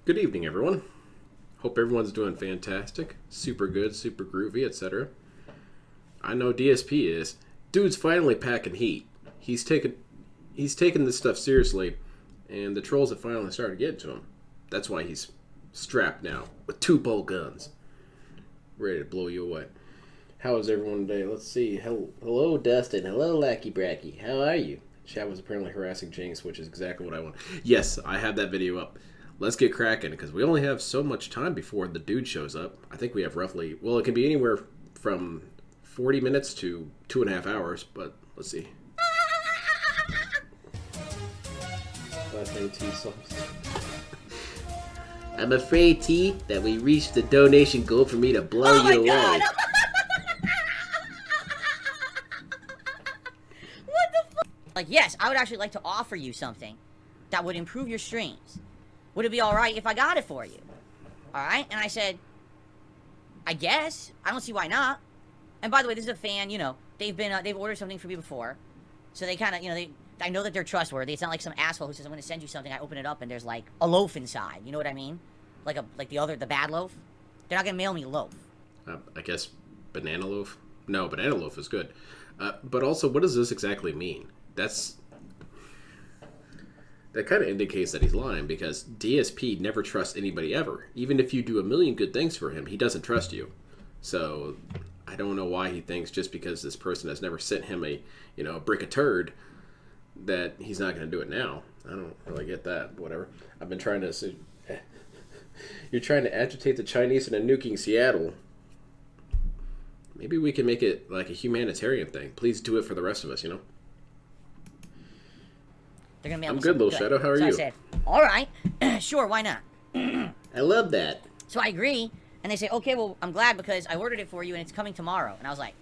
Good evening, everyone. Hope everyone's doing fantastic, super good, super groovy, etc. I know DSP is. Dude's finally packing heat. He's taken this stuff seriously, and the trolls have finally started getting to him. That's why he's strapped now with 2 bolt guns, ready to blow you away. How is everyone today? Let's see. Hello, Dustin. Hello, Lackey Bracky. How are you? Chat was apparently harassing Jinx, which is exactly what I want. Yes, I have that video up. Let's get cracking, because we only have so much time before the dude shows up. I think we have roughly, well, it can be anywhere from 40 minutes to 2.5 hours, but let's see. Last name T songs. I'm afraid, T, that we reached the donation goal for me to blow you away. God. What the fuck? Like, yes, I would actually like to offer you something that would improve your streams. Would it be alright if I got it for you? Alright? And I said, I guess. I don't see why not. And by the way, this is a fan, you know, they've ordered something for me before. So they kind of, you know, I know that they're trustworthy. It's not like some asshole who says, I'm going to send you something, I open it up and there's like a loaf inside. You know what I mean? Like the bad loaf. They're not going to mail me a loaf. I guess banana loaf? No, banana loaf is good. But also, what does this exactly mean? That kind of indicates that he's lying, because DSP never trusts anybody ever. Even if you do a million good things for him, he doesn't trust you. So I don't know why he thinks just because this person has never sent him a brick of turd that he's not going to do it now. I don't really get that. Whatever. I've been trying to... You're trying to agitate the Chinese into nuking Seattle. Maybe we can make it like a humanitarian thing. Please do it for the rest of us, you know? They're gonna mail I'm me good, little good. Shadow. How are so you? I said, all right, sure, why not? I love that. So I agree, and they say, okay, well, I'm glad because I ordered it for you and it's coming tomorrow. And I was like,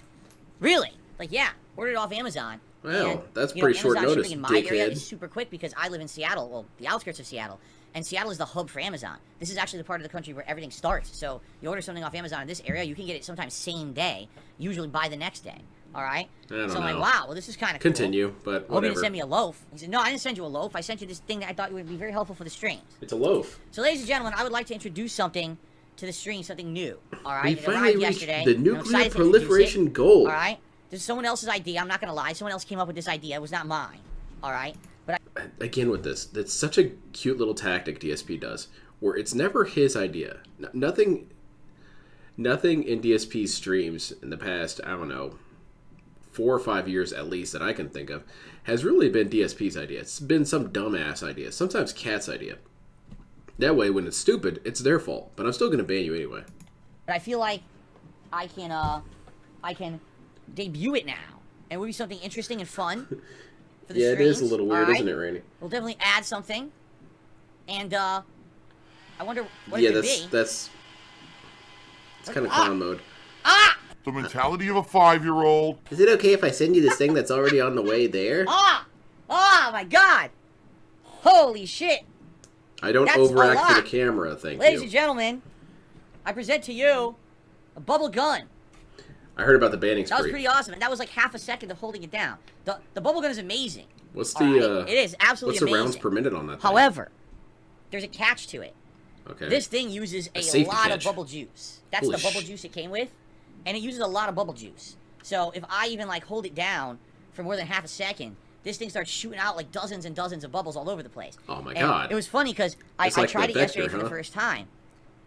really? Like, yeah, ordered it off Amazon. Wow, and, that's pretty short Amazon notice, shipping in my area dickhead. is super quick because I live in Seattle, well, the outskirts of Seattle, and Seattle is the hub for Amazon. This is actually the part of the country where everything starts. So you order something off Amazon in this area, you can get it sometimes same day, usually by the next day. All right? I don't so I'm know. like, wow, well, this is kind of cool. Continue, but I hope you didn't whatever. send me a loaf. He said, no, I didn't send you a loaf. I sent you this thing that I thought would be very helpful for the streams. It's a loaf. So, ladies and gentlemen, I would like to introduce something to the stream, something new. All right? We It finally arrived reached yesterday. the I'm nuclear excited to introduce proliferation it. goal. All right? This is someone else's idea. I'm not going to lie. Someone else came up with this idea. It was not mine. All right? But Again with this, that's such a cute little tactic DSP does, where it's never his idea. Nothing in DSP's streams in the past, I don't know, 4 or 5 years at least that I can think of, has really been DSP's idea. It's been some dumbass idea, sometimes Cat's idea. That way, when it's stupid, it's their fault. But I'm still going to ban you anyway. I feel like I can debut it now. And it would be something interesting and fun for the Yeah, it streams. is a little weird, All right? isn't it, Randy? We'll definitely add something. And, I wonder what Yeah, it could be. that's kind of clown mode. Ah! The mentality of a 5-year-old. Is it okay if I send you this thing that's already on the way there? Ah! Oh my god! Holy shit! I don't That's overact a for the lot. camera, thank Ladies you. and gentlemen, I present to you a bubble gun. I heard about the banning That was spree. pretty awesome, and that was like half a second of holding it down. The bubble gun is amazing. What's All the right? It is absolutely what's the amazing. rounds per minute on that thing? However, there's a catch to it. Okay. This thing uses a safety lot catch. of bubble juice. That's Holy the bubble juice it came with, and it uses a lot of bubble juice. So if I even like hold it down for more than half a second, this thing starts shooting out like dozens and dozens of bubbles all over the place. Oh my And god. it was funny because I It's like tried the it yesterday Vector, for the huh? first time,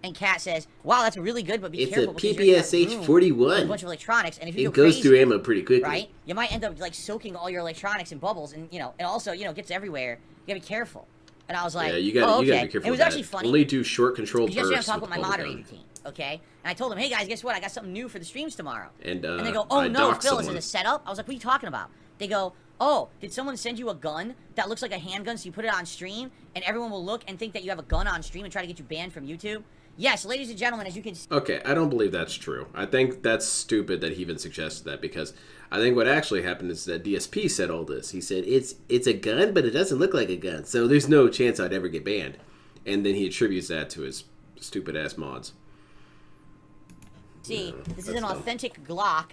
and Kat says, "Wow, that's really good, but be It's careful a because you're in that room PPSH-41. with a bunch of electronics, and if you It go goes crazy, through ammo pretty quickly. right, you might end up like soaking all your electronics in bubbles, and and also it gets everywhere. You gotta be careful." And I was like, Yeah, you gotta oh, okay. be careful. It was with actually that. funny. Only do short controlled Yesterday I was bursts talking with with my bubble moderator gun. team, okay? And I told them, hey guys, guess what? I got something new for the streams tomorrow. And they go, oh I no, doxed Phil, is it someone. a setup? I was like, what are you talking about? They go, oh, did someone send you a gun that looks like a handgun so you put it on stream and everyone will look and think that you have a gun on stream and try to get you banned from YouTube? Yes, ladies and gentlemen, as you can see. Okay, I don't believe that's true. I think that's stupid that he even suggested that, because I think what actually happened is that DSP said all this. He said, it's a gun, but it doesn't look like a gun, so there's no chance I'd ever get banned. And then he attributes that to his stupid-ass mods. See, No, this is that's an dumb. authentic Glock,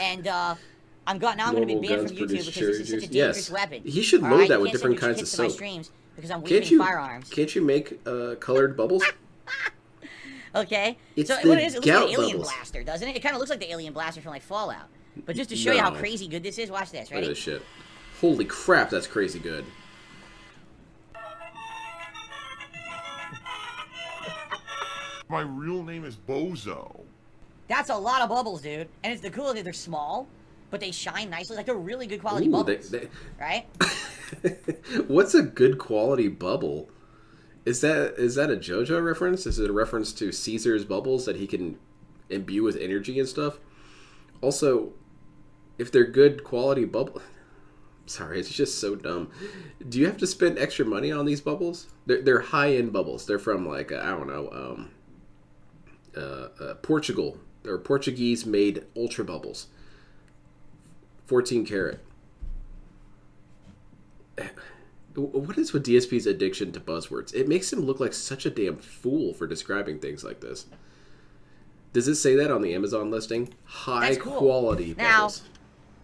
and now I'm going to be Normal banned guns from YouTube produce because cherry this is such a juice. dangerous Yes. weapon. He should All load right? that You with can't send different your kinds kids of to my soap. streams because I'm weaving firearms. Can't you make colored bubbles? Okay. It's so the what it is, it looks like gout an alien bubbles. blaster, doesn't it? It kind of looks like the alien blaster from like Fallout. But just to show you how crazy good this is, watch this. Ready? Look at this shit. Holy crap, that's crazy good. My real name is Bozo. That's a lot of bubbles, dude. And it's the coolest thing. They're small, but they shine nicely. Like, they're really good quality bubbles. Right? What's a good quality bubble? Is that a JoJo reference? Is it a reference to Caesar's bubbles that he can imbue with energy and stuff? Also, if they're good quality bubble... Sorry, it's just so dumb. Do you have to spend extra money on these bubbles? They're high-end bubbles. They're from, like, I don't know, Portugal. They're Portuguese-made ultra bubbles. 14 karat. What is with DSP's addiction to buzzwords? It makes him look like such a damn fool for describing things like this. Does it say that on the Amazon listing? High quality bubbles. Now,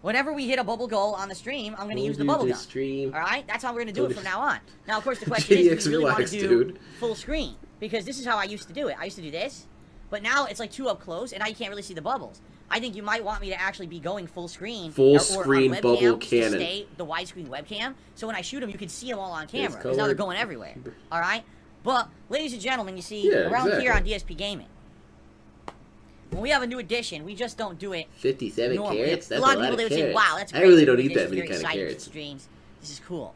whenever we hit a bubble goal on the stream, I'm going to use the bubble gun. All right? That's how we're going to do it from now on. Now, of course, the question is, do you really want to do full screen? Because this is how I used to do it. I used to do this, but now it's like too up close, and now you can't really see the bubbles. I think you might want me to actually be going full screen. Full screen bubble cannon. To stay the widescreen webcam, so when I shoot them, you can see them all on camera. Because now they're going everywhere. All right? But, ladies and gentlemen, you see, around here on DSP Gaming, when we have a new edition, we just don't do it 57 normally. carats? That's a lot of people, they would say, wow, that's great. I really don't eat that many kind of carrots. Streams. This is cool.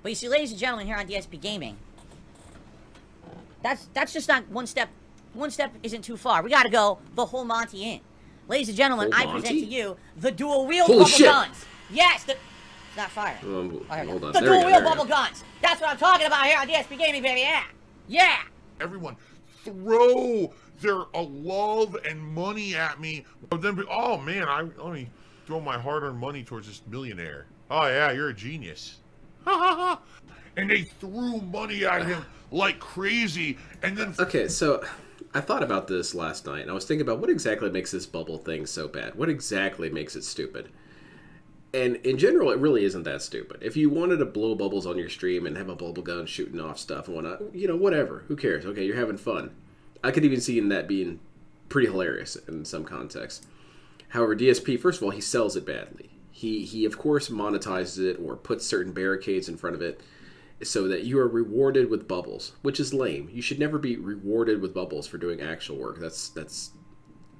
But you see, ladies and gentlemen, here on DSP Gaming, that's just not one step. One step isn't too far. We got to go the whole Monty in. Ladies and gentlemen, I present to you the dual-wheel bubble guns. Yes, it's not fire. Hold on. The dual-wheel bubble guns. That's what I'm talking about here on DSP Gaming, baby. Yeah. Yeah. Everyone, throw their love and money at me. But then, oh man, let me throw my hard-earned money towards this millionaire. Oh yeah, you're a genius. Ha ha ha. And they threw money at him like crazy, and then... Okay, so... I thought about this last night, and I was thinking about what exactly makes this bubble thing so bad. What exactly makes it stupid? And in general, it really isn't that stupid. If you wanted to blow bubbles on your stream and have a bubble gun shooting off stuff and whatnot, you know, whatever. Who cares? Okay, you're having fun. I could even see in that being pretty hilarious in some contexts. However, DSP, first of all, he sells it badly. He of course monetizes it or puts certain barricades in front of it so that you are rewarded with bubbles, which is lame. You should never be rewarded with bubbles for doing actual work. That's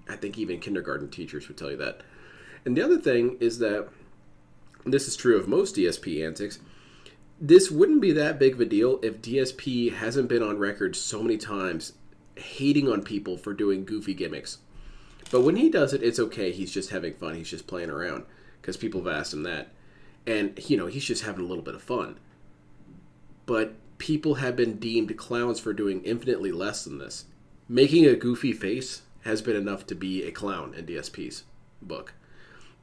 I think even kindergarten teachers would tell you that. And the other thing is that, this is true of most DSP antics, this wouldn't be that big of a deal if DSP hasn't been on record so many times hating on people for doing goofy gimmicks. But when he does it, it's okay. He's just having fun. He's just playing around because people have asked him that. And, you know, he's just having a little bit of fun. But people have been deemed clowns for doing infinitely less than this. Making a goofy face has been enough to be a clown in DSP's book.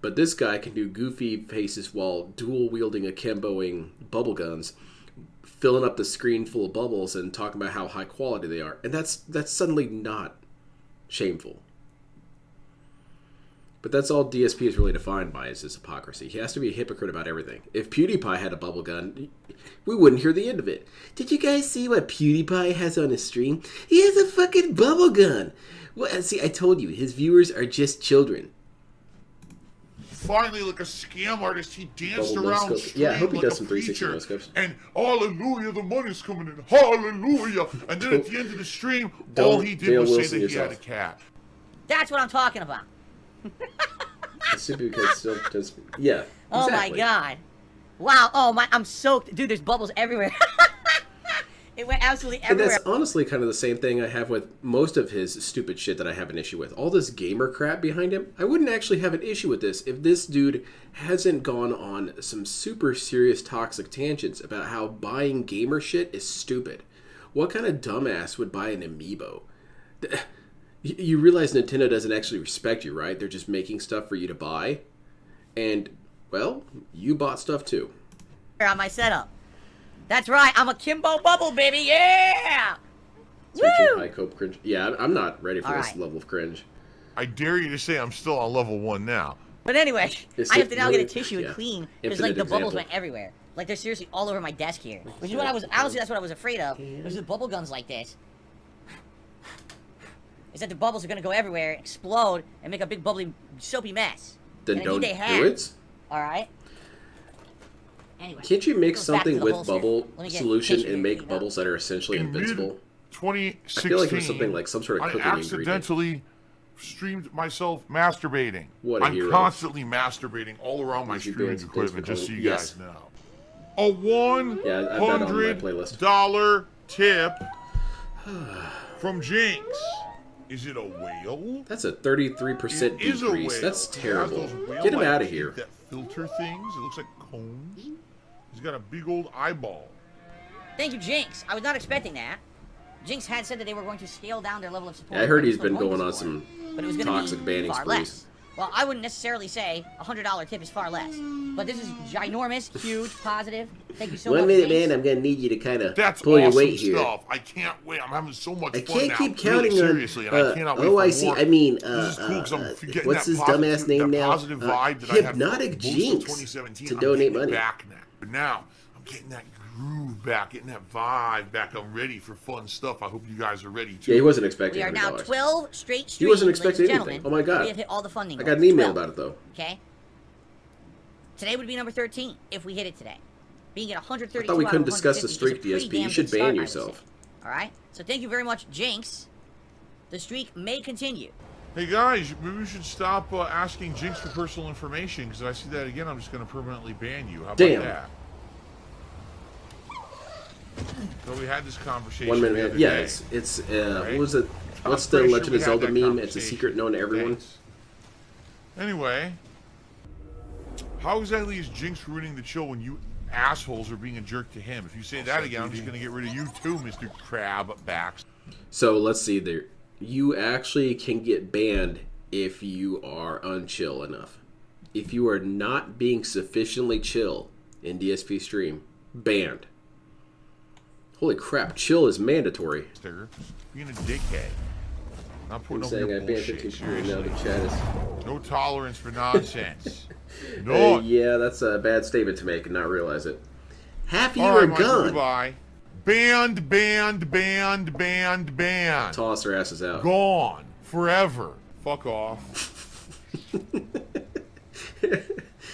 But this guy can do goofy faces while dual-wielding akimboing bubble guns, filling up the screen full of bubbles and talking about how high quality they are. And that's suddenly not shameful. But that's all DSP is really defined by, is his hypocrisy. He has to be a hypocrite about everything. If PewDiePie had a bubble gun, we wouldn't hear the end of it. Did you guys see what PewDiePie has on his stream? He has a fucking bubble gun. Well, see, I told you, his viewers are just children. Finally, like a scam artist, he danced around stream. Yeah, I hope he like does some 360 no scopes. And hallelujah, the money's coming in. Hallelujah. And then at the end of the stream, all he did was say that he had a cat. That's what I'm talking about. Yeah. Oh my god. Wow. Oh my, I'm soaked. Dude, there's bubbles everywhere. It went absolutely everywhere. And that's honestly kind of the same thing I have with most of his stupid shit that I have an issue with. All this gamer crap behind him. I wouldn't actually have an issue with this if this dude hasn't gone on some super serious toxic tangents about how buying gamer shit is stupid. What kind of dumbass would buy an amiibo? You realize Nintendo doesn't actually respect you, right? They're just making stuff for you to buy. And, well, you bought stuff too. On my setup. That's right, I'm a Kimbo Bubble, baby, yeah! Woo! High cope cringe. Yeah, I'm not ready for this level of cringe. I dare you to say I'm still on level 1 now. But anyway, I have to now get a tissue and clean, because like the bubbles went everywhere. Like they're seriously all over my desk here. Which is what I was, honestly, that's what I was afraid of. There's the bubble guns like this. Is that the bubbles are gonna go everywhere, explode, and make a big bubbly, soapy mess. Then And I don't need do a hat. it. Alright? Anyway. Can't you make goes back to something the with holster. bubble Let me get solution tissue and here, make clean up. bubbles that are essentially In invincible? 2016, I feel like it was something like some sort of cooking I ingredient. accidentally streamed myself masturbating. What a I'm hero. constantly masturbating all around my Thank you, streaming Bands. Thanks equipment, for just so you calling. guys know. A Yeah, I've got it on my playlist. $100 tip from Jinx. Is it a whale? That's a 33% It is a decrease. whale. That's It has terrible. those whale, Get him like, out of teeth here. That filter things. It looks like cones. He's got a big old eyeball. Thank you, Jinx. I was not expecting that. Jinx had said that they were going to scale down their level of support. Yeah, I heard but he's still been going on support. some But it was gonna toxic be banning far sprees. less. Well, I wouldn't necessarily say a $100 tip is far less. But this is ginormous, huge, positive. Thank you so much, Jinx. I'm gonna need you to kind of That's awesome stuff. I can't wait. I'm having so much I fun can't now. keep really counting on. seriously, and I cannot wait Oh, for I see. more. I mean, This is cool 'cause I'm getting what's that his positive- dumbass name that now? positive vibe that I had for Hypnotic most of Jinx 2017. to I'm donate getting it money. back now. But now I'm getting that groove back, getting that vibe back. I'm ready for fun stuff. I hope you guys are ready too. Yeah, he wasn't expecting We are now $100. 12 straight streams, He wasn't ladies and expecting gentlemen. anything. Oh my God. We have hit all the funding I got an goals. email 12. about it though. Okay? Today would be number 13 if we hit it today. Being at 132 I thought we out couldn't of discuss the 150 is a streak, pretty DSP. You damn should good start, ban I would yourself. say. Alright? So thank you very much, Jinx. The streak may continue. Hey guys, maybe we should stop asking Jinx for personal information, because if I see that again, I'm just going to permanently ban you. How about Damn. that? So we had this conversation. 1 the minute. other Yeah, day. it's Right? what was it? What's the Pretty sure Legend we of had Zelda that meme? It's a conversation. secret known to everyone. Thanks. Anyway, how exactly is Jinx ruining the chill when you assholes are being a jerk to him? If you say that again, I'm just going to get rid of you too, Mr. Crabbacks. So let's see there. You actually can get banned if you are unchill enough. If you are not being sufficiently chill in DSP stream, banned. Holy crap, chill is mandatory. Being a dickhead. Not I'm putting over saying your I banned bullshit, 15 people. Now seriously. the chat is... No tolerance for nonsense. No. yeah, that's a bad statement to make and not realize it. Half of you All are right, Michael, gone. goodbye. Banned, banned, banned, banned, banned. Toss their asses out. Gone. Forever. Fuck off. You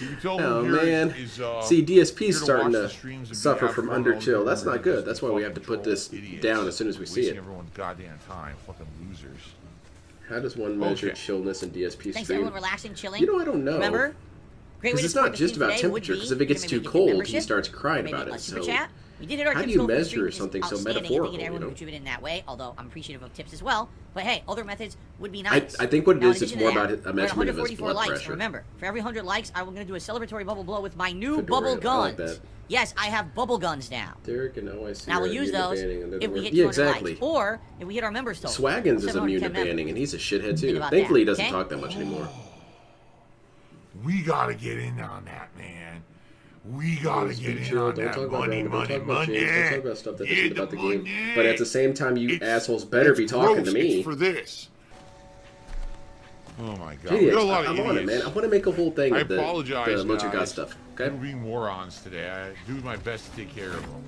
can tell Oh who here man! is, See, DSP's here starting watch to the streams and suffer have from fun under all chill. day That's not long. good. That's why we have to Fucking put this troll idiots. down as soon as we see Wasting it. everyone's goddamn time. Fucking losers. How does one measure Okay. chillness in DSP Thanks stream? everyone relaxing, chilling. You know, I don't know. Remember? Great way Because to it's support not the just stream about today would temperature. be Because if it gets maybe too get cold, he membership, starts crying maybe about a it. super So chat. We did hit our how do tips you goal for the measure stream, which is something so outstanding. metaphorical, Thank you to everyone you who know? contributed in that way, although I'm appreciative of tips as well. But hey, other methods would be I nice. think what it Now, in is, it's addition more to that, about a we're at measurement of his 144 blood likes. And pressure. remember, for every 100 likes, I'm going to do a celebratory bubble blow with my new Fedora, bubble I like guns. that. Yes, I have bubble guns now. Derek and OIC Now are we'll use immune to those banning under the if we word- hit Yeah, 200 exactly. likes, or if we hit our members total. Swaggins is 710 immune to members. banning, and he's a shithead Think too. about Thankfully, he that, doesn't okay? talk that much anymore. We gotta get in on that, man. We gotta Just get be in chill. on Don't that talk about money, drama. Don't money, talk about money. James. Don't talk about stuff that Get isn't about the game. money. But at the same time, you It's- assholes better be it's talking gross. to me. It's for this. Oh my god. Idiots. We got a lot of I'm on it, idiots. man. I want to make a whole thing I of the apologize, Loja God guys. stuff. We're Okay. being morons today. I do my best to take care of them.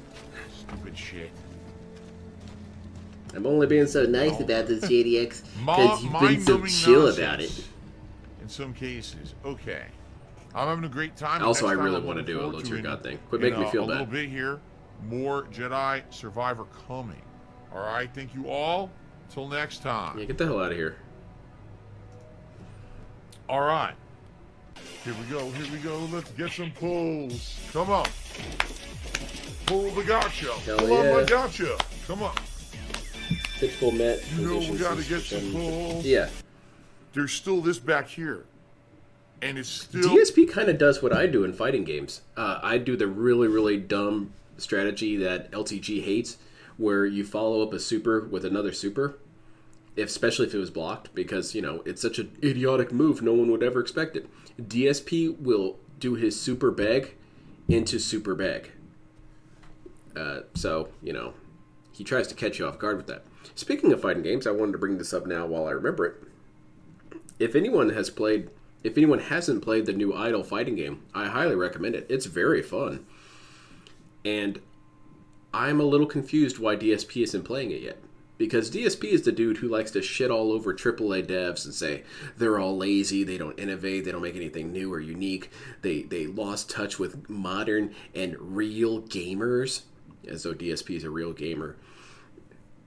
Stupid shit. I'm only being so nice about this, JDX, Ma- because you've been so mind-numbing chill nonsense about it. In some cases. Okay. I'm having a great time. Also, Next I time really I'm want to looking do a forward Loja in- God thing. Quit in, making me feel a little bad. bit here. More Jedi Survivor coming. All right. Thank you all. Till next time. Yeah, get the hell out of here. All right. Here we go. Here we go. Let's get some pulls. Come on. Pull the gotcha. Hell Pull on my yeah. gotcha. Come on. Typical Met. You know we conditions got to is get some pulls. Yeah. There's still this back here. And it's still... DSP kind of does what I do in fighting games. I do the really, really dumb strategy that LTG hates, where you follow up a super with another super, especially if it was blocked, because, you know, it's such an idiotic move, no one would ever expect it. DSP will do his super bag into super bag. So, you know, he tries to catch you off guard with that. Speaking of fighting games, I wanted to bring this up now while I remember it. If anyone hasn't played the new Idle fighting game, I highly recommend it. It's very fun. And I'm a little confused why DSP isn't playing it yet. Because DSP is the dude who likes to shit all over AAA devs and say they're all lazy, they don't innovate, they don't make anything new or unique, they lost touch with modern and real gamers, as though DSP is a real gamer.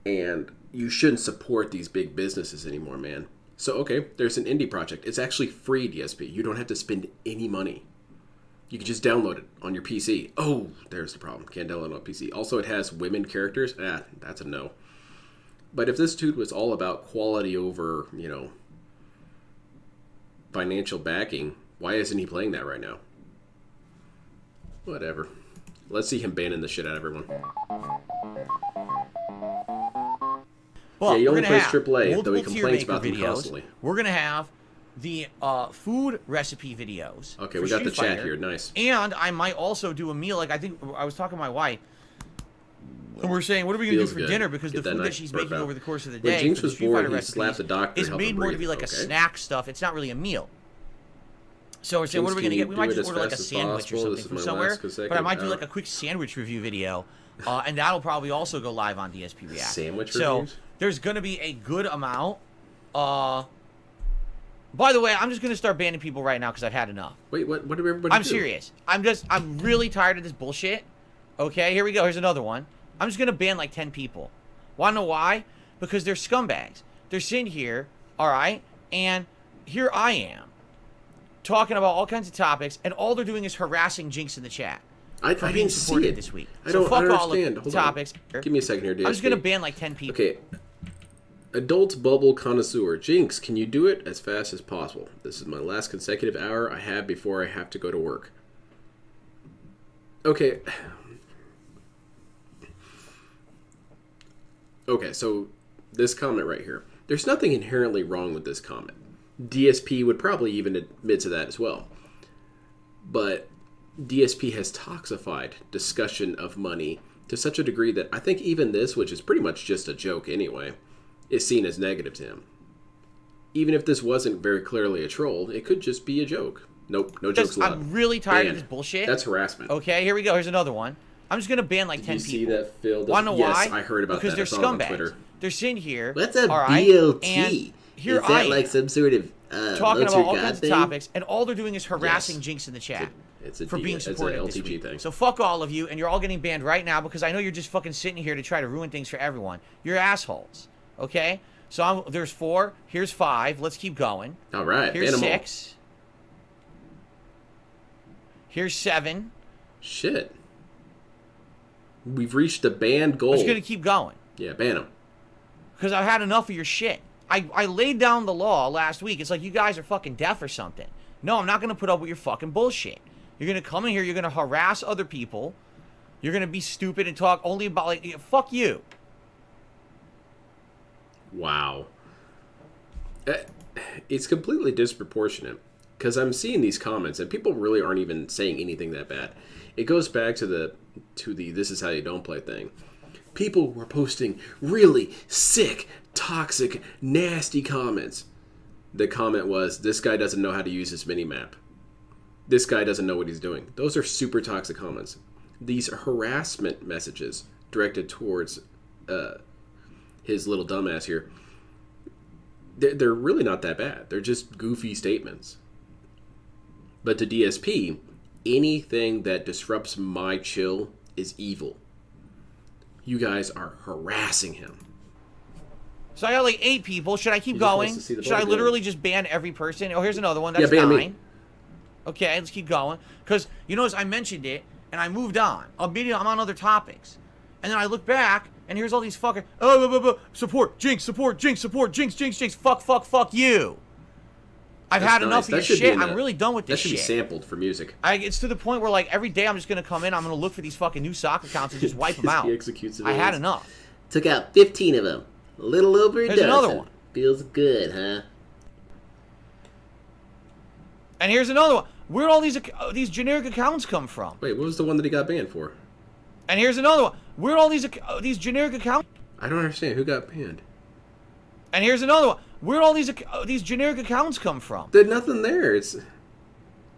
And you shouldn't support these big businesses anymore, man. So, okay, there's an indie project. It's actually free, DSP. You don't have to spend any money. You can just download it on your PC. Oh, there's the problem. Can't download it on PC. Also, it has women characters. That's a no. But if this dude was all about quality over, financial backing, why isn't he playing that right now? Whatever. Let's see him banning the shit out of everyone. Well, yeah, he only plays AAA, though he complains about them constantly. We're going to have the food recipe videos. Okay, we got the chat here. Nice. And I might also do a meal. Like, I think I was talking to my wife. And we're saying, what are we going to do for dinner? Because the food that she's making over the course of the day, when Jinx was born, he slapped the doctor. Is made more to be like a snack stuff. It's not really a meal. So we're saying, what are we going to get? We might just order like a sandwich or something from somewhere. But I might do like a quick sandwich review video. And that'll probably also go live on DSP React. Sandwich reviews? So there's going to be a good amount. By the way, I'm just going to start banning people right now because I've had enough. Wait, what did everybody do? I'm serious. I'm really tired of this bullshit. Okay, here we go. Here's another one. I'm just going to ban like 10 people. Want to know why? Because they're scumbags. They're sitting here, all right, and here I am talking about all kinds of topics, and all they're doing is harassing Jinx in the chat. I didn't see it this week. I don't fuck understand. all of the topics. Give me a second here, DSP. I'm just going to ban like 10 people. Okay. Adult Bubble Connoisseur. Jinx, can you do it as fast as possible? This is my last consecutive hour I have before I have to go to work. Okay. Okay, so this comment right here. There's nothing inherently wrong with this comment. DSP would probably even admit to that as well. But DSP has toxified discussion of money to such a degree that I think even this, which is pretty much just a joke anyway, is seen as negative to him. Even if this wasn't very clearly a troll, it could just be a joke. Nope, no jokes allowed. I'm really tired of this bullshit. That's harassment. Okay, here we go. Here's another one. I'm just going to ban like 10 people. people. You see that, Phil? Want to know why? Yes, I heard about because that. Because they're scumbags. They're sitting here. What's a right, BLT? And here is that like some sort of talking about all kinds thing? of topics, and all they're doing is harassing Jinx in the chat. For being supportive this week. Thing. So fuck all of you, and you're all getting banned right now because I know you're just fucking sitting here to try to ruin things for everyone. You're assholes, okay? So there's 4. Here's 5. Let's keep going. All right. Here's 6. Here's 7. Shit. We've reached the ban goal. I'm just gonna keep going. Yeah, ban them. Because I've had enough of your shit. I laid down the law last week. It's like you guys are fucking deaf or something. No, I'm not gonna put up with your fucking bullshit. You're going to come in here, you're going to harass other people. You're going to be stupid and talk only about, like, fuck you. Wow. It's completely disproportionate. Because I'm seeing these comments, and people really aren't even saying anything that bad. It goes back to the this is how you don't play thing. People were posting really sick, toxic, nasty comments. The comment was, this guy doesn't know how to use his minimap. This guy doesn't know what he's doing. Those are super toxic comments. These harassment messages directed towards his little dumbass here, they're really not that bad. They're just goofy statements. But to DSP, anything that disrupts my chill is evil. You guys are harassing him. So I got like 8 people. Should I keep going? Should I literally just ban every person? Oh, here's another one. That's 9. Me. Okay, let's keep going. Because, you notice I mentioned it, and I moved on. Immediately, I'm on other topics. And then I look back, and here's all these fucking... support, Jinx, support, Jinx, support, Jinx, Jinx, Jinx, fuck you. I've had enough of your shit. I'm really done with this shit. That should be sampled for music. It's to the point where, like, every day I'm just going to come in, I'm going to look for these fucking new sock accounts and just wipe them out. I had enough. Took out 15 of them. A little over a dozen. Here's another one. Feels good, huh? And here's another one. Where'd all these generic accounts come from? Wait, what was the one that he got banned for? And here's another one. Where'd all these generic accounts? I don't understand. Who got banned? And here's another one. Where'd all these generic accounts come from? There's nothing there. It's.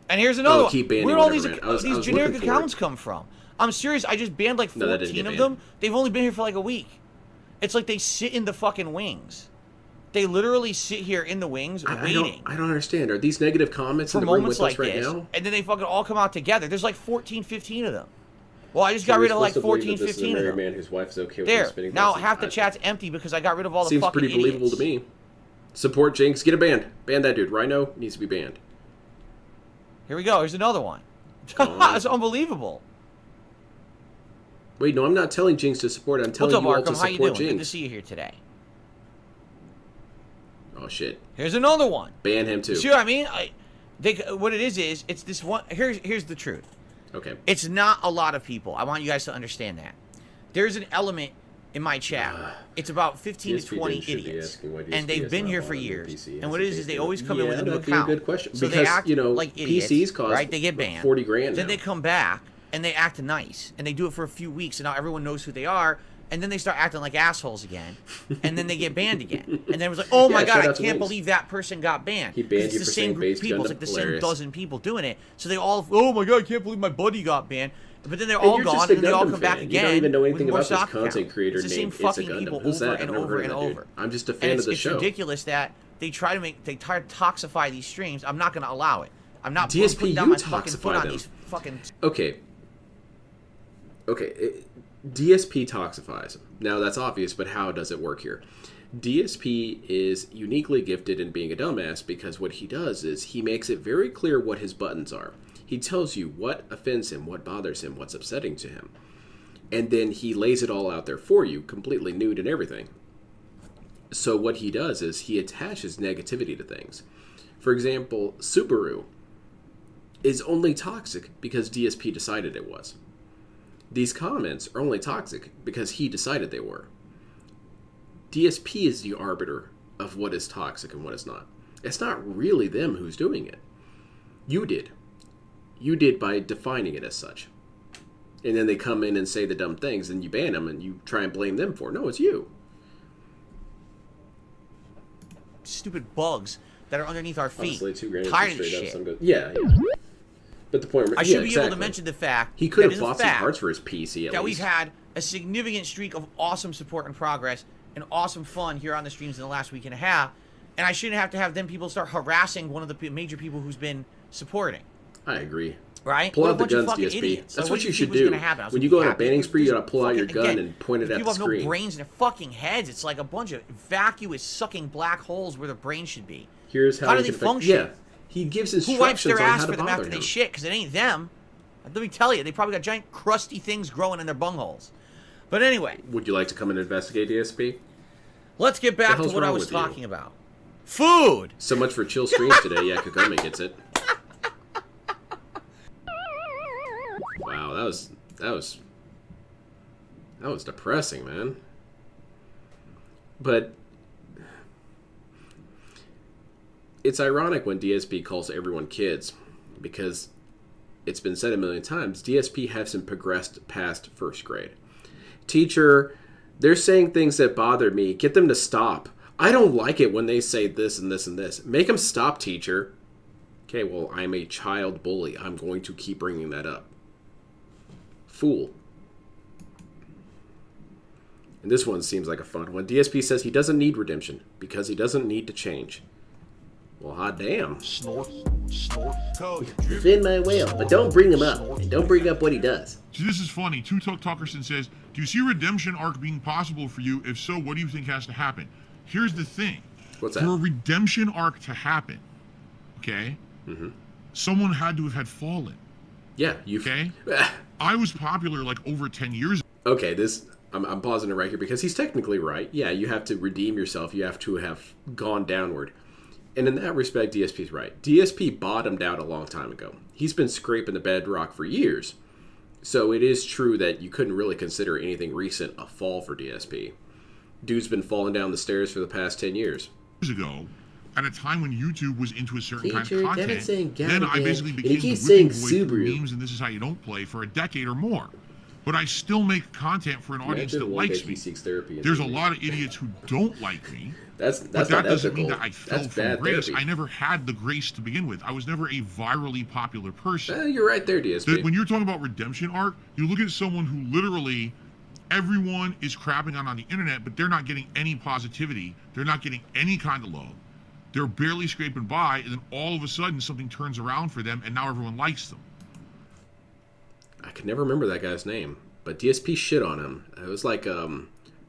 And here'd all these keep banning where'd all these generic accounts come from? I'm serious. I just banned like 14 of them. They've only been here for like a week. It's like they sit in the fucking wings. They literally sit here in the wings waiting. I don't understand. Are these negative comments for in the room moments with like us right this, now? and then they fucking all come out together. There's like 14, 15 of them. Well, I just got rid of like 14, 15 of them. Man whose wife is okay with there. spinning Now half the chat's empty because I got rid of all the fucking idiots. Seems pretty believable to me. Support Jinx. Get a ban. Ban that dude. Rhino needs to be banned. Here we go. Here's another one. It's unbelievable. Wait, no, I'm not telling Jinx to support. I'm telling you all to support Jinx. How you doing? Good to see you here today. Oh shit. Here's another one. Ban him too. See what I mean? What it is it's this one. Here's the truth. Okay. It's not a lot of people. I want you guys to understand that. There's an element in my chat. It's about 15 to 20 idiots, and they've been here for years. And what it is they always come in with a new account. Good question. So because, they act like idiots, PCs cost right? They get banned. 40 grand. Then now. they come back and they act nice, and they do it for a few weeks, and now everyone knows who they are. And then they start acting like assholes again, and then they get banned again. And then it was like, oh my god, I can't believe that person got banned. He banned it's you the for same group of people. It's like the same dozen people doing it. So they all, oh my god, I can't believe my buddy got banned. But then they're all gone, and then they all come back again. You don't even know anything about this content content creator named. It's the same fucking people over and over and over. I'm just a fan of the show. It's ridiculous that they try to toxify these streams. I'm not going to allow it. I'm not DSP, putting down my fucking foot on these fucking. Okay. DSP toxifies him. Now that's obvious, but how does it work here? DSP is uniquely gifted in being a dumbass because what he does is he makes it very clear what his buttons are. He tells you what offends him, what bothers him, what's upsetting to him. And then he lays it all out there for you, completely nude and everything. So what he does is he attaches negativity to things. For example, Subaru is only toxic because DSP decided it was. These comments are only toxic because he decided they were. DSP is the arbiter of what is toxic and what is not. It's not really them who's doing it. You did. You did by defining it as such. And then they come in and say the dumb things and you ban them and you try and blame them for it. No, it's you. Stupid bugs that are underneath our feet. Honestly, $2,000 tired of this shit. Yeah. But the point... I should be able to mention the fact he could have bought some parts for his PC at that least. We've had a significant streak of awesome support and progress and awesome fun here on the streams in the last week and a half, and I shouldn't have to have them people start harassing one of the major people who's been supporting. I agree. Right? Pull out the guns, DSP. Idiots. That's what you should do. When you go on a banning spree, you gotta pull out your gun and point it at the screen. People have no brains in their fucking heads. It's like a bunch of vacuous, sucking black holes where their brain should be. Here's how do they function? Yeah. He gives instructions Who wipes their ass on how for them after they shit? Because it ain't them. Let me tell you, they probably got giant crusty things growing in their bungholes. But anyway. Would you like to come and investigate, DSP? Let's get back to what I was talking about. Food! So much for chill streams today. Yeah, Kagome gets it. Wow, that was depressing, man. But it's ironic when DSP calls everyone kids, because it's been said a million times, DSP hasn't progressed past first grade. Teacher, they're saying things that bother me. Get them to stop. I don't like it when they say this and this and this. Make them stop, teacher. Okay, well, I'm a child bully. I'm going to keep bringing that up. Fool. And this one seems like a fun one. DSP says he doesn't need redemption because he doesn't need to change. Well, hot damn. Snort. Defend my whale, but don't bring him up. And don't bring up what he does. So this is funny. Two Talkerson says, do you see redemption arc being possible for you? If so, what do you think has to happen? Here's the thing. What's that? For a redemption arc to happen, okay, someone had to have had fallen. Yeah, okay? I was popular like over 10 years ago. Okay, I'm pausing it right here because he's technically right. Yeah, you have to redeem yourself. You have to have gone downward. And in that respect, DSP's right. DSP bottomed out a long time ago. He's been scraping the bedrock for years. So it is true that you couldn't really consider anything recent a fall for DSP. Dude's been falling down the stairs for the past 10 years. Ago, at a time when YouTube was into a certain kind Teacher, of content, then I basically and became he keeps the whipping saying boy for Subaru. memes and this is how you don't play for a decade or more. but I still make content for an audience that likes me. There's a lot of idiots who don't like me. But that doesn't mean that I fell That's from bad grace. therapy. I never had the grace to begin with. I was never a virally popular person. You're right there, DSP. When you're talking about redemption arc, you look at someone who literally everyone is crapping on the internet, but they're not getting any positivity. They're not getting any kind of love. They're barely scraping by, and then all of a sudden something turns around for them, and now everyone likes them. I can never remember that guy's name, but DSP shit on him. It was like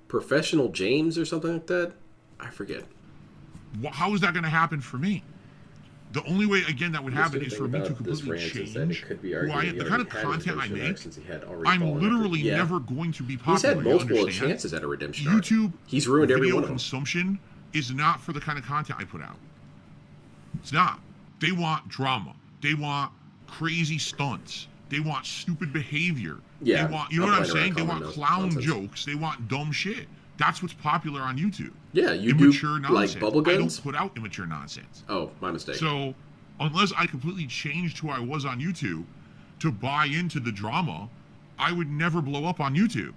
Professional James or something like that. I forget. How is that going to happen for me? The only way, again, that would happen is for me to completely change who I am. The kind of content I make, I'm literally never going to be popular. He's had multiple chances at a redemption arc. YouTube, he's ruined every one of them. Consumption is not for the kind of content I put out. It's not. They want drama. They want crazy stunts. They want stupid behavior. Yeah, they want, you know what I'm saying? They want clown jokes. They want dumb shit. That's what's popular on YouTube. Yeah, you immature do nonsense. like bubble guns? I don't put out immature nonsense. Oh, my mistake. So, unless I completely changed who I was on YouTube to buy into the drama, I would never blow up on YouTube.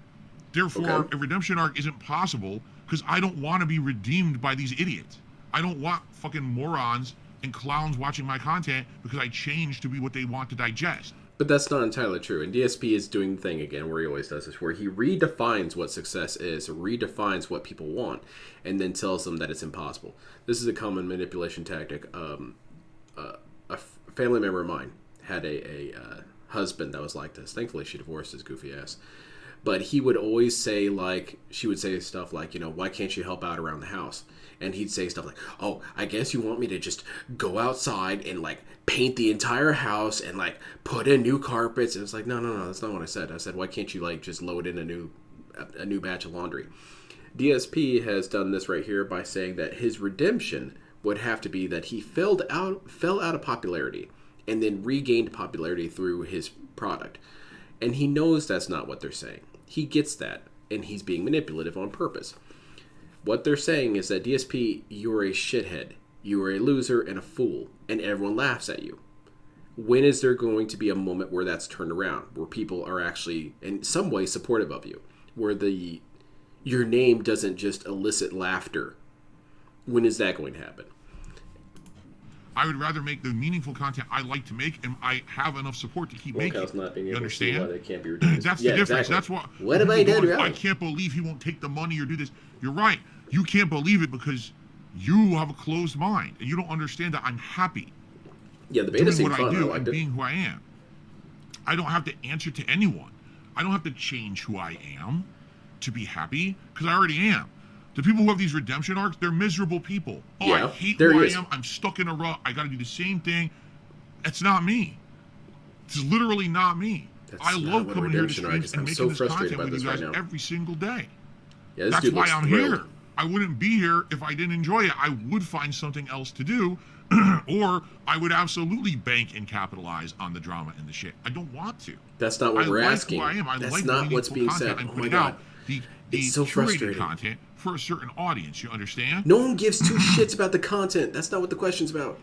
Therefore, a redemption arc isn't possible because I don't want to be redeemed by these idiots. I don't want fucking morons and clowns watching my content because I changed to be what they want to digest. But that's not entirely true. And DSP is doing the thing again where he always does this, where he redefines what success is, redefines what people want, and then tells them that it's impossible. This is a common manipulation tactic. A family member of mine had a husband that was like this. Thankfully, she divorced his goofy ass. But he would always say, like, she would say stuff like, you know, why can't you help out around the house? And he'd say stuff like, oh, I guess you want me to just go outside and, like, paint the entire house and, like, put in new carpets. And it's like, no, that's not what I said. I said, why can't you, like, just load in a new batch of laundry? DSP has done this right here by saying that his redemption would have to be that he fell out of popularity and then regained popularity through his product. And he knows that's not what they're saying. He gets that, and he's being manipulative on purpose. What they're saying is that, DSP, you're a shithead. You are a loser and a fool, and everyone laughs at you. When is there going to be a moment where that's turned around, where people are actually, in some way, supportive of you? Where your name doesn't just elicit laughter? When is that going to happen? I would rather make the meaningful content I like to make, and I have enough support to keep making. Not being you able understand? To see why they can't be redeemed. That's the difference. Exactly. That's what. What have I done wrong? I can't believe he won't take the money or do this. You're right. You can't believe it because you have a closed mind and you don't understand that I'm happy. Yeah, the beta doing what fun. I do I and being who I am. I don't have to answer to anyone. I don't have to change who I am to be happy because I already am. The people who have these redemption arcs, they're miserable people. Oh, yeah, I hate who I am. I'm stuck in a rut. I got to do the same thing. It's not me. It's literally not me. I love coming here to streams and making this content with you guys every single day. Yeah, that's why I'm here. I wouldn't be here if I didn't enjoy it. I would find something else to do, or I would absolutely bank and capitalize on the drama and the shit. I don't want to. That's not what we're asking. Who I am. That's not what's being said. I'm oh putting out it's so frustrating content for a certain audience. You understand? No one gives two shits about the content. That's not what the question's about.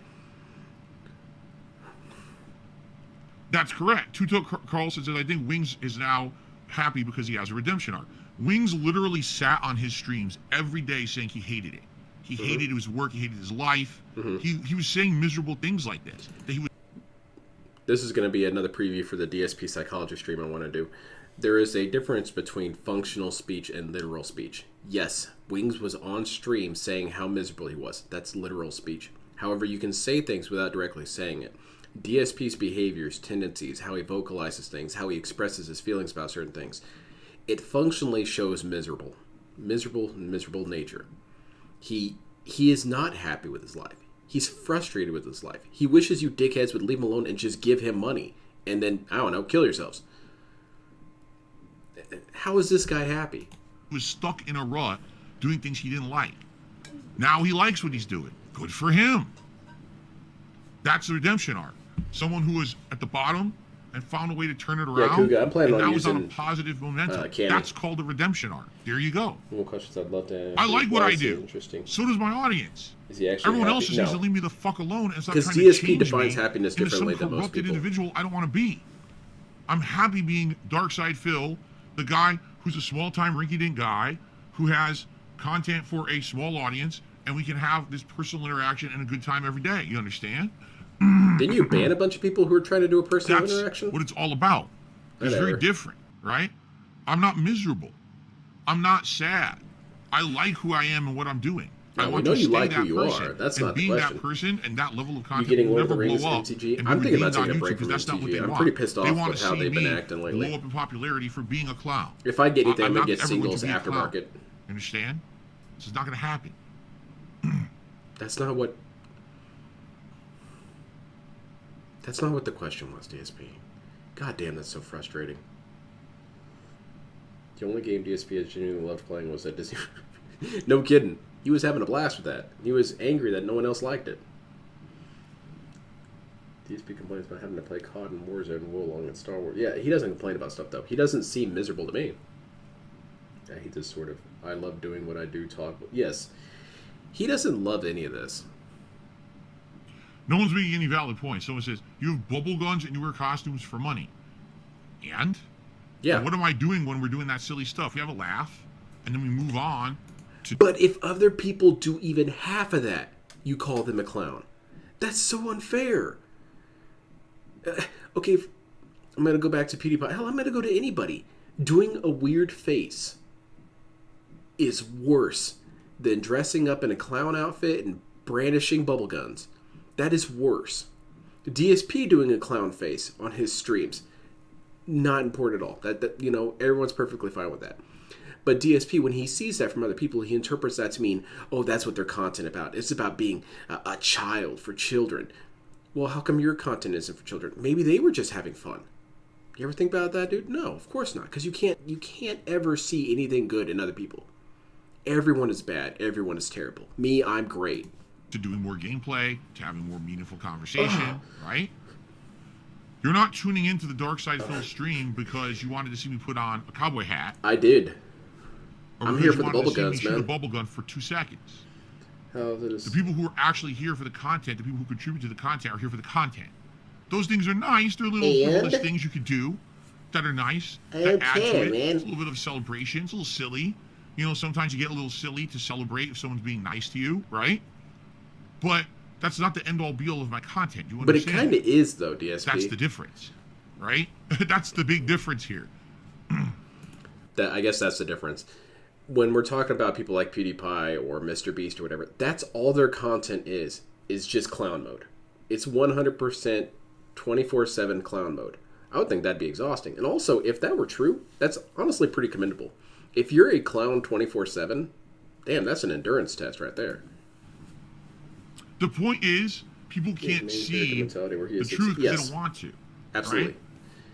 That's correct. Tuto Carlson says, I think Wings is now happy because he has a redemption arc. Wings literally sat on his streams every day saying he hated it. He hated his work. He hated his life. He was saying miserable things like this. That he was. This is going to be another preview for the DSP psychology stream I want to do. There is a difference between functional speech and literal speech. Yes, Wings was on stream saying how miserable he was. That's literal speech. However, you can say things without directly saying it. DSP's behaviors, tendencies, how he vocalizes things, how he expresses his feelings about certain things, it functionally shows miserable nature. He is not happy with his life. He's frustrated with his life. He wishes you dickheads would leave him alone and just give him money. And then, I don't know, kill yourselves. How is this guy happy? He was stuck in a rut doing things he didn't like. Now he likes what he's doing. Good for him. That's the redemption arc. Someone who was at the bottom and found a way to turn it around. Yeah, Kuga, I'm planning and on now using is on a positive momentum. Cammy. That's called the redemption arc. There you go. More questions I'd love to answer. I like what I do. Interesting. So does my audience. Is he actually Everyone happy? else just needs to leave me the fuck alone and stop trying DSP to change defines me happiness into differently some than most corrupted people. individual I don't want to be. I'm happy being Darkside Phil, the guy who's a small-time rinky-dink guy who has content for a small audience, and we can have this personal interaction and a good time every day. You understand? Didn't you ban a bunch of people who were trying to do a personal That's interaction? what it's all about. It's very different, right? I'm not miserable. I'm not sad. I like who I am and what I'm doing. I want to stay that person. That's and not the being question. that person and that level of content you getting will Lord of never the Rings blow up. MTG? I'm thinking about taking a break from MTG. I'm pretty pissed off with how they've been acting lately. Blow up in popularity for being a clown. If I get anything, I'm not gonna get everyone singles can be a clown. aftermarket. Understand? This is not going to happen. That's not what the question was, DSP. God damn, that's so frustrating. The only game DSP has genuinely loved playing was that Disney. No kidding. He was having a blast with that. He was angry that no one else liked it. DSP complains about having to play COD and Warzone and Wolong and Star Wars. Yeah, he doesn't complain about stuff, though. He doesn't seem miserable to me. Yeah, he just sort of, I love doing what I do, talk. Yes. He doesn't love any of this. No one's making any valid points. Someone says, you have bubble guns and you wear costumes for money. And? Yeah. And what am I doing when we're doing that silly stuff? We have a laugh, and then we move on to... But if other people do even half of that, you call them a clown. That's so unfair. Okay, I'm going to go back to PewDiePie. Hell, I'm going to go to anybody. Doing a weird face is worse than dressing up in a clown outfit and brandishing bubble guns. That is worse. DSP doing a clown face on his streams, not important at all. That you know, everyone's perfectly fine with that. But DSP, when he sees that from other people, he interprets that to mean, oh, that's what their content about. It's about being a child for children. Well, how come your content isn't for children? Maybe they were just having fun. You ever think about that, dude? No, of course not. Because you can't ever see anything good in other people. Everyone is bad. Everyone is terrible. Me, I'm great. To doing more gameplay, to having more meaningful conversation, right? You're not tuning into the Darkside Phil stream because you wanted to see me put on a cowboy hat. I did. I'm here for the bubble guns, man. Shoot a bubble gun for 2 seconds. How is it? The people who are actually here for the content, the people who contribute to the content, are here for the content. Those things are nice. They're little frivolous things you could do that are nice. That add to it. Man. It's a little bit of celebration. It's a little silly. You know, sometimes you get a little silly to celebrate if someone's being nice to you, right? But that's not the end-all be-all of my content. You understand? But it kind of is, though, DSP. That's the difference, right? That's the big difference here. I guess that's the difference. When we're talking about people like PewDiePie or Mr. Beast or whatever, that's all their content is just clown mode. It's 100% 24/7 clown mode. I would think that'd be exhausting. And also, if that were true, that's honestly pretty commendable. If you're a clown 24/7, damn, that's an endurance test right there. The point is, people can't see the truth because they don't want to. Absolutely. Right?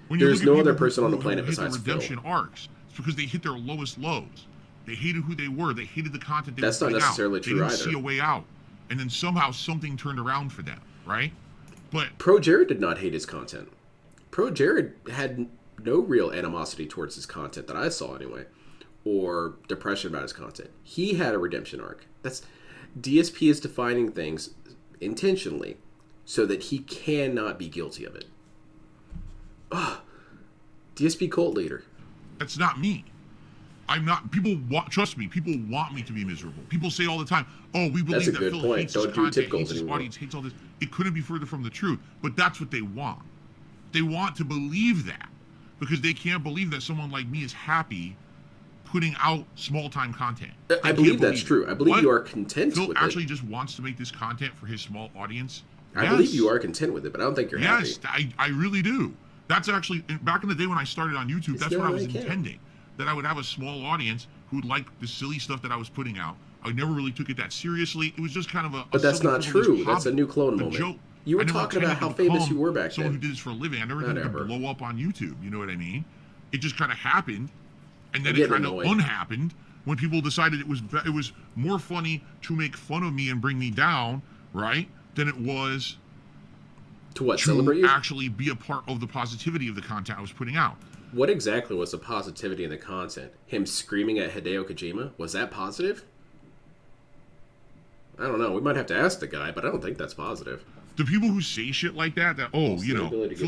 When There's no other person on the planet who hit besides the redemption Phil. arcs. It's because they hit their lowest lows. They hated who they were. They hated the content they That's were not putting necessarily out. true They didn't either. see a way out. And then somehow something turned around for them, right? But Pro Jared did not hate his content. Pro Jared had no real animosity towards his content that I saw anyway, or depression about his content. He had a redemption arc. That's DSP is defining things intentionally so that he cannot be guilty of it. DSP cult leader. that's not me. I'm not. Trust me. People want me to be miserable. People say all the time, "Oh, we believe that Phil hates his content, hates his audience, hates all this." It couldn't be further from the truth. But that's what they want. They want to believe that because they can't believe that someone like me is happy putting out small-time content. I believe that's true. I believe you are content with it. Phil actually just wants to make this content for his small audience. I believe you are content with it, but I don't think you're happy. Yes, I really do. That's actually, back in the day when I started on YouTube, that's what I was intending. That I would have a small audience who would like the silly stuff that I was putting out. I never really took it that seriously. It was just kind of a But that's not true. That's a new clone moment. Joke. You were talking about how famous you were back then. Someone who did this for a living. I never intended to blow up on YouTube. You know what I mean? It just kind of happened, and then it kind of unhappened when people decided it was more funny to make fun of me and bring me down, right? Than it was to celebrate you? Actually be a part of the positivity of the content I was putting out. What exactly was the positivity in the content? Him screaming at Hideo Kojima? Was that positive? I don't know. We might have to ask the guy, but I don't think that's positive. The people who say shit like that, Phil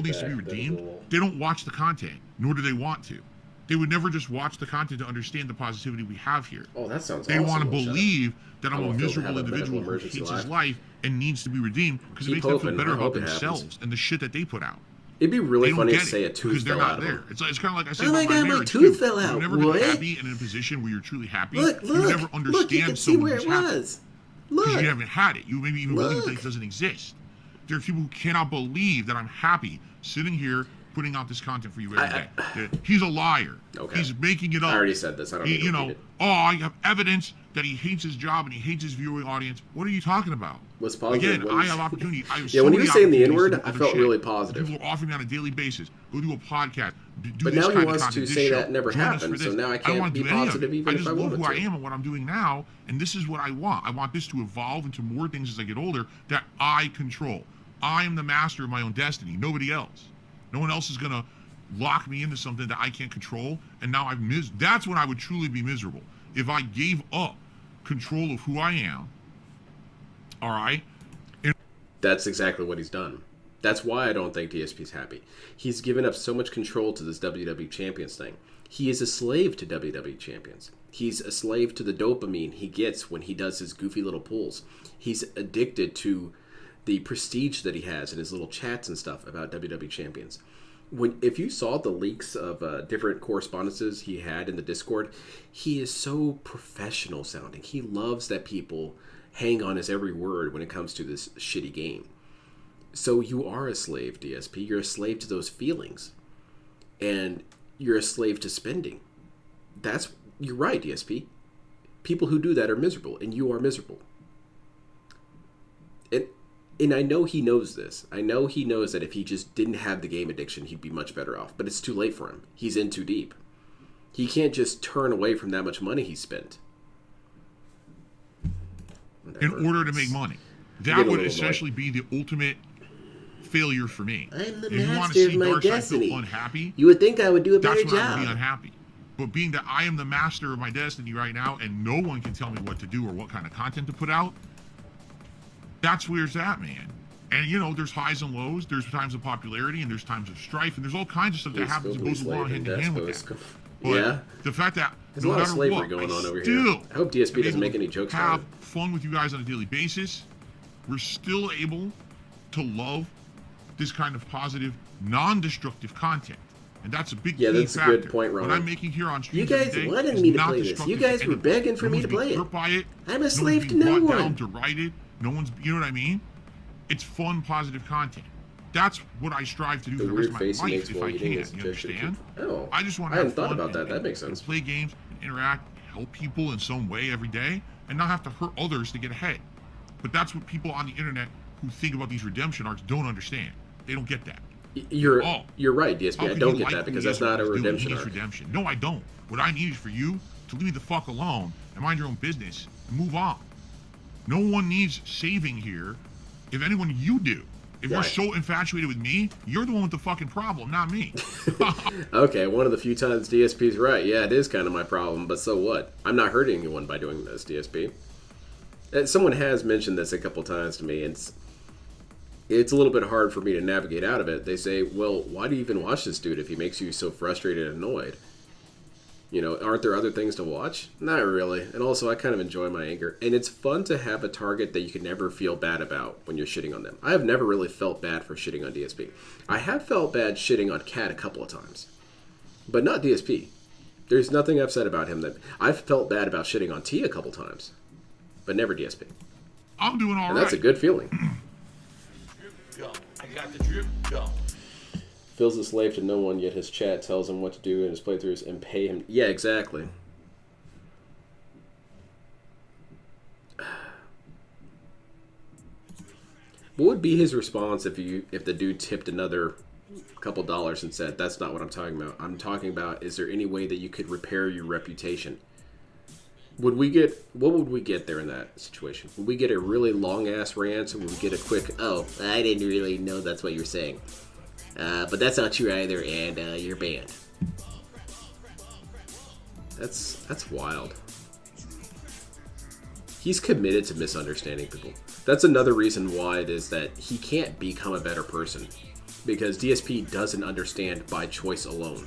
needs to be redeemed, they don't watch the content, nor do they want to. They would never just watch the content to understand the positivity we have here. Oh, that sounds They awesome. want to believe that I'm a miserable individual who hates his life and needs to be redeemed because it makes them feel better about themselves and the shit that they put out. It'd be really funny to say a tooth fell out. Because they're not there. It's kind of like I said Oh my about God, my my marriage, tooth too. fell out. You've never What? been happy and in a position where you're truly happy. Look, you never understand look, you can see someone where who's it happy. was. Look. Because you haven't had it. You maybe even believe that Look. it doesn't exist. There are people who cannot believe that I'm happy sitting here putting out this content for you every day. That he's a liar. Okay. He's making it up. I already said this. I don't need to repeat it. I have evidence that he hates his job and he hates his viewing audience. What are you talking about? Was positive. Again, I have opportunity. I have Yeah, so when he many was saying the opportunities N-word, to do I other felt shit. really positive. People are offering me on a daily basis. Go do a podcast. Do But this now he kind of wants to content, this say show, that never join us happened, for so this. now I don't can't wanna be do any of positive it. even if I I just love wanted who I to. am and what I'm doing now, and this is what I want. I want this to evolve into more things as I get older that I control. I am the master of my own destiny, nobody else. No one else is going to lock me into something that I can't control, and now that's when I would truly be miserable. If I gave up control of who I am, all right? That's exactly what he's done. That's why I don't think DSP's happy. He's given up so much control to this WWE Champions thing. He is a slave to WWE Champions. He's a slave to the dopamine he gets when he does his goofy little pulls. He's addicted to the prestige that he has in his little chats and stuff about WWE Champions. If you saw the leaks of different correspondences he had in the Discord, he is so professional sounding. He loves that people hang on his every word when it comes to this shitty game. So you are a slave, DSP. You're a slave to those feelings. And you're a slave to spending. You're right, DSP. People who do that are miserable, and you are miserable. And I know he knows this. I know he knows that if he just didn't have the game addiction, he'd be much better off. But it's too late for him. He's in too deep. He can't just turn away from that much money he spent. In order to make money. That would essentially be the ultimate failure for me. I'm the if you want to master see of my Darkseid destiny. feel unhappy, You would think I would do a better that's when I would be job. unhappy. But being that I am the master of my destiny right now and no one can tell me what to do or what kind of content to put out, that's where it's at, man. And there's highs and lows, there's times of popularity and there's times of strife and there's all kinds of stuff that happens that goes along hand in hand with that. But yeah. the fact that There's no a lot of matter slavery what, going on over still here. I hope DSP am doesn't able make to any jokes have about it. fun with you guys on a daily basis. We're still able to love this kind of positive, non-destructive content. And that's a big key that's a factor. good point, Ron. What I'm making here on stream You guys today wanted is me to not play this. destructive You guys to were anyone. begging for No me one's to being play it. hurt by it. I'm a No slave one's to being no brought down, one. derided. No one's, you know what I mean? It's fun, positive content. That's what I strive to do The for the rest of weird my face he life makes if while I eating can. is You just- understand? Oh, I just want I to hadn't have thought fun about that. and- That makes and sense. play games, interact, help people in some way every day, and not have to hurt others to get ahead. But that's what people on the internet who think about these redemption arcs don't understand. They don't get that. You're Oh. right, How DSP. I can don't you get like that who because he that's is and not a what he's doing? redemption He needs arc. redemption. No, I don't. What I need is for you to leave me the fuck alone and mind your own business and move on. No one needs saving here. If anyone, you do. If you're Right. so infatuated with me, you're the one with the fucking problem, not me. Okay, one of the few times DSP's right. Yeah, it is kind of my problem, but so what? I'm not hurting anyone by doing this, DSP. Someone has mentioned this a couple times to me, and it's a little bit hard for me to navigate out of it. They say, well, why do you even watch this dude if he makes you so frustrated and annoyed? Aren't there other things to watch? Not really. And also, I kind of enjoy my anger. And it's fun to have a target that you can never feel bad about when you're shitting on them. I have never really felt bad for shitting on DSP. I have felt bad shitting on Cat a couple of times. But not DSP. There's nothing I've said about him that... I've felt bad about shitting on T a couple times. But never DSP. I'm doing all right. And that's a good feeling. Go. I got the drip. Go. Phil's a slave to no one, yet his chat tells him what to do in his playthroughs and pay him. Yeah, exactly. What would be his response if the dude tipped another couple dollars and said, "That's not what I'm talking about. I'm talking about, is there any way that you could repair your reputation?" What would we get there in that situation? Would we get a really long ass rant, or would we get a quick, "Oh, I didn't really know that's what you're saying. But that's not true either, and you're banned." That's wild. he's committed to misunderstanding people. That's another reason why it is that he can't become a better person, because DSP doesn't understand by choice alone.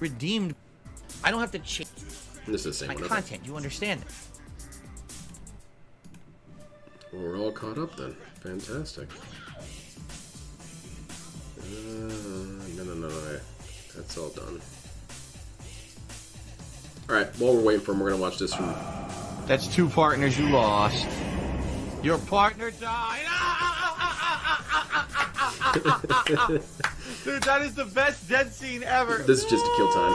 Redeemed. I don't have to change This is the same my one. content. You understand it? Well, we're all caught up then. Fantastic. No. That's all done. Alright, while we're waiting for him, we're going to watch this from... That's 2 partners you lost. Your partner died. Dude, that is the best dead scene ever. This is just to kill time.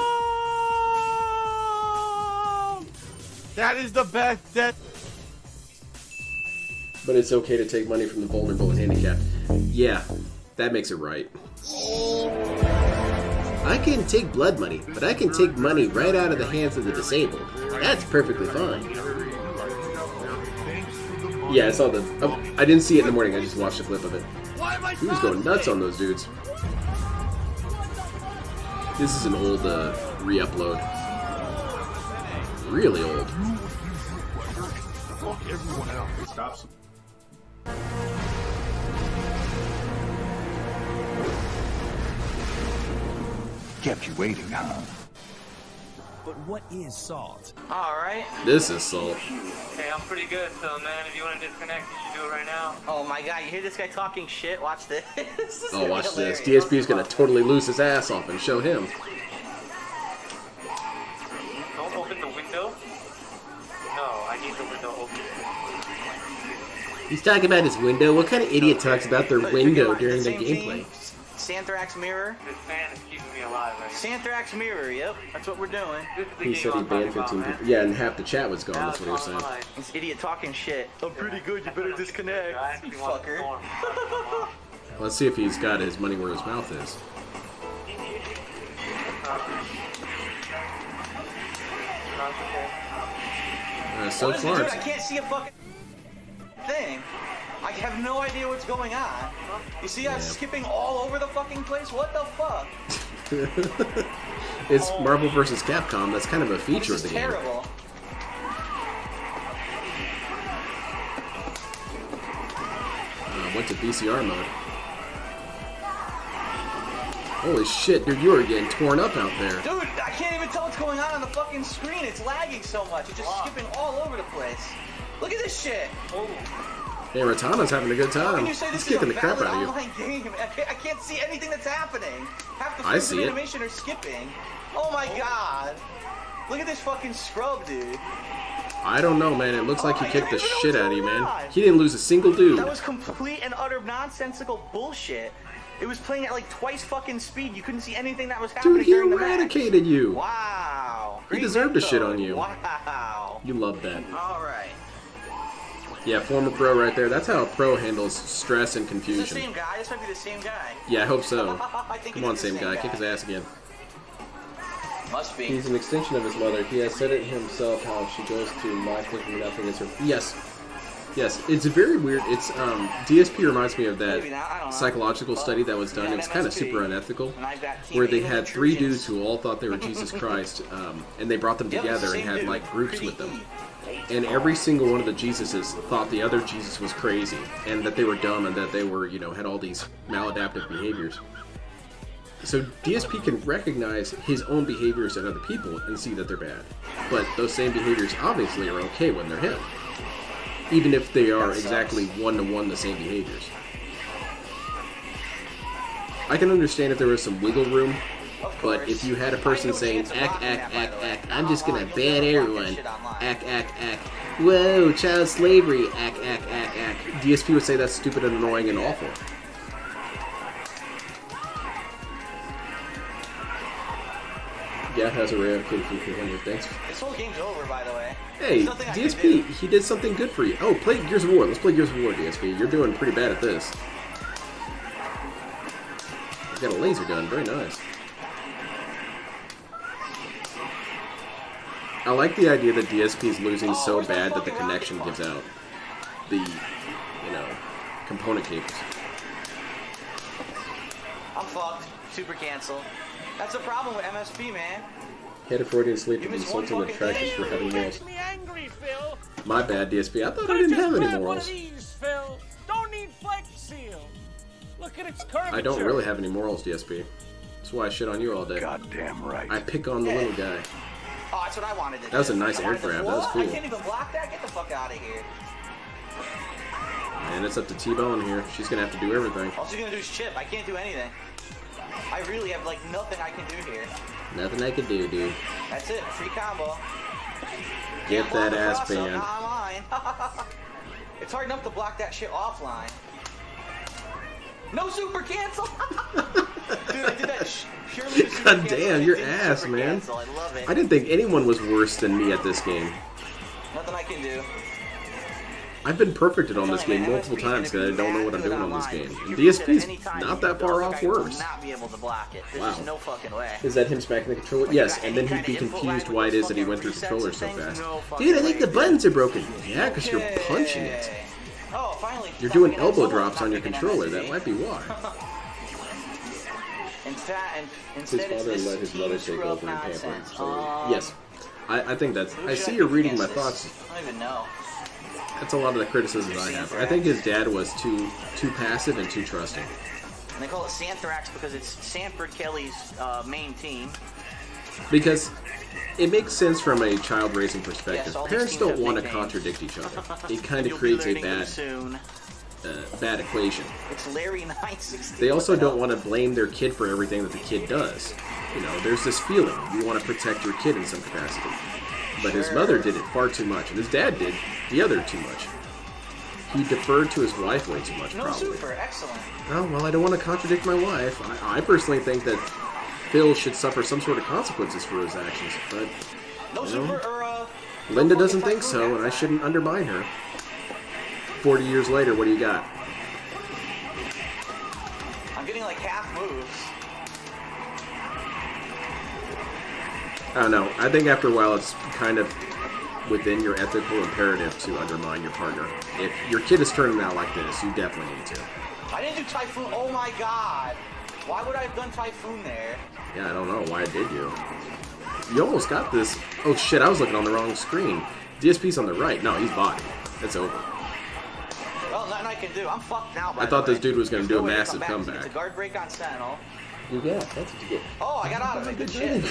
That is the best dead... But it's okay to take money from the vulnerable and handicapped. Yeah, that makes it right. I can take blood money, but I can take money right out of the hands of the disabled. That's perfectly fine. Yeah, I saw the... Oh, I didn't see it in the morning, I just watched a clip of it. He was going nuts on those dudes. This is an old re-upload. Really old. Fuck everyone else. Stop. Kept you waiting, huh? But what is salt? Alright. This is salt. Hey, I'm pretty good, so man, if you want to disconnect, you should do it right now. Oh my god, you hear this guy talking shit? Watch this. Oh, watch this. DSP is going to totally lose his ass off and show him. Don't open the window. No, I need the window open. He's talking about his window. What kind of idiot talks about their window during their gameplay? Santhrax mirror. This fan is keeping me alive right now. Santhrax mirror, yep. That's what we're doing. This is the He game said he I'm banned talking 15 about, people. man. Yeah, and half the chat was gone, Now that's what he was it's saying. online. This idiot talking shit. I'm pretty good, you better disconnect. I actually You want the fucker. storm. Let's see if he's got his money where his mouth is. So Honestly, far, dude, it's- I can't see a fucking thing. I have no idea what's going on. You see I'm skipping all over the fucking place? What the fuck? it's Marvel vs. Capcom. That's kind of a feature This of is the game. terrible. Went to VCR mode. Holy shit, dude, you are getting torn up out there. Dude, I can't even tell what's going on the fucking screen. It's lagging so much. It's just skipping all over the place. Look at this shit. Hey, Ratana's having a good How time. can you say He's this is a kicking the crap valid out of you. online game? I can't see anything that's happening. Half the I frames see of it. animation are skipping. Oh my god. Look at this fucking scrub, dude. I don't know, man. It looks like he I kicked the don't even know shit what's out of you, going man. on. He didn't lose a single dude. That was complete and utter nonsensical bullshit. It was playing at like twice fucking speed. You couldn't see anything that was happening Dude, he during the match. eradicated you. Wow. He deserved to shit on you. Wow. You love that. Alright. Yeah, former pro right there. That's how a pro handles stress and Is this the confusion. same guy? This might be the same guy. Yeah, I hope so. I think Come it on, is the same guy. Kick his ass again. Must be. He's an extension of his mother. He has said it himself how she goes to life thinking nothing is her. Yes. Yes. It's very weird. It's, DSP reminds me of Maybe not, I don't that know. psychological study that was done. Yeah, It was kind of MSP. super unethical. And I've got Team Where they Evil had 3 Intruders. dudes who all thought they were Jesus Christ, and they brought them Yep, together and same had dude. like groups Pretty with them. easy. And every single one of the Jesuses thought the other Jesus was crazy, and that they were dumb, and that they were, you know, had all these maladaptive behaviors. So DSP can recognize his own behaviors in other people and see that they're bad. But those same behaviors obviously are okay when they're him. Even if they are exactly one-to-one the same behaviors. I can understand if there was some wiggle room, but if you had a person saying, act, I'm just gonna ban everyone, act, whoa, child slavery, act, DSP would say that's stupid and annoying and awful. Yeah, has a rare kid from 200, thanks. This whole game's over, by the way. Hey, There's nothing I can DSP, do. he did something good for you. Oh, play Gears of War. Let's play Gears of War, DSP. You're doing pretty bad at this. You got a laser gun. Very nice. I like the idea that DSP is losing so where's that bad that the fucking rocket connection from? gives out. The, you know, component cables. I'm fucked. Super cancel. That's the problem with MSP, man. Had a Freudian sleep and insulting the tractors for having morals. My bad, DSP. I thought I didn't have any morals. Don't need Flex Seal. Look at its curvature. I don't really have any morals, DSP. That's why I shit on you all day. Goddamn right. I pick on the little guy. Oh, that's what I wanted to do. That was a nice air grab. That was cool. I can't even block that. Get the fuck out of here. And it's up to T-Bone here. She's gonna have to do everything. All she's gonna do is chip. I can't do anything. I really have like nothing I can do here. Nothing I can do, dude. That's it. Free combo. Get that ass banned. It's hard enough to block that shit offline. No super cancel. Dude, I did that purely to super God damn, your ass, man. Cancel. I love it. I didn't think anyone was worse than me at this game. Nothing I can do. I've been perfected on this game multiple times because I don't know what I'm doing on this game. And DSP's not that far off worse. Wow. No fucking way. Is that him smacking the controller? Yes, and then he'd be confused why it is that he went through controllers so fast. Dude, I think the buttons are broken. Yeah, because you're punching it. Oh, finally. You're doing elbow drops on your controller. That might be why. His father let his mother take over and pamper him. So, yes, I think that's... I see you're reading my thoughts. I don't even know. That's a lot of the criticisms I have. I think his dad was too passive and too trusting. And they call it Santhrax because it's Sanford Kelly's main team. Because it makes sense from a child raising perspective. Yes, Parents don't want to contradict each other. It kind of creates a bad equation. It's Larry 960. They also don't want to blame their kid for everything that the kid does. You know, there's this feeling. You want to protect your kid in some capacity. But his mother did it far too much, and his dad did the other too much. He deferred to his wife way too much, probably. No super, excellent. Oh, well, I don't want to contradict my wife. I personally think that Phil should suffer some sort of consequences for his actions, but... No super, or, Linda doesn't think so, and I shouldn't undermine her. 40 years later, what do you got? I'm getting like half moves. I don't know. I think after a while it's kind of within your ethical imperative to undermine your partner. If your kid is turning out like this, you definitely need to. I didn't do Typhoon. Oh my god. Why would I have done Typhoon there? Yeah, I don't know. Why did you? You almost got this. Oh shit, I was looking on the wrong screen. DSP's on the right. No, he's body. It's over. Well, nothing I can do. I'm fucked now, I thought this dude was going to do a massive comeback. It's a guard break on Sentinel. You got. That's what you get. Oh, I got out of it. Good shit.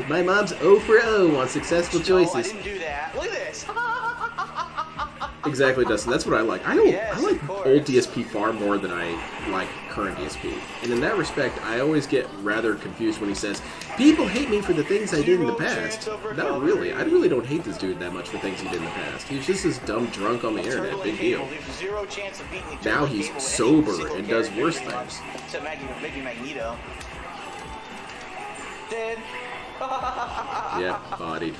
My mom's 0 for 0 on successful choices. No, I didn't do that. Look at this. Exactly, Dustin. That's what I like. I like old DSP far more than I like current DSP. And in that respect, I always get rather confused when he says, people hate me for the things I did in the past. Not really. I really don't hate this dude that much for things he did in the past. He's just this dumb drunk on the internet. Big deal. Now he's sober and does worse things. Except maybe Magneto. Dead. Yeah, bodied.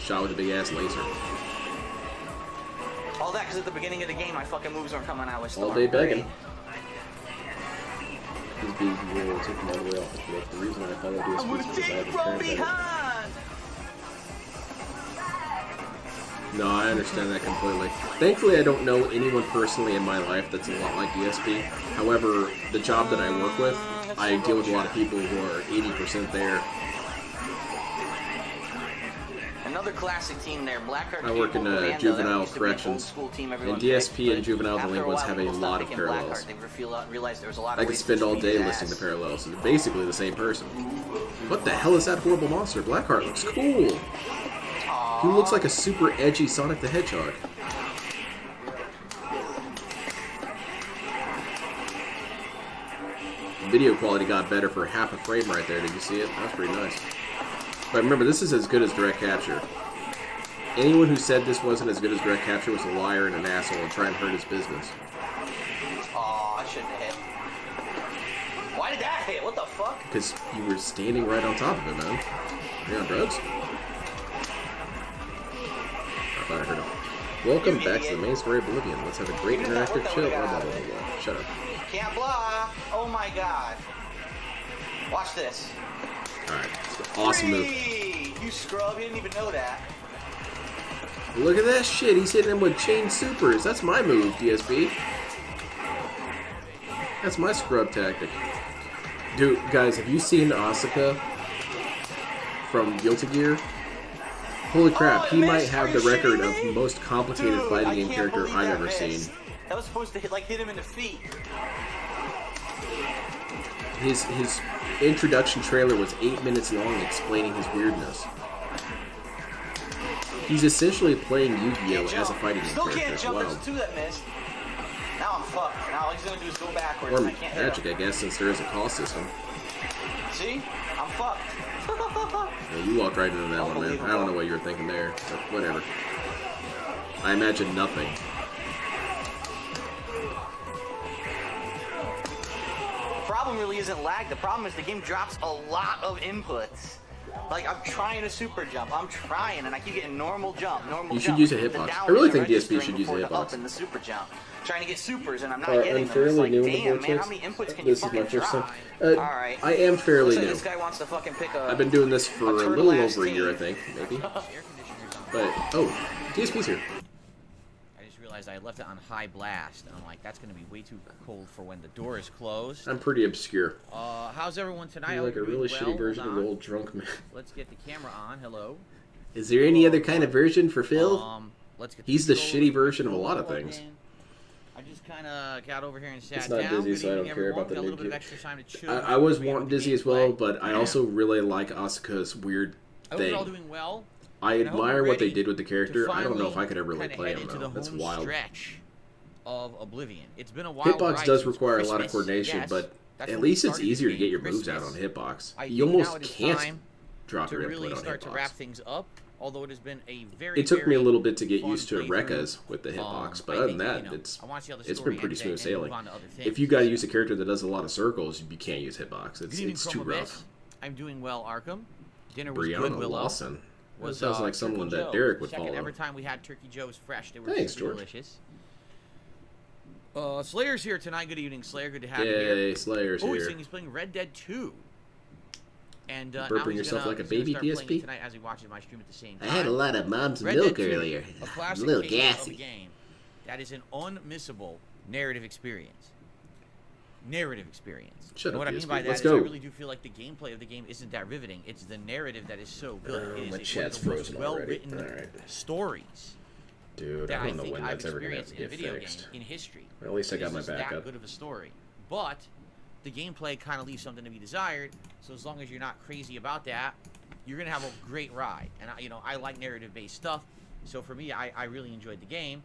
Shot with a big ass laser. All that because at the beginning of the game, my fucking moves weren't coming out with Storm. All day begging. He's being real, took him all the way off the cliff. The reason I follow DSP is because I have a parent. No, I understand that completely. Thankfully, I don't know anyone personally in my life that's a lot like DSP. However, the job that I work with, I deal with a lot of people who are 80% there. Another classic team there, Blackheart. I work in juvenile corrections, and DSP and juvenile delinquents have a lot of parallels. I could spend all day listing the parallels. They're basically the same person. What the hell is that horrible monster? Blackheart looks cool. He looks like a super edgy Sonic the Hedgehog. Video quality got better for half a frame right there. Did you see it? That was pretty nice. But remember, this is as good as direct capture. Anyone who said this wasn't as good as direct capture was a liar and an asshole and trying to hurt his business. Oh, I shouldn't have hit. Why did that hit? What the fuck? Because you were standing right on top of it, man. Are you on drugs? I thought I heard him. Welcome back to the main story of Oblivion. Let's have a great interactive chill. Blah, blah, blah, blah. Shut up. Can't block. Oh my god. Watch this. Alright, awesome move. You scrub, you didn't even know that. Look at that shit, he's hitting him with chain supers. That's my move, DSP. That's my scrub tactic. Dude, guys, have you seen Asuka from Guilty Gear? Holy crap, he might have the record of most complicated fighting game character I've ever seen. That was supposed to hit him in the feet. His introduction trailer was 8 minutes long explaining his weirdness. He's essentially playing Yu-Gi-Oh! As a fighting game character. Can't jump. Wow. There's two that missed. Now I'm fucked. Now all he's gonna do is go backwards. Or I can't magic, I guess, since there is a call system. See? I'm fucked. Yeah, you walked right into that one, man. I don't know what you were thinking there, but whatever. I imagine nothing. The problem really isn't lag. The problem is the game drops a lot of inputs. Like, I'm trying to super jump. I'm trying, and I keep getting normal jump, You should use a hitbox. I really think DSP should use a hitbox. Up in the super jump. Trying to get supers, and I'm not I'm getting them. It's fairly like, new in the damn, man, Vortex. how many inputs can This you is my fucking first time. try? Alright. I am fairly Looks like new. this guy wants to fucking pick a... I've been doing this for a turtle little ass over a year, I team. think, maybe. But, oh, DSP's here. I just realized I left it on high blast, and I'm like, that's gonna be way too cold for when the door is closed. I'm pretty obscure. How's everyone tonight? I'm like a really shitty version of the old drunk man. Let's get the camera on. Hello. Is there any other kind of version for Phil? Let's get He's the shitty version of a lot of things. I just kind of got over here and sat It's not down. Dizzy, so I don't care everyone. about the Got a little new bit of kid. extra time to chill. I was wanting Dizzy as well, but I also really like Asuka's weird I hope you're all thing. doing well. I and I hope admire you're what they ready did with the character. to I don't know if I finally could ever really kinda play head him into though. the That's home wild. stretch of Oblivion. It's been a while. Hitbox does require a lot of coordination, but at least it's easier to get your moves out on Hitbox. You almost can't drop your really input on start to Hitbox. wrap things up. Although it has been a very, It took me a little bit to get fun used to playthrough. Rekka's with the hitbox, but other than that, it's been pretty smooth sailing. If you got to use a character that does a lot of circles, you can't use hitbox. It's too rough. I'm doing well, Arkham. Dinner was good, Brianna Willow. Lawson. That Was, sounds like someone Turkey that Joe. Derek would Second follow. every time we had Turkey Joe's fresh. They were Thanks, super George. delicious. Slayer's here tonight. Good evening, Slayer. Good to have you Yay, here. Slayer's He's here. saying he's playing Red Dead 2. And now Burping he's yourself gonna, like a he's gonna baby, start playing DSP? it tonight as he watches my stream at the same time. I had a lot of mom's Red milk Dead 2, earlier. A A classic little case of a gassy. game that is an unmissable narrative experience. Narrative experience. Shut And up, what I mean DSP. by that Let's is I go. really do feel like the gameplay of the game isn't that riveting. It's the narrative that is so good. It is my one chat's of the most frozen already. well-written Alright. stories Dude, that I I don't know think when I've that's ever going to experienced in a get video fixed. game in history. Well, at least I It got is my just that backup. good of a story. But the gameplay kind of leaves something to be desired. So as long as you're not crazy about that, you're gonna have a great ride. And I like narrative-based stuff. So for me, I really enjoyed the game.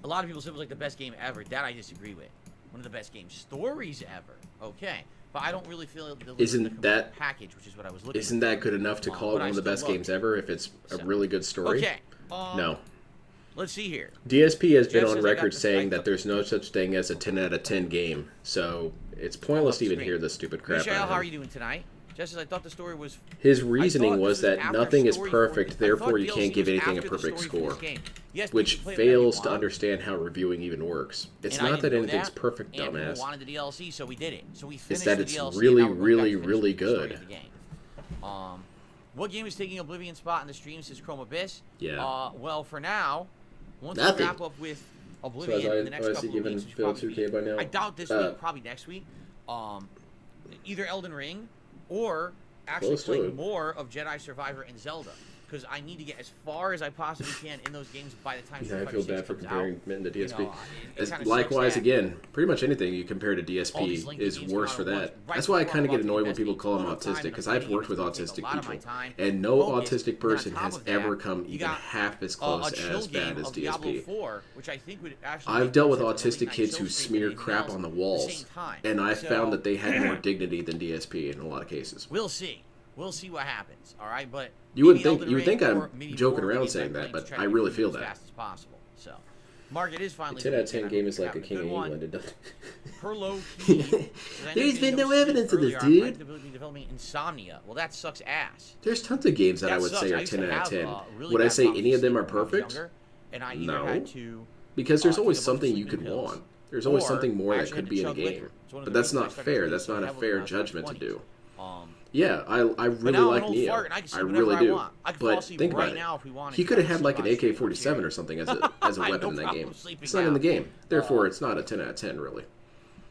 A lot of people said it was like the best game ever. That I disagree with. One of the best game stories ever. Okay, but I don't really feel Isn't that package, which is what I was looking. Isn't that good enough to call it but one I of the still best love games it. ever if it's a really good story? Okay. No. Let's see here. DSP has been Jeff on says I got record this- saying that there's no such thing as a 10 out of 10 game, so it's pointless to even hear this stupid crap Michelle, out how of are him. you doing tonight? Just as I thought the story was. His I reasoning thought was this that after nothing is story perfect, I thought therefore you DLC can't give was anything a after the perfect story for score, this game. Yes, which you can play whatever you fails to want. understand how reviewing even works. It's And I not that didn't know anything's perfect, and people dumbass. wanted the DLC, so we did it. So we finished It's that the it's DLC, really, and now we're going back really, to finish really the story good. of the game. What game is taking Oblivion spot in the stream? Says Chrome Abyss. Yeah. Well, for now, once Nothing. we wrap up with Oblivion So in the next I couple see of given weeks, which Phil probably 2K by now. I doubt this week, probably next week. Either Elden Ring or actually Close to playing it. more of Jedi Survivor and Zelda. Because I need to get as far as I possibly can in those games by the time Yeah, I Street feel Fighter bad for 6 comes comparing out. Mitten to You DSP. know, it As kinda sucks likewise, that again, pretty much anything you compare to all these DSP lengthy is games worse come for out at that. once, right That's why I before kind of I'm get about to annoyed when invest people a call them ton of time autistic, in because a I've game worked with which takes a autistic lot of my people, time. and no Focus, autistic and on person top has of that, ever come you even got half as a close chill as bad game as of Diablo DSP. 4, which I think would actually I've make dealt with more sense as a autistic late-night kids show who stream smear than anything crap else on the at walls, same time. and I've So, found that they had more dignity than DSP in a lot of cases. We'll see. We'll see what happens. All right, but You wouldn't maybe think- you would Elden think Ring I'm or maybe joking more around games saying I'm that, playing but to try I to really get feel through as that. fast as possible. So, Margaret is finally. 10 out of 10 I game hope is you're like a having king of good one. England. It doesn't. Per low key. 'Cause I know There's you been don't no sleep evidence of this, earlier. I'm dude. actively developing Insomnia. Well, that sucks ass. There's tons of games that I That would sucks. say I are used 10 to out of have, 10. really Would I bad say problems any of them sleeping are when I was perfect? younger, and I either No. had to Because there's take always a bunch of something you sleeping could pills, want. There's always or something more I that actually could had be to in a chug game. liquor. It's one of But the that's reasons I not started fair. drinking That's so not a heavily fair when I was in my judgment to 20s. do. Um, Yeah, I But really now I'm like an old Neo. fart and I can sleep I whenever really I do. want. I could fall But asleep think right about now it. if we wanted He to. could have I had can like an sleep on stream AK-47 or something as a I have weapon no in that problem game. sleeping It's not in now. the game. Therefore, it's not a 10 out of 10, really.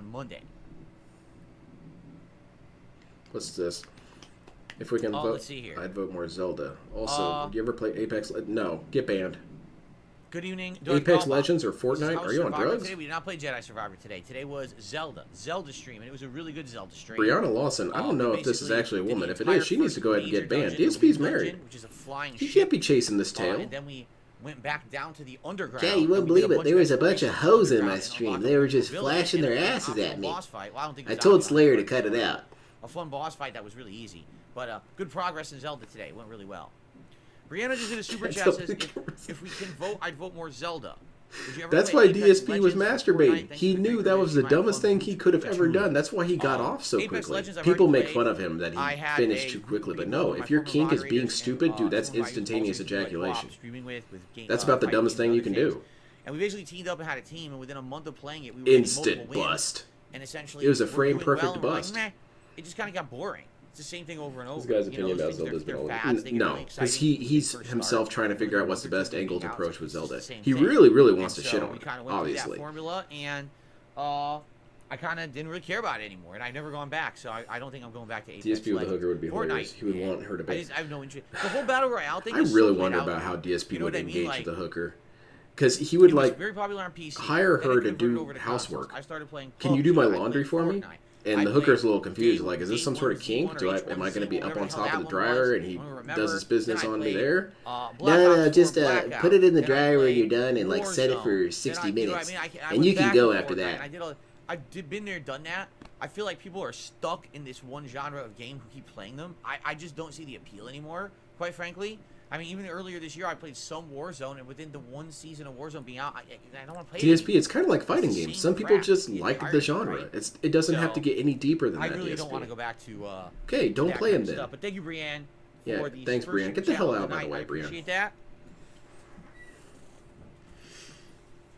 on Monday. What's this? If we can vote, let's see here. I'd vote more Zelda. Also, do you ever play Apex? No, get banned. Good evening. Apex Legends or Fortnite? Are you on drugs? Today we did not play Jedi Survivor today. Today was Zelda stream, and it was a really good Zelda stream. Brianna Lawson. I don't know if this is actually a woman. If it is, she needs to go ahead and get banned. DSP's married. Which is a flying She can't be chasing this tail. And then we went back down to the underground. Yeah, you wouldn't believe it. There was a bunch of hoes in my stream. They were just flashing their asses at me. I told Slayer to cut it out. A fun boss fight that was really easy. But good progress in Zelda today. It went really well. Brianna just did a super chat, says, if we can vote, I'd vote more Zelda. That's why DSP was masturbating. He knew that was the dumbest thing he could have ever done. That's why he got off so quickly. People make fun of him that he finished too quickly, but no, if your kink is being stupid, dude, that's instantaneous ejaculation. That's about the dumbest thing you can do. And we basically teamed up and had a team, and within a month of playing it, we were instant bust. And essentially, it was a frame-perfect bust. It just kind of got boring. It's the same thing over and over. This guy's opinion about Zelda's been no, because he's himself trying to figure out what's the best angle to approach with Zelda. He really wants to shit on it, obviously. Formula, and I kind of didn't really care about it anymore, and I've never gone back, so I don't think I'm going back to Apex Legends. DSP with the hooker would be hilarious. He would want her to be. I have no interest. The whole Battle Royale thing I really wonder about how DSP would engage with the hooker. Because he would, like, hire her to do housework. Can you do my laundry for me? And the hooker's a little confused, like, is this some sort of kink? Am I going to be up on top of the dryer and he does his business on me there? No, just put it in the dryer when you're done and, like, set it for 60 minutes. And you can go after that. I've been there, done that. I feel like people are stuck in this one genre of game who keep playing them. I just don't see the appeal anymore, quite frankly. I mean, even earlier this year, I played some Warzone, and within the one season of Warzone being out, I don't want to play DSP, it's kind of like fighting games. Some people just like the genre. It doesn't have to get any deeper than that, I really DSP. don't want to go back to okay, don't play him then. Stuff. But thank you, Brianne. Yeah, thanks, Brianne. Get the hell out, by the way, Brianne. I appreciate that.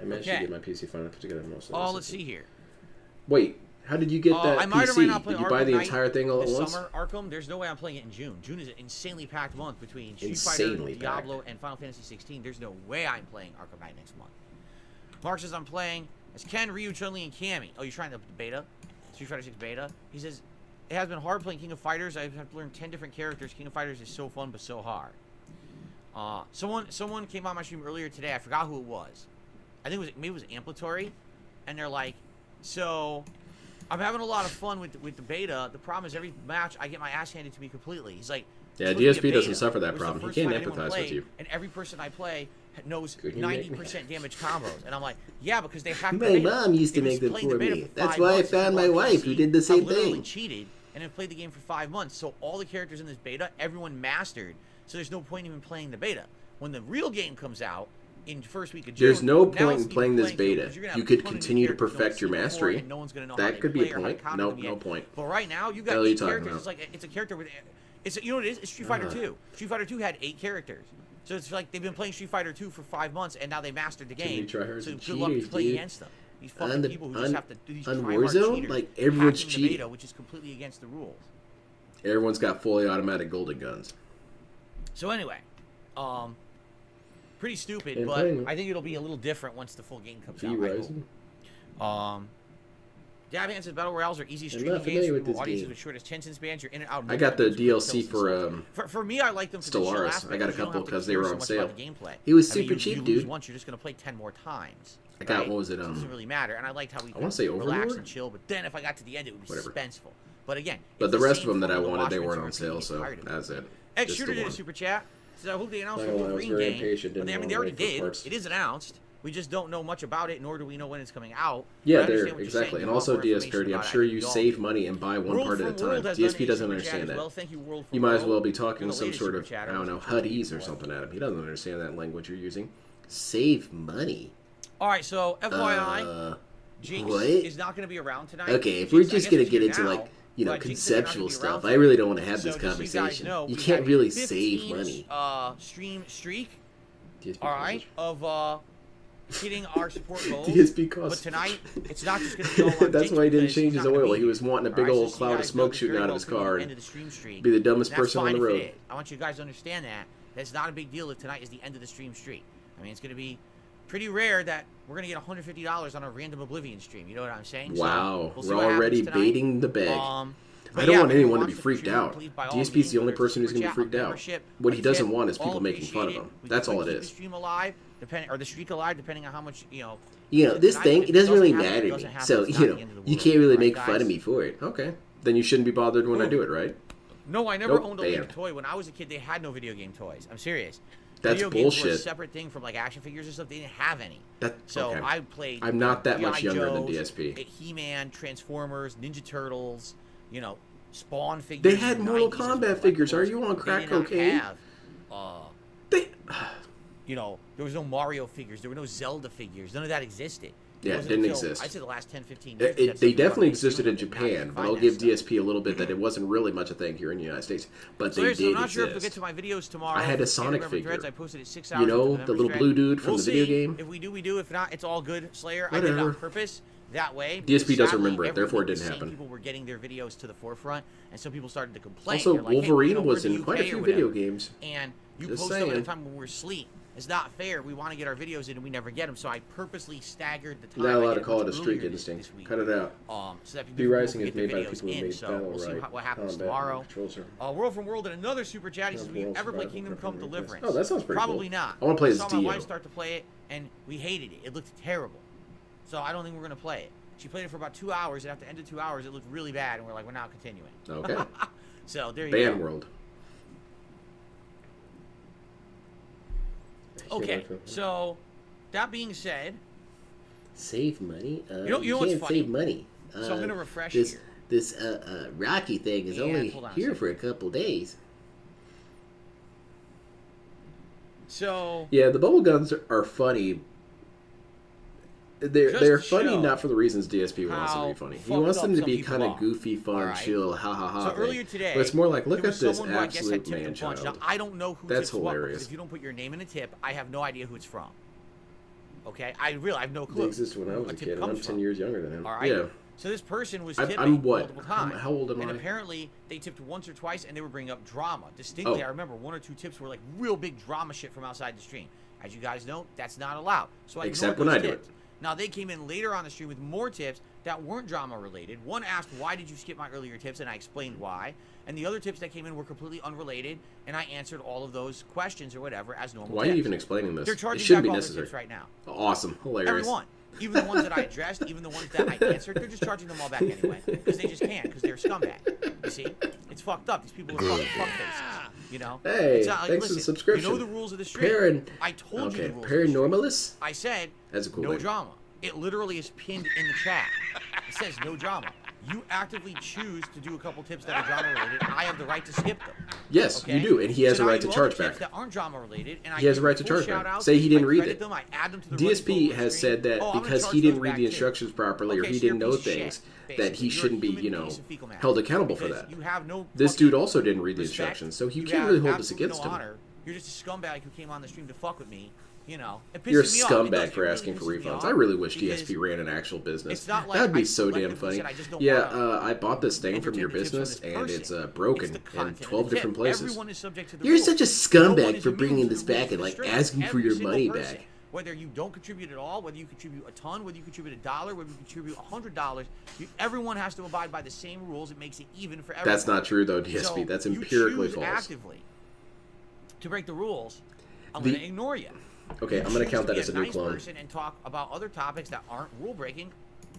I managed to get my PC finally put together most of this. Oh, let's see here. Wait. How did you get that PC? Did you buy the entire thing all at once? Summer Arkham, there's no way I'm playing it in June. June is an insanely packed month between Street Fighter, Diablo, and Final Fantasy 16. There's no way I'm playing Arkham Knight next month. Mark says I'm playing as Ken, Ryu, Chun-Li, and Cammy. Oh, you're trying the beta? Street Fighter 6 beta? He says, it has been hard playing King of Fighters. I've had to learn 10 different characters. King of Fighters is so fun, but so hard. Someone came on my stream earlier today. I forgot who it was. I think maybe it was Amplitory. And they're like, so... I'm having a lot of fun with the beta. The problem is every match I get my ass handed to me completely. He's like, yeah, DSP doesn't suffer that problem. He can't empathize with you. And every person I play knows 90% damage combos. And I'm like, yeah, because they have. My mom used to make them for me. That's why I found my wife who did the same thing. Cheated and have played the game for 5 months. So all the characters in this beta, everyone mastered. So there's no point even playing the beta. When the real game comes out, in the first week of June, there's no point in playing this beta. You could continue to perfect your mastery. That could be a point. No point. But right now, you got 8 characters. It's like it's a character with, you know what it is? It's Street Fighter 2. Street Fighter 2 had 8 characters. So it's like they've been playing Street Fighter 2 for 5 months, and now they mastered the game. So good luck to play against them. These fucking people who just have to do these Warzone, cheaters, like everyone's cheating, beta, which is completely against the rules. Everyone's got fully automatic golden guns. So anyway, pretty stupid, but I think it'll be a little different once the full game comes out. Dabban says Battle Royales are easy streaming games for audiences with short attention spans. You're in and out. I got the DLC for me. I like them for Stellaris. I got a couple because they were on sale. It was super cheap, dude. Once you're just gonna play 10 more times. I got what was it? It doesn't really matter, and I liked how we want to say relax and chill. But then if I got to the end, it would be suspenseful. But again, but the rest of them that I wanted, they weren't on sale, so that's it. X Shooter did a super chat. So I hope they announced the Wolverine game. But I mean, they already did. It is announced. We just don't know much about it, nor do we know when it's coming out. Yeah, there, exactly. And also, DSP, I'm sure you save money and buy one part at a time. DSP doesn't understand that. You might as well be talking some sort of, I don't know, Huddies or something at him. He doesn't understand that language you're using. Save money? All right, so FYI, Jinx is not going to be around tonight. Okay, if we're just going to get into, like, you know, conceptual stuff, I really don't want to have this conversation. You can't really save money. Stream streak, all right, of hitting our support goals. DSP cost. But tonight, it's not just going to go on. That's why he didn't change his oil. He was wanting a big old cloud of smoke shooting out of his car and be the dumbest person on the road. I want you guys to understand that. That's not a big deal if tonight is the end of the stream streak. I mean, it's going to be pretty rare that we're going to get $150 on a random Oblivion stream. You know what I'm saying? Wow. So we're already baiting the bag. I don't want anyone to be freaked out. DSP is the only person who's going to be freaked out. What he doesn't want is people making fun of him. That's all it is. Stream alive. depending, or the streak alive, depending on how much, this thing, it doesn't really matter to me. happen, So, it's not the end of the you world, can't really right, make guys? fun of me for it. Okay. Then you shouldn't be bothered when I do it, right? No, I never Nope, owned a Lego banned. toy. When I was a kid, they had no video game toys. I'm serious. That's video games were a bullshit. separate thing from like action figures and stuff. They didn't have any. So So I played. I'm not that much G.I. younger than Joes, DSP. He-Man, Transformers, Ninja Turtles, Spawn figures. They had in the Mortal 90s as Kombat figures. Are collectibles. you on crack They did not cocaine? have, They... there was no Mario figures. There were no Zelda figures. None of that existed. Yeah, it wasn't didn't until, exist. I'd say the last 10, 15 years. They definitely existed in Japan, but I'll give DSP. DSP a little bit that it wasn't really much a thing here in the United States. But So they I'm did not sure if we'll get exist. to my videos tomorrow. I had a If you Sonic remember figure. Threads, I posted it 6 hours You know, into the memory little thread. blue dude from We'll the video see. game? If we do, we do. If not, it's all good. Slayer, I did it on Whatever. purpose. That way. DSP because doesn't sadly, remember it, therefore it everyone- didn't the same happen. People were getting their videos to the forefront, and some people started to complain. Also, They're like, hey, Wolverine we're was the in quite a UK or few whatever. video games. And you Just post them at a saying. time when we're asleep. It's not fair. We want to get our videos in, and we never get them. So I purposely staggered the time. Not I allowed did to call it a much streak earlier instinct. this week. Cut it out. So that B people Rising can is get the made by videos people who in. made So Battle we'll see Right. what happens Combat tomorrow. Controls are- World from World and another super chat. He says, "Will you ever play Kingdom Come Deliverance?" Oh, that sounds pretty Probably cool. not. I wanna play as saw my Dio. wife start to play it, and we hated it. It looked terrible. So I don't think we're gonna play it. She played it for about 2 hours, and after the end of 2 hours, it looked really bad, and we're like, we're not continuing. Okay. So there you Ban go. World. Okay, so that being said, Save money? You know You what's can't funny? save money. So I'm gonna refresh this, here. This Rocky thing is And only hold on a here second. for a couple days. so Yeah, the bubble guns are funny. They're Just to funny show not for the reasons DSP wants them to be how funny. He fucked wants up them to some be people kind of are. goofy, fun, Alright. chill, ha ha ha. So thing. earlier today, but it's more like, look there at was this someone who I guess had absolute tipped a man bunch. child. Now, I don't know who That's tips what, hilarious. because if you don't put your name in a tip, I have no idea who it's from. Okay, I have no They clue. existed when I was a tip kid, and I'm comes 10 from. years younger than him. All right. Yeah. So this person was I'm tipping what? multiple times. How old am and I? apparently they tipped once or twice, and they were bringing up drama. Distinctly, Oh. I remember 1 or 2 tips were like real big drama shit from outside the stream. As you guys know, that's not allowed. So I Except ignored when I those do tips. Now they came in later on the stream with more tips that weren't drama related. One asked, "Why did you skip my earlier tips?" and I explained why. And the other tips that came in were completely unrelated, and I answered all of those questions or whatever as normal. Why are tips. you even explaining this? They're It charging shouldn't back be all their necessary. tips right now. Awesome. Hilarious. Everyone. Even the ones that I addressed, even the ones that I answered, they're just charging them all back anyway. Because they just can't, because they're scumbag. You see? It's fucked up. These people are fucking fuckfaces. You know? Hey, It's not like, thanks for the listen, subscription. You know the rules of the stream. I told you the rules of the stream. Paranormalist? I said, That's a cool no name. drama. It literally is pinned in the chat. It says no drama. You actively choose to do a couple tips that are drama related. I have the right to skip them. Yes, Okay? you do, and he has So a now right you to do other charge tips back. That aren't drama related, and He has a give right to full charge back. shout-outs, Say he didn't I read credit it. them, I add them to the DSP running total has stream. said that Oh, I'm gonna because charge he those didn't read back the too. instructions properly or Okay, he so you're didn't a know piece of things, shit, that he basically. shouldn't be, You're a you human know, piece of fecal matter. held accountable for Because that. You have no This fucking dude also didn't read the respect. instructions, so you You can't have really hold this absolute against no him. honor. You're just a scumbag who came on the stream to fuck with me. You know, it pisses You're a me off. It does. scumbag It for really asking for pisses me refunds. off I really wish because DSP ran an actual business. it's not like That'd be I so damn selectively funny. said I just don't Yeah, wanna I bought this thing from your entertain the tips business, from this and it's person. broken It's the in content 12 of the different tip. places. Everyone is subject to the You're rules. such a No scumbag one is for immune bringing to this the rules back and of the like stream. asking for Every your single money person, back. Whether you don't contribute at all, whether you contribute a ton, whether you contribute $1, whether you contribute $100, everyone has to abide by the same rules. It makes it even for everyone. That's not true, though, DSP. So That's you empirically choose false. actively to break the rules. I'm The- going to ignore you. Okay, I'm going to Choose count that be as a new nice clone. person and talk about other topics that aren't rule breaking.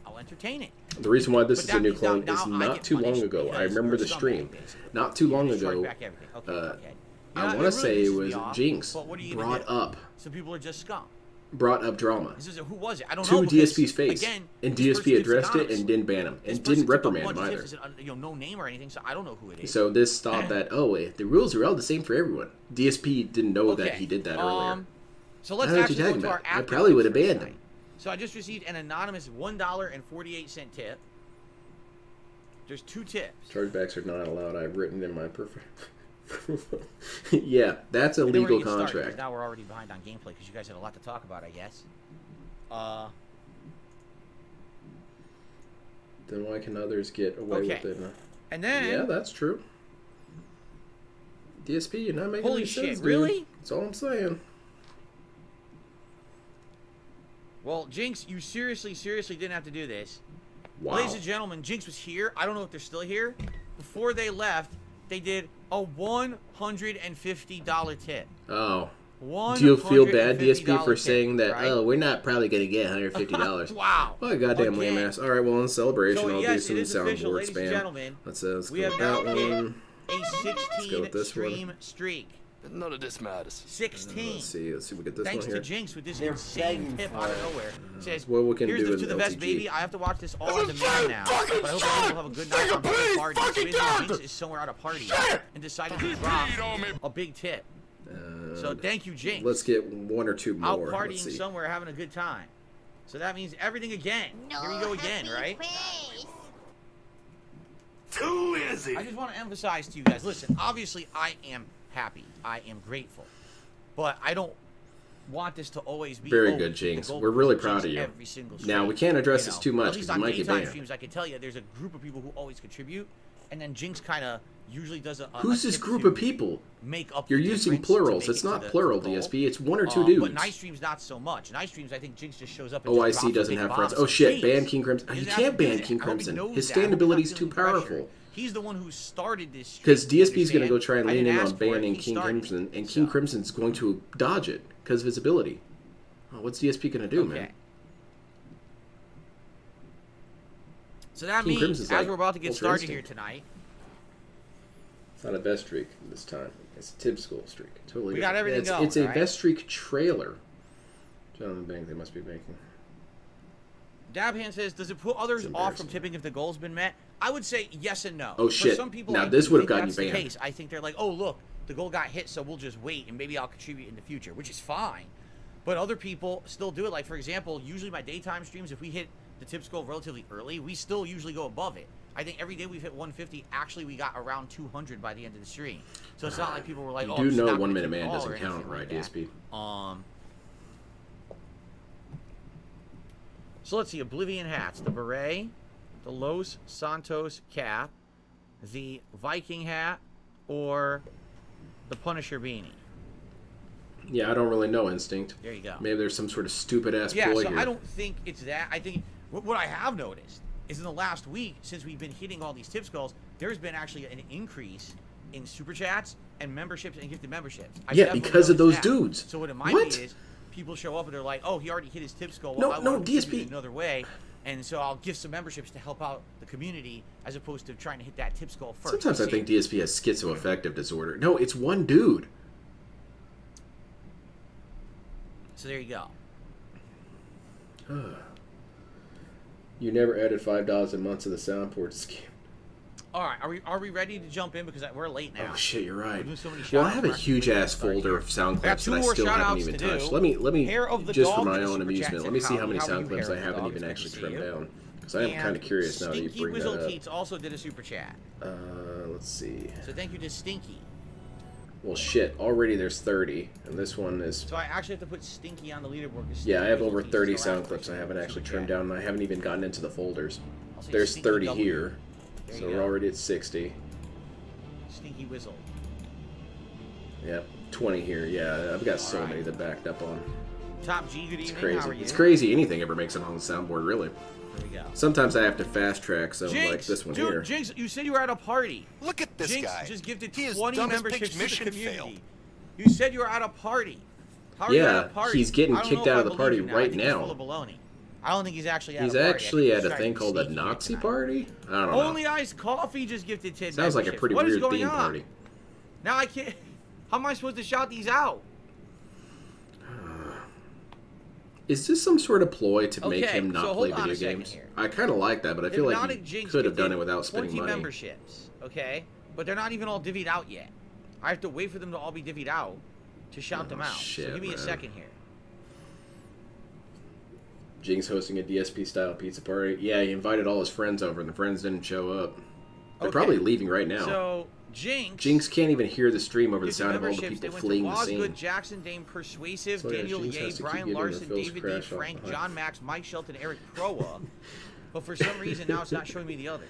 I'll entertain it. The reason why this But is a that new means clone now is I not get too long punished ago. I because remember you're the a stream. scumbag, basically. Not too long You just charge ago, back everything. Okay, okay. I It want to say really it pisses me was off, Jinx but what are you gonna brought do? up Some people are just scum. brought up drama This is who was it? I don't to know. because, DSP's face, Again, and this person DSP tips addressed it anonymous. and didn't ban him This and person didn't tipped a reprimand him bunch of either. tips and said, no name or anything, so I don't know who it is. So this thought that the rules are all the same for everyone. DSP didn't know that Okay, he did that earlier. So let's I know what actually you're go talking to our about. I active probably would have tips for banned tonight. him. So I just received an anonymous $1.48 tip. There's 2 tips. Chargebacks are not allowed. I've written in my perfect. Yeah, that's a And then we're legal gonna get started, 'cause contract. now we're already behind on gameplay because you guys had a lot to talk about, I guess. Then why can others get away Okay. with it? And then Yeah, that's true. DSP, you're not making Holy any shit, sense, dude. really? That's all I'm saying. Well, Jinx, you seriously didn't have to do this. Wow. Ladies and gentlemen, Jinx was here. I don't know if they're still here. Before they left, they did a $150 tip. Oh. Do you feel bad, DSP, for saying that, right? oh, we're not probably going to get $150? Wow. What a goddamn lame ass. All right, well, in celebration, So, I'll yes, do it some is official, soundboard ladies and spam. gentlemen. Let's We go have with now that hit one. a go with this 16 one. stream streak. None of this matters. 16. Let's see if we get this Thanks one to here. Jinx with this They're insane begging tip for out of it. nowhere. Says, What we can here's do the in to the best LTG. baby. I have to watch this all on demand now. But I hope everyone will have a good night on the party. So basically, Jinx is somewhere at a party and decided to drop a big tip. So thank you, Jinx. Let's get one or two more. Out Let's partying see. somewhere, having a good time. So that means everything again. Here we go again, right? Too easy. I just want to emphasize to you guys, listen, obviously I am happy. I am grateful. But I don't want this to always be Very good, Jinx. We're really proud of you. Every single Now, stream, we can't address you this know. too much At least because on we might get daytime banned. streams, I can tell you there's a group of people who always contribute, and then Jinx kind of usually does a Who's this tip group to of people? make up You're the using difference to plurals. make It's it to not the plural, goal. DSP. It's one or two dudes. But night streams not so much. Night streams, I think Jinx just shows up and OIC just drops a doesn't big have bomb. friends. So Oh shit, Jinx, ban King Crimson. he You doesn't have can't to do ban that. King I hope he Crimson. knows His that. I hope stand he's not ability's too feeling pressure. powerful. He's the one who started this stream. Because DSP is going to understand? go try and I lean didn't in ask on for it, banning he King started Crimson, it. and King So- Crimson's going to dodge it because of his ability. Oh, what's DSP going to do, man? So that King means, Crimson's as like we're about to get Ultra started Instinct. here tonight, It's not a best streak this time. It's a Tib School streak. Totally We got different. everything it's, going, It's a right? best streak trailer. Jonathan Bank, they must be making. Dabhand says, does it put others It's off from embarrassing. tipping if the goal's been met? I would say yes and no. Oh, For shit. some people, Now, I this do would've think gotten you that's the banned. case. I think they're like, oh, look, the goal got hit, so we'll just wait, and maybe I'll contribute in the future, which is fine. But other people still do it. Like, for example, usually my daytime streams, if we hit the tips goal relatively early, we still usually go above it. I think every day we've hit 150. Actually, we got around 200 by the end of the stream. So it's not like people were like, You oh, do I'm just know not 1 gonna minute tip man at all doesn't or count, anything right, like that. DSP? So let's see, Oblivion hats, the beret, the Los Santos cap, the Viking hat, or the Punisher beanie. Yeah, I don't really know, Instinct. There you go. Maybe there's some sort of stupid-ass Yeah, ploy so here. I don't think it's that. I think what I have noticed is in the last week, since we've been hitting all these tips goals, there's been actually an increase in super chats and memberships and gifted memberships. I've Yeah, definitely because of noticed those that. dudes. So what it might What? be is people show up and they're like, oh, he already hit his tips goal. No, Well, I no, want to contribute DSP. another way. And so I'll give some memberships to help out the community as opposed to trying to hit that tips goal first. Sometimes I See? think DSP has schizoaffective disorder. No, it's one dude. So there you go. You never added $5 a month to the soundboard scheme. All right, are we ready to jump in because we're late now? Oh shit, you're right. We're doing so many Well, I shout-outs, have a we're huge actually ass starting folder here. of sound I got clips two that I more still haven't shout-outs even to do. touched. Let me Hair of the just Dog for my did a own super chat amusement. said, Let me see how many "How are sound you, clips Hair I of the haven't Dog? even It's actually good to see trimmed you." down because I am And kind of curious now that you Stinky bring that up. Whizzlekeats also did a super chat. Let's see. So thank you to Stinky. Well, shit. Already there's 30, and this one is. So I actually have to put Stinky on the leaderboard. 'cause Yeah, I have Stinky over Whizzlekeats 30 is the sound last clips I person haven't to do a actually super trimmed chat. down, and I haven't even gotten into the folders. I'll say There's Stinky 30 W. here, There so you we're go. already at 60. Stinky Whizzle. Yep, 20 here. Yeah, I've got so many that backed up on. Top G, good It's evening. How are crazy. you? It's crazy. Anything ever makes it on the soundboard, really. There we go. Sometimes I have to fast track some Jinx, like this one dude, here. Jinx, you said you were at a party. Look at this Jinx guy. just gifted He is 20 dumb as memberships pig's to the mission community. failed. You said you were at a party. How are you at Yeah, a party? he's getting I don't kicked know if out I of the believe party you now. I right think he's now. full of baloney. I don't think he's actually at He's a party. actually I at think a he's thing trying to called be a sneaky here Nazi tonight. party? I don't know. Only Iced Coffee just gifted 10 Sounds like a memberships. pretty What is weird going theme on? party. Now I can't... How am I supposed to shout these out? Is this some sort of ploy to make Okay, him not so play hold on video a second games? here. I kind of like that, but I feel like Hypnotic he Jinx could have done gifted it without spending 20 money. memberships, okay? But they're not even all divvied out yet. I have to wait for them to all be divvied out to shout them out. shit, So give me a man. second here. Jinx hosting a DSP-style pizza party. Yeah, he invited all his friends over, and the friends didn't show up. They're Okay. probably leaving right now. So, Jinx... Jinx can't even hear the stream over the gifted sound of all the memberships. people They fleeing went the to scene. Osgood, Jackson, Dame Persuasive, So, yeah, Daniel Jinx Ye, has to keep Brian getting her Larson, Phil's David D, crash off Frank, the John Max, Mike Shelton, Eric Proa. But for some reason, now it's not showing me the others.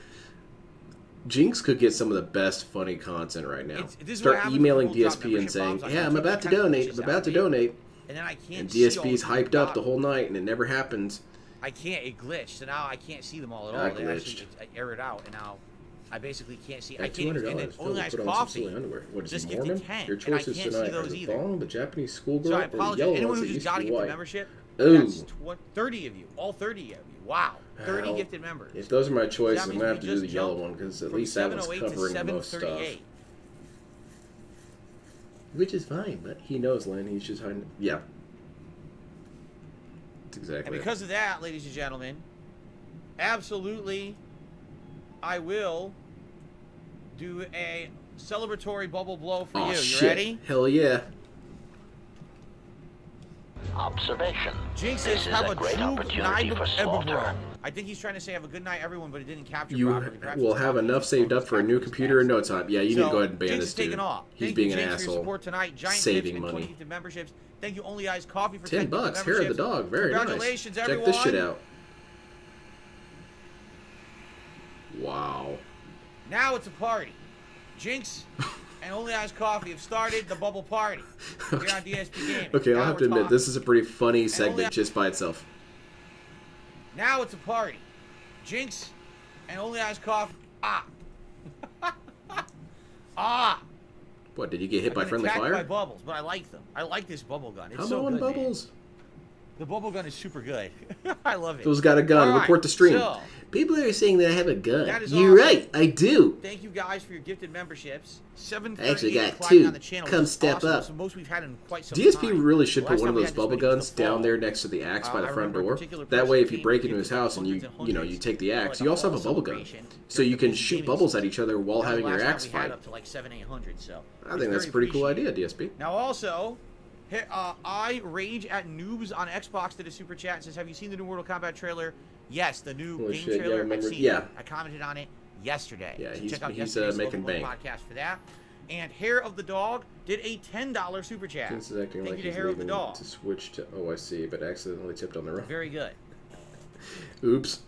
Jinx could get some of the best funny content right now. This is what Start happens when emailing people drop DSP and membership saying, bombs on yeah, I'm YouTube. about to It kinda donate, glitches I'm out, about to maybe. donate. And then I can't And see all DSP's the hyped people up the whole night, and it never happens. I can't. It glitched, so now I can't see them all at all. I They glitched. actually errored out, and now I basically can't see. I At can't. And then $200, Only Phil, Ice put on some Coffee silly underwear. What is just he, gifted Mormon? 10, Your and I choices can't see tonight are those the either. thong, the Japanese schoolgirl, So I or the apologize. yellow Anyone ones who that just used got to a be gifted white. membership, Ooh. that's 30 of you. All 30 of you. Wow. 30 Well, gifted members. If those are my choices, That I'm means going to have we to do the just yellow jumped one, because at from least that one's 708 to covering most stuff. 738. Which is fine, but he knows, Lynn. He's just hiding. Yeah. That's exactly And it. because of that, ladies and gentlemen, absolutely, I will do a celebratory bubble blow for Aw, you. You shit. ready? Hell yeah. Observation. Jinx This says, is have a a great true opportunity night for slaughter. I think he's trying to say have a good night, everyone, but it didn't capture You properly. Perhaps will it's have not enough his saved phone, up for a it's new his computer in text. no time. Yeah, you need to go ahead and ban Jinx this is taking dude. off. He's Thank being you, an Jinx, for your asshole. support tonight. Giant Saving tips and 20 money. gifted memberships. Thank you, Only Eyes Coffee, for 10 bucks. Hair of the dog. Very nice. Congratulations, Check everyone. this shit out. Wow. Now it's a party. Jinx and Only Eyes Coffee have started the bubble party here on DSP Gaming. Okay, I'll Now have we're to admit, talking. this is a pretty funny Only segment just by itself. Now it's a party. Jinx and Only Eyes Coffee. Ah. Ah. What, did you get hit by friendly attacked fire? by bubbles, but I like them. I like this bubble gun. It's Come so on, good, man. Bubbles. The bubble gun is super good. I love it. Phil's got a gun. All right, Report the stream. so, People are saying that I have a gun. that is You're awesome. right, I do. Thank you guys for your gifted memberships. I actually got $7.38 two. on the channel, Come which is step awesome. up. It's the most we've had in quite some DSP time. really should put Last one of time we those had this bubble many was guns the fall. down there next to the axe by I the front remember a door. particular That person way, who if you came break and into his gifted house and hundreds and you take the hundreds axe, for you like a also have a whole bubble gun, celebration so you during can the shoot gaming bubbles at season. each other while That was having the your last time axe we had fight. up to like 700-800, so I think that's a pretty cool idea, DSP. Now also, I Rage at Noobs on Xbox did a super chat and says, have you seen the new Mortal Kombat trailer? Yes, the new Holy game shit, yeah, I trailer. I've remember- seen yeah. it. I commented on it yesterday. Yeah, So he's- check out he's, yesterday's making Logan bank. podcast for that. And Hair of the Dog did a $10 super chat. Since he's acting Thank like you to he's Hair of the leaving Dog. to switch to OIC, but accidentally tipped on the road. Very good. Oops.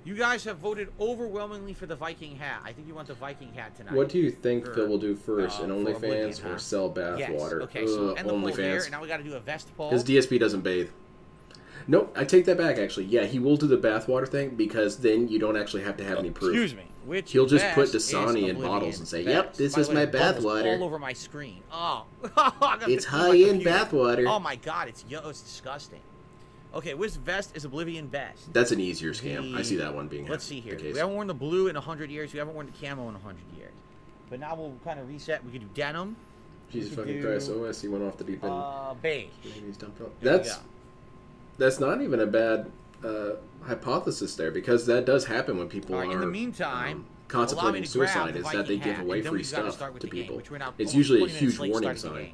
You guys have voted overwhelmingly for the Viking hat. I think you want the Viking hat tonight. What do you think Or, Phil will do first, an for Oblivion, OnlyFans huh? or sell bath Yes. water? Okay, so end the poll here, OnlyFans. and now we got to do a vest poll. His DSP doesn't bathe. Nope, I take that back, actually. Yeah, he will do the bathwater thing, because then you don't don't have to have any proof. Excuse me. Which He'll just put vest is Dasani in Oblivion bottles and say, vest? yep, this By is the way, my bubbles bathwater. all over my screen. Oh. I got It's to clean my high-end computer. bathwater. Oh my god, it's disgusting. Okay, which vest is Oblivion vest? That's an easier scam. I see that one being Let's see here. the We case. haven't worn the blue in 100 years. We haven't worn the camo in 100 years. But now we'll kind of reset. We could do denim. Jesus we could fucking do, Christ, OS, he went off the deep end. Beige. He's dumped out. There we That's not even a bad hypothesis there, because that does happen when people All right, are in the meantime, contemplating allow me to grab suicide, the is that Viking they give hat, away and then free we've gotta stuff start with to the game, people. which we're now It's almost usually a 20 minutes huge late warning starting the sign.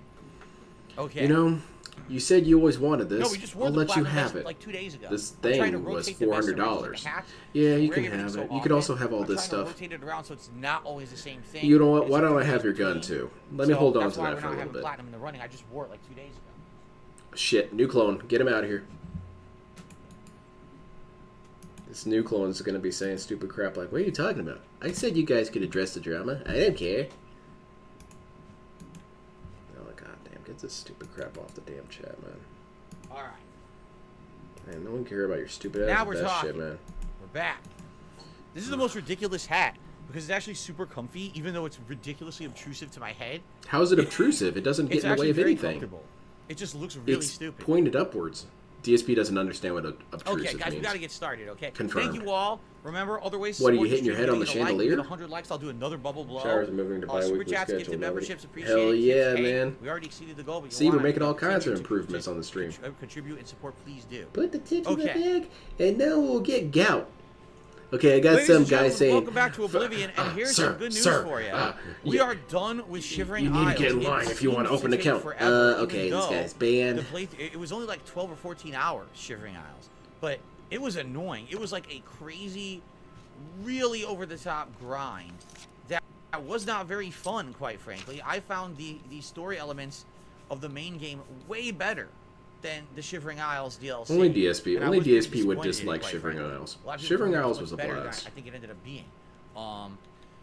game. Okay. You know, you said you always wanted this. No, we just wore I'll the let you platinum have vest it. like 2 days ago. This I'm trying to thing was rotate the vest around so $400. the hat- Yeah, you wearing can everything have so it. You often, could also have all I'm this trying to stuff. rotate it around so it's not always the same thing. You know what? It's Why don't I something have your between. gun too? Let me So hold on that's to why that we're for a not little having bit. platinum in the running. I just wore it like 2 days ago. Shit, new clone. Get him out of here. This new clone is going to be saying stupid crap like, what are you talking about? I said you guys could address the drama. I don't care. Oh, goddamn. Get this stupid crap off the damn chat, man. All right. Man, no one care about your stupid Now ass we're best talking. shit, man. We're back. This is the most ridiculous hat because it's actually super comfy, even though it's ridiculously obtrusive to my head. How is it obtrusive? It doesn't get It's in the way actually of very anything. comfortable. It just looks really It's stupid. pointed upwards. DSP doesn't understand what obtrusive Okay, guys, means. we gotta get started. Okay. Confirmed. Thank you all. Remember, other ways. to What, are you support hitting your the head stream, on the hitting a like, chandelier? get 100 likes. I'll do another bubble blow. Showers are moving to Super bi-weekly chats, schedule. gifted Nobody- memberships, appreciate Hell it. yeah, Hey, man. We already exceeded the goal. But you See, we're wanna making all kinds of continue to improvements on the stream. Contribute and support, please do. Put the tip in the Okay. bag, and now we'll get gout. Okay, I got Ladies some and guy gentlemen, saying, welcome back to Oblivion, and here's sir, some good news sir, for you. you- We are done with Shivering you need to Isles. get in It line if you want to seems open an take account. forever, okay, even this though guy's banned. it was only like 12 or 14 hours, Shivering Isles. But it was annoying. It was like a crazy, really over-the-top grind that was not very fun, quite frankly. I found the story elements of the main game way better than the Shivering Isles DLC. Only DSP. And I Only was pretty DSP would disappointed in it, dislike quite Shivering frankly. Isles. A lot of people Shivering thought it Isles was a better than blast. I think it ended up being.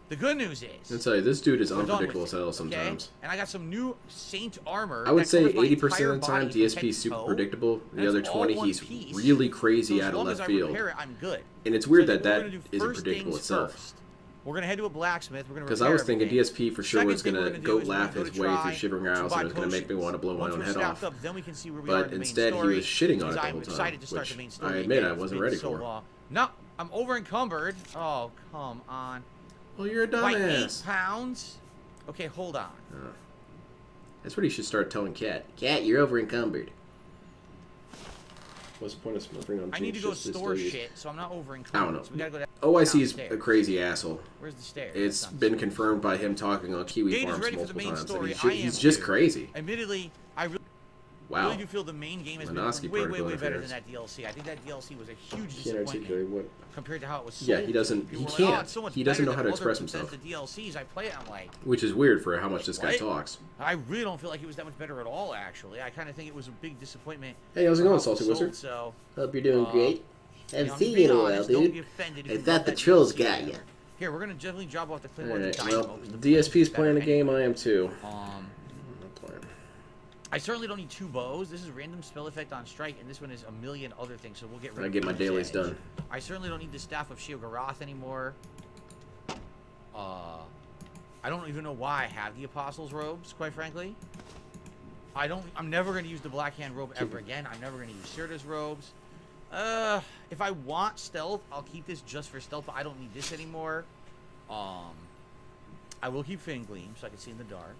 The good news is, I'll tell you, this dude is we're done unpredictable with as hell it, sometimes. Okay? And I got some new Saint armor. I would that say covers my 80% of the entire time, body from DSP head is to super toe, predictable. and The other it's all 20, one he's piece. really crazy So as out of long left as I field. repair it, I'm good. And it's weird So I that think what that we're gonna do isn't first predictable things itself. first. We're gonna head to a blacksmith. We're gonna Because repair I was thinking everything. DSP for sure Second was thing going we're to do go is we're laugh gonna his go way to through try Shivering to Isles buy and it was going to make me potions. want to blow my Once own we're head stacked off. up, then we can see where we are But in the main instead, he story, was shitting on it because the I'm whole excited time, to start which the main story I admit again. I It's wasn't been ready so for. long. No, I'm over encumbered. Oh, come on. Well, you're a By 8 dumbass. pounds. Okay, hold on. That's what he should start telling Cat. Cat, you're over encumbered. What's the point of smurfing on I need to go store shit? shit, so I'm not over I don't encumbered. know. So we gotta go down. OIC is a downstairs. crazy asshole. Where's the stairs? It's That's been downstairs. confirmed by him talking on Kiwi Gage is Farms ready for the multiple main times. story. That I he's am just too. crazy. Admittedly, I Wow. really do feel the main game has Minosky been way particle better than interference. that DLC. I think that DLC was a huge Can't articulate disappointment what. compared to how it was sold. Yeah, he doesn't. People He were like, "Oh, can't. it's so much He doesn't better know how to than express other himself. The DLCs I play it, I'm like, Which is weird for how much this guy What? talks. I really don't feel like it was that much better at all. Actually, I kind of think it was a big disappointment. Hey, how's it for going, how was Salty sold, Wizard? So, Hope you're doing great. Haven't I'm seen being you in a while, honest, don't be dude. offended if I you thought want the that trolls DLC. got you. Here, we're gonna definitely drop off the Claymore Alright, Dynamo. well, 'cause the DSP's better playing a anyway. game, I am too. I certainly don't need 2 bows. This is random spell effect on strike, and this one is a million other things, so we'll get rid I of get my Boomer's dailies Edge. done. I certainly don't need the Staff of Sheogorath anymore. I don't even know why I have the Apostles' Robes, quite frankly. I'm never going to use the Black Hand Robe ever again. I'm never going to use Sirta's Robes. If I want stealth, I'll keep this just for stealth, but I don't need this anymore. I will keep Fin Gleam, so I can see in the dark.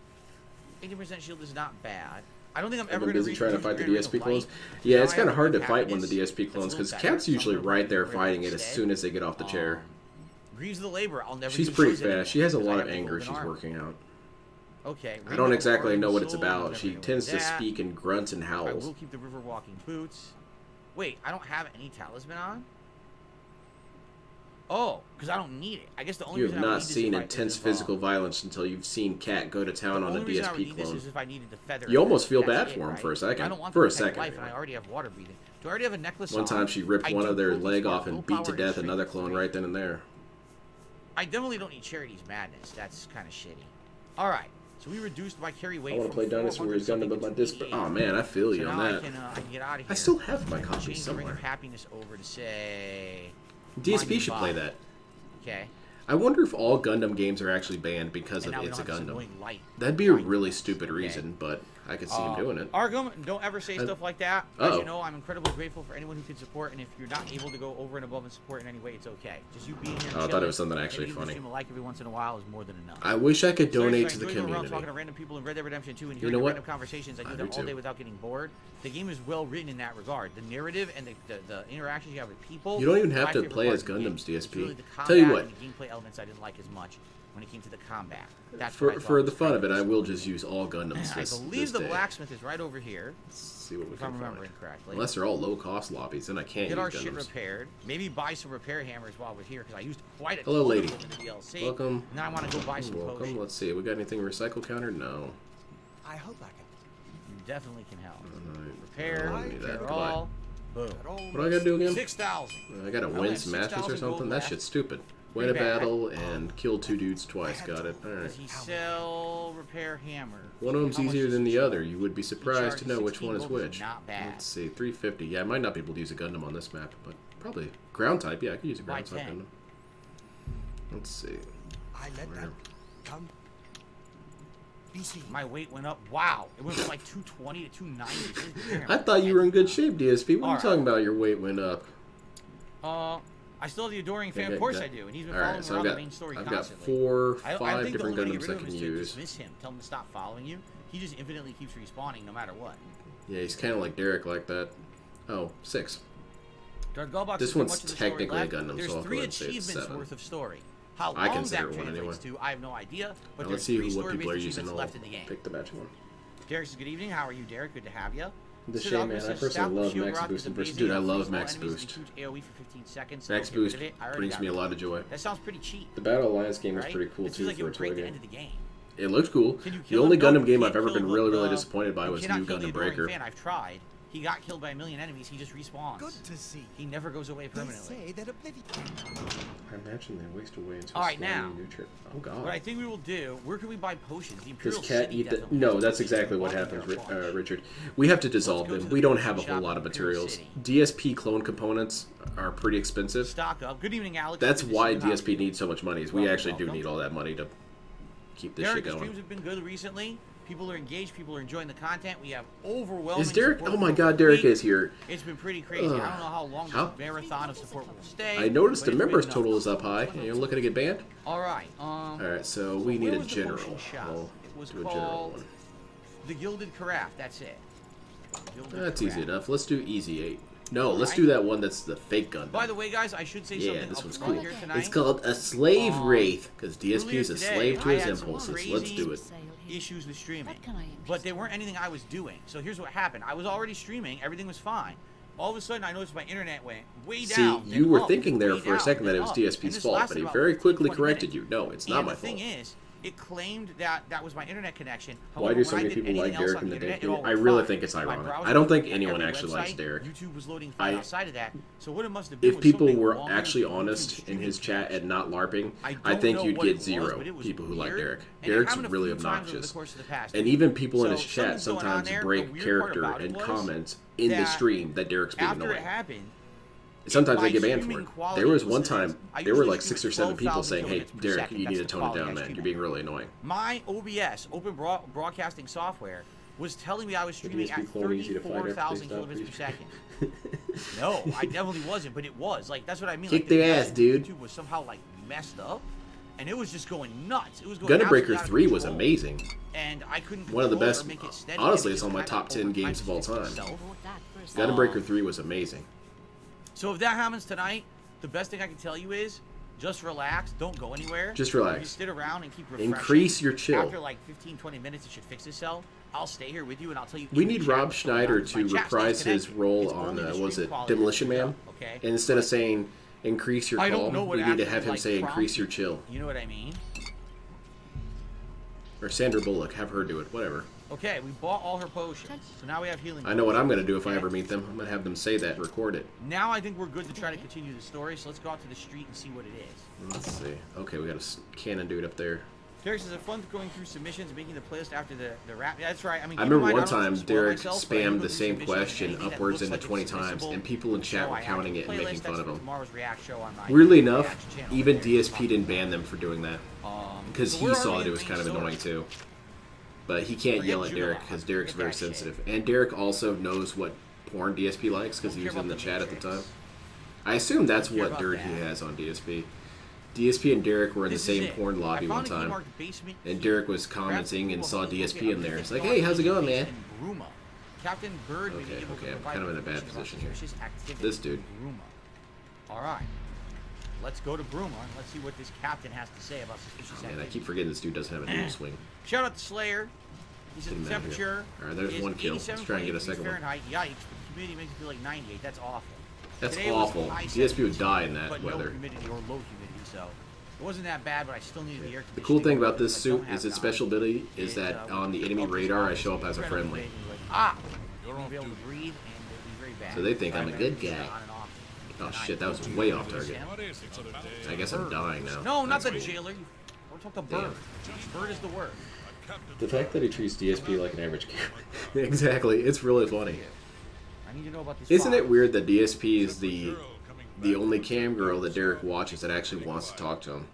80% shield is not bad. I don't think I'm ever I've going been to busy trying to fight the DSP clones. Yeah, it's kind of hard to fight one of the DSP clones because Cat's usually right there fighting it as soon as they get off the chair. Greaves of the Labor, I'll never She's use pretty those fast. anymore She has a because I lot have of the anger golden she's armor. working out. Okay. I don't exactly Ring of know what it's Soul, about. whatever She you tends to want that. speak in grunts and I howls. will keep the River Walking Boots. Wait, I don't have any talisman on? Oh, because I don't need it. I guess the only You have reason I would not need this seen if I- intense if, physical violence until you've seen Cat go to town on a only reason I would DSP need this clone. is if I needed the feather. You almost feel That's bad it, for him right? for a second. I don't want For the a Pet second, Life, and anyway. I already have water breathing. Do I already have a necklace One on? time she ripped I one do of their focus leg on off and beat to willpower death strength another clone 3. right then and there. I definitely don't need Charity's Madness. That's kind of shitty. All right. So we reduced my carry weight. I want to play Dynasty Warriors Gundam, but my disc. Oh man, I feel you so on now that. I can get out of here. I still have my And copy change the Ring somewhere. of Happiness over to say. DSP should play that. Okay. I wonder if all Gundam games are actually banned because And of now we It's a don't have this Gundam. annoying light. That'd be a really stupid reason, but I could see him doing it. Arkham, don't ever say stuff like that. As Uh-oh. you know, I'm incredibly grateful for anyone who can support, and if you're not able to go over and above and support in any way, it's okay. Just you being here. And Oh, I thought it chilling was something and actually leaving the funny. stream a like every once in a while is more than enough. I wish I could donate to the Going around community. talking to random people in Red Dead Redemption 2 and You hearing know the what? random conversations. I do I them do all too. day without getting bored. The game is well written in that regard. The narrative and the interactions you have with people. You don't even are have my to favorite play part as of the game. Gundams, It's DSP. really the Tell you combat what. and the gameplay elements I didn't like as much when it came to the combat. That's what I For thought the was fun great. of it, I will just use all Gundams I this believe the day. blacksmith is right over here. Let's see what we If can I'm find. remembering correctly. Unless they're all low-cost lobbies, then I can't Get use our shit Gundams. repaired. Maybe buy some repair hammers while we're here because I used quite a Hello, ton lady. of them in the DLC. Welcome. Now I want to go buy some Welcome. potions. Let's see. We got anything recycle counter? No. I hope I can. You definitely can help. Alright. Repair. I don't need that. Repair Goodbye. all. Boom. What do I gotta do again? 6,000. I gotta I win have some matches or 6,000 something? gold That left. shit's stupid. Win a Pretty bad. battle and kill 2 dudes twice. Got it. Alright. Does he sell repair hammer? One of them's How much easier does than he the sell? other. You would be surprised to know which 16 one is gold which. not bad. Let's see. 350. Yeah, I might not be able to use a Gundam on this map, but probably ground type. Yeah, I could use a Why ground type 10? Gundam. Let's see. I let that come. BC. My weight went up. Wow. It went from like 220 to 290. I thought you were in good shape, DSP. What are you Alright. talking about? Your weight went up. I still have the adoring fan. Okay, Of course got- I do, and he's been Alright, following so around I've the got, main story I've got constantly. 4, I 5 think different the only way to Gundams get I rid of him can is to use. dismiss him. Tell him to stop following you. He just infinitely keeps respawning no matter what. Yeah, he's kind of like Derek like that. Oh, 6. Dark Gullbox This has got one's much of the story technically a left. Gundam, There's so I'll go 3 ahead and say it's achievements 7. worth of story. How I long consider that it one translates anyway. to, I have no idea. But Now, there's let's see 3 what people are story-based using. achievements I'll left in the game. pick the matching one. Derek says, good evening. How are you, Derek? Good to have you. The Sid shame, Alchemist man. I says, personally Staff of love Shield Max Rock Boost is in person. amazing. Dude, I love Freeze all Max enemies Boost. and huge AoE for 15 seconds. Max Don't get rid Boost of it. I already brings got me a rid of lot of joy. it. That sounds pretty cheap. The Battle Alliance game was right? pretty cool It too seems like it for a would toy break the game. end of the game. It looked cool. Can you The kill only him? No, Gundam you game can't I've ever kill been him really, with, really disappointed by you was cannot New kill the Gundam Adoring Breaker. Fan. I've tried. he got killed by a million enemies, he just respawns. Good to see. He never goes away permanently. They say that Oblivion. I imagine they waste away into All right, slimy now. nutrient. Oh god. What I think we will do, where can we buy potions? The Does Imperial cat City eat the... definitely No, has that's potions. exactly what Why happens, don't there are Richard. We have to dissolve go to them. the We don't potion have a whole shop lot in of Imperial materials. City. DSP clone components are pretty expensive. Stock up. Good evening, Alex. That's Good to why see you. DSP needs so much money. Is we Welcome, actually do welcome. need all that money to keep this Derek, shit the going. streams have been good recently. People are engaged. People are enjoying the content. We have overwhelming Is Derek? support Oh my from god, the Derek week. is here. It's been pretty crazy. I don't know how long How? this marathon of support will stay. I noticed but the it's members been total nuts. is up high. You're looking to get banned? All right. Alright, so we need where a was the general. potion shop? We'll It was do a general called one. the Gilded Carafe. That's it. Gilded That's easy Carafe. enough. Let's do easy 8. No, let's Alright. do that one that's the fake gun. By the way, guys, I should say Yeah, something this up one's front cool. here tonight. It's called a slave wraith, because DSP Earlier is a today, slave to I his had some impulses. Let's crazy do it. Issues with streaming, but they weren't anything I was doing. So here's what happened: I was already streaming, everything was fine. All of a sudden, I noticed my internet went way See, down. you then were up, thinking there way for a down, second that then it was up. And DSP's this fault, lasted but he about very 15, quickly 20 corrected minutes. you. No, it's not And my the thing fault. is, it claimed that that was my internet connection. Why However, do so when I many did people like anything else Derek on in the the internet, game? it all I went really fine. think it's My ironic. browser I don't think worked, anyone every actually likes website, Derek. YouTube was loading fine outside of that. So what it must have been If was people something were wrong actually with honest YouTube's in his streaming chat and not LARPing, I I don't think know you'd what it get was, zero but it was people who like weird, Derek. and it Derek's happened a really few times over the obnoxious. course of the past And week. even people in his So chat something's going on sometimes there. The break weird character part about it and was comments in the that stream that Derek's being after annoying. it happened, Sometimes my they get banned for streaming it. quality There was was one this. time, I there were usually like stream 6 or 7 people 12,000 saying, hey, kilobits per Derek, second. you need That's to the tone it quality down, I man. stream You're at. being really annoying. My OBS, Open Broadcasting Software, was telling me I was streaming DSP at clone easy to find after they 34,000 stop kilobits per these. second. No, I definitely wasn't, but it was. Like, that's what I mean. Kick like, the their ass, dude. YouTube was somehow, like, messed up, and it was just going nuts. It was going Gunner Breaker absolutely out of 3 was control. amazing. And I couldn't One of the control it best. or make it steady. Honestly, It it's on my had top to 10 over games time of all fix time. itself. Gunner Breaker 3 was amazing. So if that happens tonight, the best thing I can tell you is just relax. Don't go anywhere. Just relax. You sit around and keep refreshing. Increase your chill. After like 15, 20 minutes, it should fix itself. I'll stay here with you and I'll tell you. We in the need chat Rob what's going on, Schneider 'cause my to chat stays reprise his connected. role It's on, only the what was stream it, quality Demolition that's Man? up, okay? And instead of saying, increase your I don't calm, know what we need to actually, have him like, say, increase prompted- your chill. You know what I mean? Or Sandra Bullock, have her do it, whatever. Okay, we bought all her potions, so now we have healing. I know what I'm going to do if I Okay. ever meet them. I'm going to have them say that and record it. Now I think we're good to try to continue the story, so let's go out to the street and see what it is. Let's see. Okay, we got a cannon dude up there. Derek says, it's fun going through submissions, making the playlist after the rap. Yeah, that's right. I mean, I keep in remember mind, one don't time spoil Derek myself, but I do spammed go the through same submissions, question anything that upwards looks into like 20 it's times, submissible, and people in chat so were I have counting a it and playlist making fun that's of for him. tomorrow's React show on my Weirdly enough, Reaction channel. even There you DSP go. didn't ban them for doing that. Because so he where are saw we that in it was main kind of story? annoying too. But he can't Forget yell at Derek Juror. because Derek's Forget very that shit. sensitive. And Derek also knows what porn DSP likes because Don't he was care in the about the chat at the time. Matrix. I assume that's Don't care what about dirt he that. has on DSP. DSP and Derek were in the This is same it. porn lobby I one found a key time. marked basement And here. Derek was commenting and saw DSP in there. It's like, Okay, hey, how's it going, man? in Bruma. Captain Bird may be Okay, able to okay, I'm provide kind of in a bad information about position here. suspicious activity This dude. in Bruma. All right. Let's go to Bruma and let's see what this captain has to say about suspicious Man, I activity. keep forgetting this dude doesn't have a dual swing. Shout out to Slayer. He said Get him the out of here. temperature All right, there's is one kill. Let's try and get a 87.8 second one. Fahrenheit. Yikes, but the humidity makes it feel like 98. That's awful. That's Today was awful. high DSP would 70s, die in that but weather. No humidity or low humidity, so it wasn't that bad, but I still needed the air The conditioning. cool thing about this I suit don't have is its it on. special ability is It, that when on the you enemy focus radar on I it, show up as a incredibly friendly. big, and you're like, you won't be able to breathe, and it'll be very bad. So they think I'm a good Right, guy. on and off. Oh shit, that was way off target. I guess I'm dying now. No, not That's the cool. jailer. We're talking about Bird. Bird is the word. The fact that he treats DSP like an average camera. Exactly, it's really funny. I need to know about this. Isn't file. it weird that DSP is the only cam girl that Derek watches that actually wants to talk to him?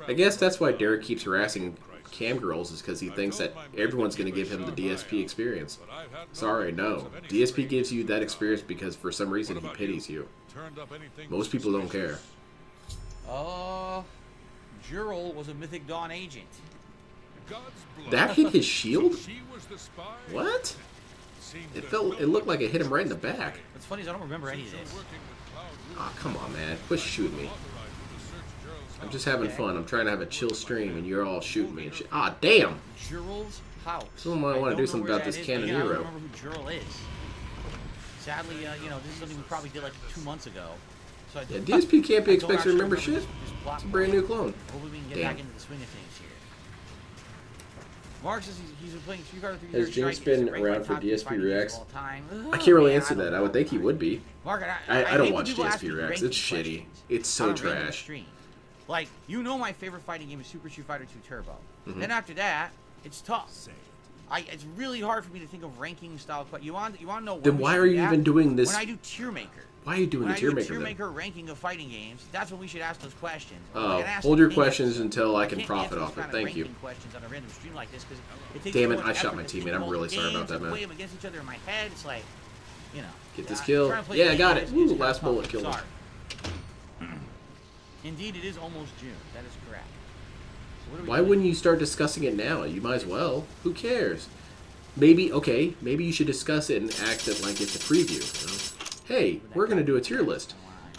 I guess that's why Derek keeps harassing cam girls, is because he thinks that everyone's going to give him the DSP experience. Sorry, no. DSP gives you that experience because for some reason he pities you. Most people don't care. Jurel was a Mythic Dawn agent. That hit his shield? What? It looked like it hit him right in the back. What's funny is I don't remember any of this. Aw, come on, man. Quit shooting me. I'm just having fun. I'm trying to have a chill stream, and you're all shooting me and shit. Ah, damn! Jurel's house. Someone might I want to don't do know something where about that this is, but cannon yeah, I don't hero. remember who Jurel is. Sadly, you know, this is something we probably did like 2 months ago. So I Yeah, DSP can't be I don't expected to actually remember this shit. plot It's a brand new point. clone. Hopefully we can get Damn. back into the swing of things here. Mark says he's been playing Street Fighter 3 Has Jinx been around for DSP Reacts? I can't Oh, really answer that. I would think he would be. Mark, I don't watch DSP Reacts. It's shitty. It's so trash. Like, you know my favorite fighting game is Super Street Fighter 2 Turbo. Then after that, it's tough. It's really hard for me to think of ranking style. You want to know? Then why are you even doing this? When I do Tier Maker. Why are you doing the Tier Maker? Tier Maker ranking of fighting games. That's when we should ask those questions. Hold your questions until I can profit off it. Thank you. Questions on a random stream like this, damn it! I shot my teammate. I'm really sorry about that, man. Play them against each other in my head. It's like, you know. Get this kill. Yeah, I got it. Ooh, last bullet killed him. Indeed, it is almost June. That is correct. So why wouldn't you start discussing it now? You might as well. Who cares? Maybe you should discuss it and act it like it's a preview. You know? Hey, we're going to do a tier list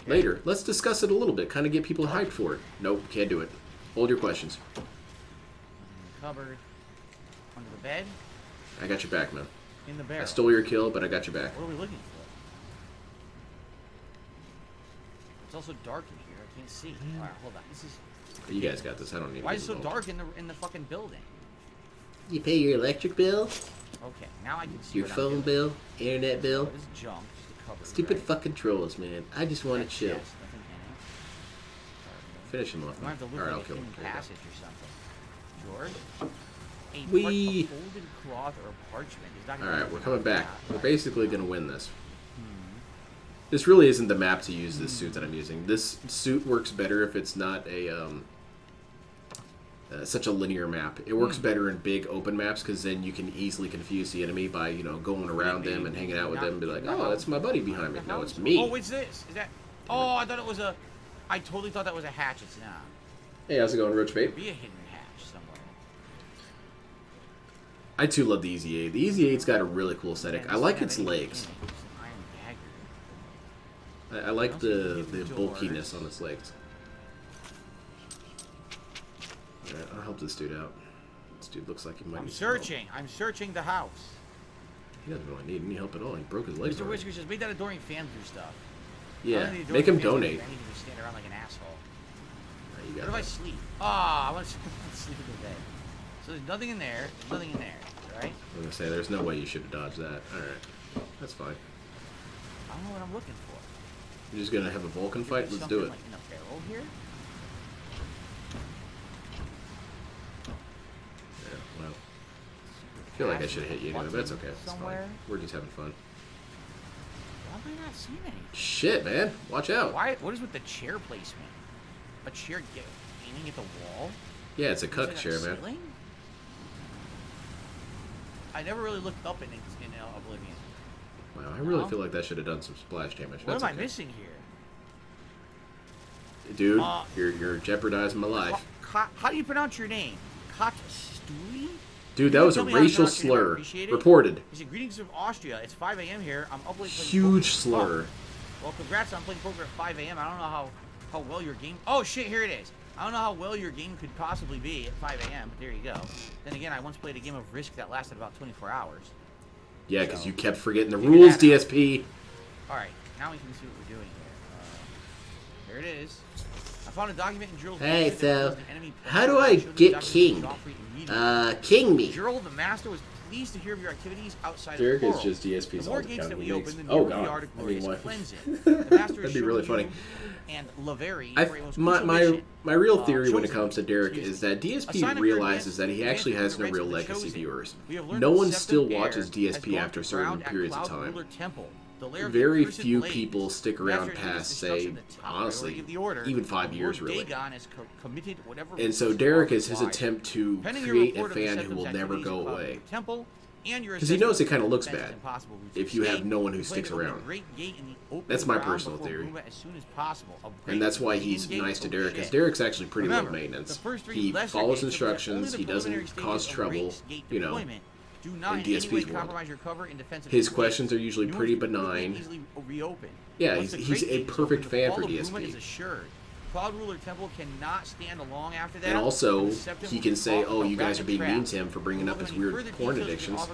later. Let's discuss it a little bit, kind of get people hyped for it. Nope, can't do it. Hold your questions. Cupboard. Under the bed. I got your back, man. In the barrel. I stole your kill, but I got your back. What are we looking for? It's also dark in here. I can't see. All right, hold on. This is. You guys got this. I don't need. Why is it so dark in the fucking building? You pay your electric bill? Okay, now I can see your phone bill, internet bill. This is junk. Cupboard, stupid fucking trolls, man. I just want to chill. Yes, finish him off. Alright, I'll kill him. Passage or something. George? We. Folded cloth or parchment. Alright, we're coming back. We're basically going to win this. This really isn't the map to use this suit that I'm using. This suit works better if it's not a such a linear map. It works better in big open maps because then you can easily confuse the enemy by, you know, going around them and hanging out with them and be like, oh, that's my buddy behind me. No, it's me. Oh, what's this? Is that? Oh, I thought it was a. I totally thought that was a hatch. It's not. Hey, how's it going, Roach Bait? Be a hidden hatch somewhere. I too love the EZ8. The EZ8's got a really cool aesthetic. I like its legs. I like the bulkiness on its legs. Alright, I'll help this dude out. This dude looks like he might. I'm searching. I'm searching the house. He doesn't really need any help at all. He broke his legs. Mr. Whisker says, make that adoring fan do stuff. Yeah, make him donate. I need to stand around like an asshole. What if I sleep? I want to sleep in the bed. So there's nothing in there. There's nothing in there, right? I'm gonna say there's no way you should have dodged that. Alright. That's fine. I don't know what I'm looking for. You're just gonna have a Vulcan fight? Let's do it. Like in a barrel here? Yeah, well. I feel like I should have hit you anyway, but that's okay. It's fine. We're just having fun. Why am I not seeing anything? Shit, man. Watch out. What is with the chair placement? A chair aiming at the wall? Yeah, it's a cuck chair, man. Ceiling? I never really looked up in Oblivion. Wow, I really feel like that should have done some splash damage. What am I missing here? Dude, you're jeopardizing my life. How do you pronounce your name? Katstui? Dude, that was a racial slur. Reported. He said, greetings from Austria. It's 5 a.m. here. I'm up late playing Huge slur. Well, congrats on playing poker at 5 a.m. I don't know how well your game... Oh, shit, here it is. I don't know how well your game could possibly be at 5 a.m., but there you go. Then again, I once played a game of Risk that lasted about 24 hours. Yeah, because you kept forgetting the rules, DSP. Alright, now we can see what we're doing here. There it is. I found a document in Gerald's... Hey, so, how do I get King? King me. Gerald, the master, was pleased to hear of your activities outside Derek of is just DSP's the more gates that we open, the oh, newer God. the art of glorious cleansing. That'd be really funny. And Laveri, my real theory when it comes to Derek is that DSP realizes that he actually has no real legacy viewers. No one still watches DSP after certain periods of time. Very few people stick around past, say, honestly, even 5 years, really. And so Derek is his attempt to create a fan who will never go away. Because he knows it kind of looks bad if you have no one who sticks around. That's my personal theory. And that's why he's nice to Derek, because Derek's actually pretty low maintenance. He follows instructions, he doesn't cause trouble, you know, in DSP's world. His questions are usually pretty benign. Yeah, he's a perfect fan for DSP. Cloud Ruler Temple cannot stand along after that. And also, he can say, oh, you guys are being mean to him for bringing up his weird porn addictions,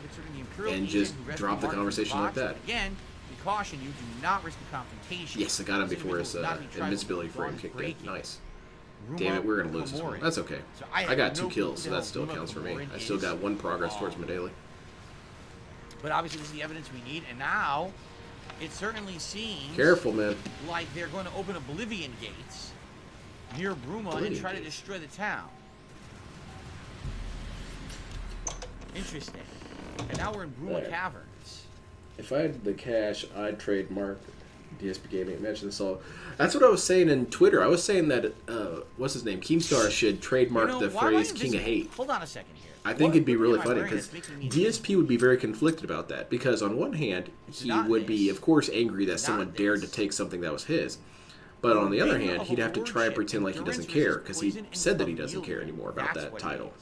and just drop the conversation like that. Again, we caution you, do not risk a confrontation. Yes, I got him before his invincibility frame kicked in. Nice. Damn it, we're gonna lose this one. That's okay. So I got 2 kills, so that still counts for me. I still got 1 progress towards my daily. But obviously, this is the evidence we need, and now it certainly seems Careful, man. like they're going to open Oblivion gates near Bruma and try to destroy the town. Interesting. And now we're in Bruma Caverns. If I had the cash, I'd trademark DSP Gaming. Mention this all. That's what I was saying in Twitter. I was saying that what's his name, Keemstar should trademark the phrase "King of Hate." Hold on a second here. I think it'd be really funny because DSP would be very conflicted about that. Because on one hand, he would be, of course, angry that someone dared to take something that was his. But on the other hand, he'd have to try and pretend like he doesn't care because he said that he doesn't care anymore about that title.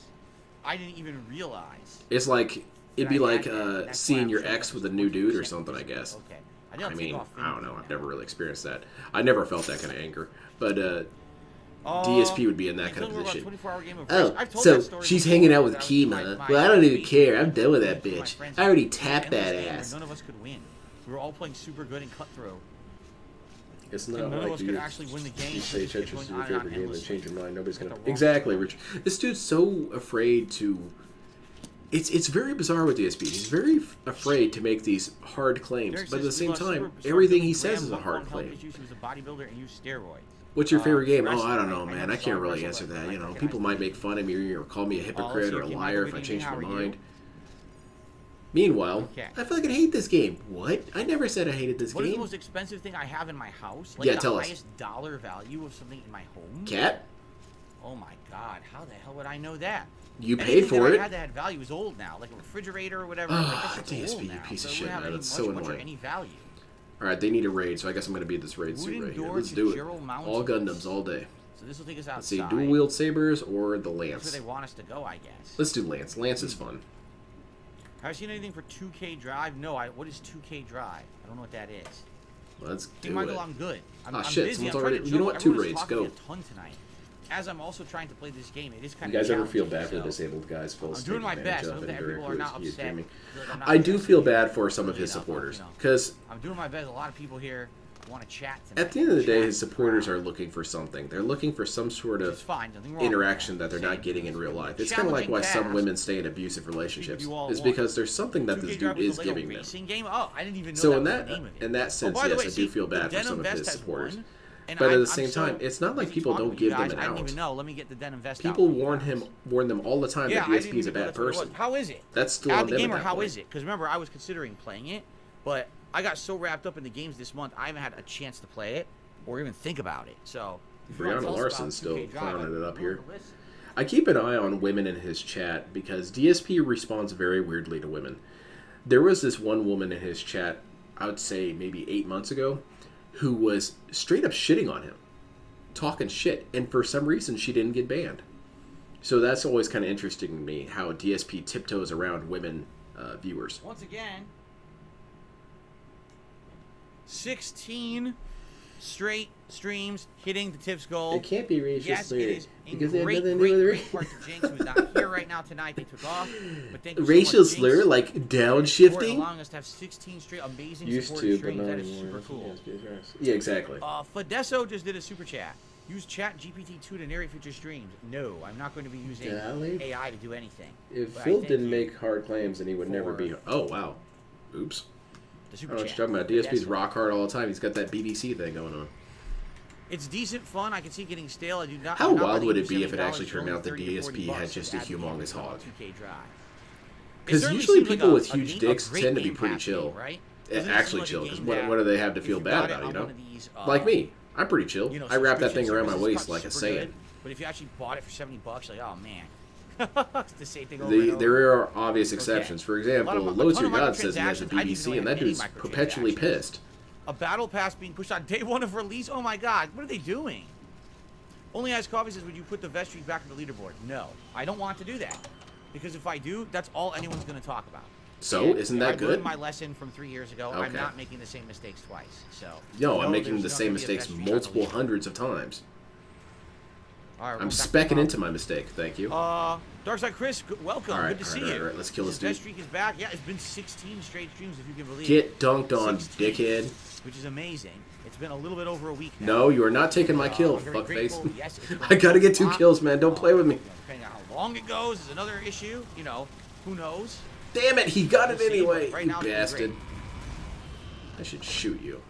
I didn't even realize. It's like it'd be like seeing your ex with a new dude or something, I guess. I mean, I don't know. I've never really experienced that. I never felt that kind of anger. But DSP would be in that kind of position. Oh, so she's hanging out with Kima. Well, I don't even care. I'm done with that bitch. I already tapped that ass. None of us could win. We were all playing super good and cutthroat. It's not none like of us could actually win the game. You say Tetris is your favorite game and change your mind. Nobody's gonna. Exactly, Rich. This dude's so afraid to. It's very bizarre with DSP. He's very afraid to make these hard claims, but at the same time, everything he says is a hard claim. He was a bodybuilder and used steroids. What's your favorite game? Oh, I don't know, man. I can't really answer that. You know, people might make fun of me or call me a hypocrite or a liar if I change my mind. Meanwhile, I fucking hate this game. What? I never said I hated this game. What is the most expensive thing I have in my house? Like yeah, the tell us. highest dollar value of something in my home? Cat? Oh my god, how the hell would I know that? You paid for it. I had that had value is old now, like a refrigerator or whatever. Ah, DSP, you piece of shit, man. That's so annoying. Any value. All right, they need a raid, so I guess I'm going to be this raid suit right here. Let's do it. All Gundams all day. So this will take us outside. Let's see, dual wield sabers or the lance. That's where they want us to go, I guess. Let's do lance. Lance is fun. Have you seen anything for 2K Drive? No. What is 2K Drive? I don't know what that is. Let's do hey, Michael, it. I'm good. I'm shit, busy. someone's already. You know what? 2 raids, go. A ton tonight. As I'm also trying to play this game, it is kind you of. guys ever feel bad for the disabled guys? I'm doing my best. I hope that people are not upset. I do feel bad for some of his supporters because I'm doing my best. A lot of people here want to chat tonight. At the end of the day, his supporters are looking for something. They're looking for some sort of interaction that they're not getting in real life. It's kind of like why some women stay in abusive relationships. Is because there's something that this dude is giving them. Oh, I didn't even know so in that sense, yes, I do feel bad for some of his supporters. But at the same time, it's not like people don't give them an out. I didn't even know. Let me get the denim vest. People warn them all the time that DSP is a bad person. How is it? That's still on them. Gamer, how is it? Because remember, I was considering playing it, but I got so wrapped up in the games this month, I haven't had a chance to play it or even think about it. So Brianna Larson's still clowning it up here. I keep an eye on women in his chat because DSP responds very weirdly to women. There was this one woman in his chat, I would say maybe 8 months ago, who was straight up shitting on him, talking shit, and for some reason she didn't get banned. So that's always kind of interesting to me, how DSP tiptoes around women viewers. Once again, 16 straight streams hitting the tips goal. It can't be racist. Yes, it is. Because they have nothing to do with it. Part to Jinx, who's not here right now tonight. They took off. But thank you racial so much, slur, Jinx, like downshiffting. allowing us to have 16 straight amazing Used supported to, streams. but not That is anymore. super cool. Yeah, exactly. Fidesso just did a super chat. Use Chat GPT-2 to narrate future streams. No, I'm not going to be using AI to do anything. If Phil didn't make hard claims, then he would never be. Oh wow, oops. The I super don't know what chat. you're talking about. DSP's rock hard all the time. He's got that BBC thing going on. It's decent fun. I can see getting stale. I do not. How wild would it be if it actually turned out that DSP had just a humongous hog? Because usually people with huge dicks tend to be pretty chill. Right? Actually chill. Because what do they have to feel bad about, you know? Like me. I'm pretty chill. I wrap that thing around my waist like a Saiyan. But if you actually bought it for $70, you're like, oh man. It's the same thing over and over. There are obvious exceptions. For example, Loads Your God says he has a BBC, and that dude's perpetually pissed. A battle pass being pushed on day 1 of release? Oh my god, what are they doing? Only Ice Coffee says, would you put the vestry back on the leaderboard? No, I don't want to do that. Because if I do, that's all anyone's going to talk about. So, isn't that good? I learned my lesson from 3 years ago. Okay. I'm not making the same mistakes twice. So no, I'm making the same mistakes multiple hundreds of times. All right, I'm specking into my mistake. Thank you. Darkside Chris, welcome. All right, good to see you. All right, let's kill this dude. Best streak is back. Yeah, it's been 16 straight streams, if you can believe it. Get dunked on, 16, dickhead. Which is amazing. It's been a little bit over a week now. No, you are not taking my kill, fuckface. Yes, I gotta get 2 kills, man. Don't play with me. Depending on how long it goes is another issue. You know, who knows? Damn it, he got it anyway. Right You now, bastard. I should shoot you.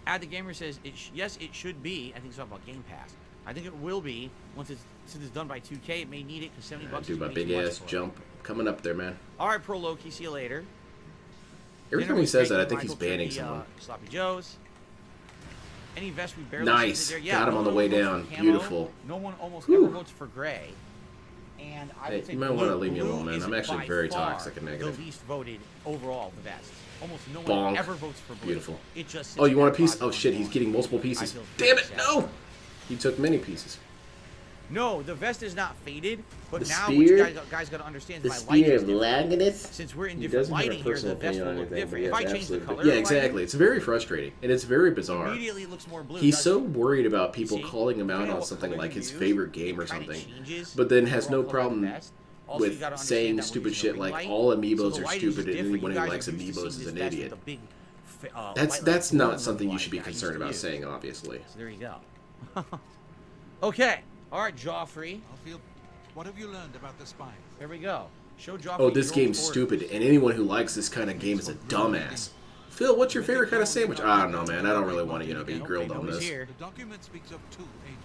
Ad the Gamer says, yes, it should be. I think it's talking about Game Pass. I think it will be since it's done by 2K. It may need it because $70 Dude, my big ass jump coming up there, man. All right, Pro Loki, see you later. Every time he says that, I think he's banning someone. Sloppy Joe's. Any vest we barely Nice. there. Yeah, got him on the way down. Beautiful. No one almost ever votes for gray. And I would say you might want to leave me alone, man. I'm actually very toxic and negative. The least voted overall of the vests. Almost no one Bonk. ever votes for blue. Beautiful. It just oh, you want a piece? Oh shit, he's getting multiple pieces. Damn it, no! He took many pieces. No, the vest is not faded, but the now spear, what you guys got to understand the is my lighting spear is of different. Laganus. Since we're in different lighting here, the vest will look different. If I change the color, yeah, exactly. It's very frustrating and it's very bizarre. Immediately it looks more blue. He's so worried about people calling him out on something like his favorite game or something, but then has no problem with saying stupid shit like all amiibos are stupid and anyone who likes amiibos is an idiot. That's not something you should be concerned about saying, obviously. So there you go. Okay. All right, Joffrey. What have you learned about the spines? There we go. Show Joffrey. Oh, this game's stupid, and anyone who likes this kind of game is a dumbass. Phil, what's your favorite kind of sandwich? I don't know, man. I don't really want to, be grilled on this. The document speaks of 2 agents.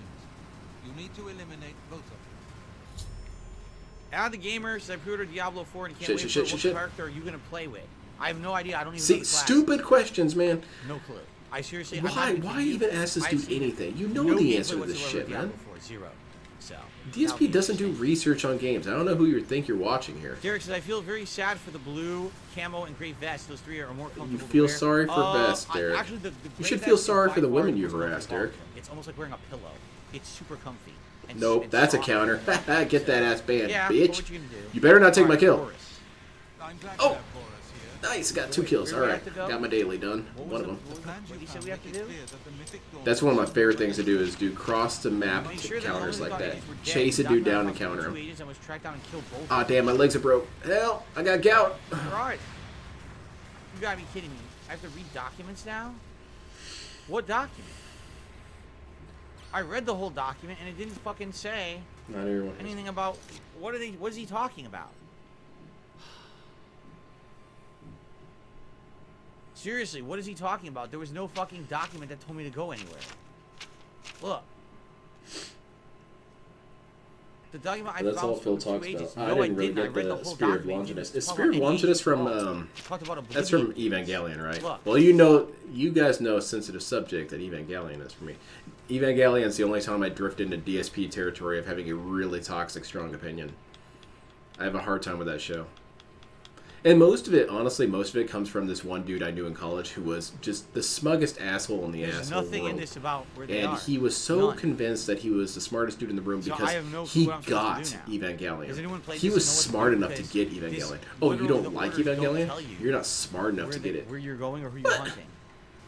You need to eliminate both of them. Add the Gamer said I pre-ordered Diablo 4 and can't wait for what character are you going to play with? I have no idea. I don't even know the class. Stupid questions, man. No clue. I seriously. Why even ask this dude anything? You know the answer to this shit, man. Zero. So. DSP doesn't do research on games. I don't know who you think you're watching here. Derek says I feel very sad for the blue, camo, and gray vest. Those 3 are more comfortable. You feel sorry for vest, Derek. Actually, you should feel sorry for the women you've harassed, Derek. It's almost like wearing a pillow. It's super comfy. Nope, that's a counter. Get that ass banned, yeah, bitch. What you, gonna do? You better not take my kill. Oh! Nice, got 2 kills. Alright, got my daily done. One of them. What you said we have to do? That's one of my favorite things to do is do cross the map counters like that. Chase a dude down and counter him. Ah, damn, my legs are broke. Hell, I got gout. Alright. You gotta be kidding me. I have to read documents now? What document? I read the whole document and it didn't fucking say anything about what is he talking about? Seriously, what is he talking about? There was no fucking document that told me to go anywhere. Look. The document I that's found all Phil talks about. I no, didn't really get the Spirit of Longinus. Is Spirit of Longinus from that's from Evangelion, right? Look. Well, you guys know a sensitive subject that Evangelion is for me. Evangelion's the only time I drift into DSP territory of having a really toxic, strong opinion. I have a hard time with that show. And most of it, honestly, comes from this one dude I knew in college who was just the smuggest asshole in the There's asshole nothing world. in this about where they and are. he was so None. convinced that he was the smartest dude in the room So because I have no he clue what I'm got supposed to do now. Evangelion. Does anyone play He this was and know what to smart do? enough to Because get Evangelion. this- Oh, you literally don't the like orders don't Evangelion? tell you You're not smart enough to get it. Where you're going or who you're hunting.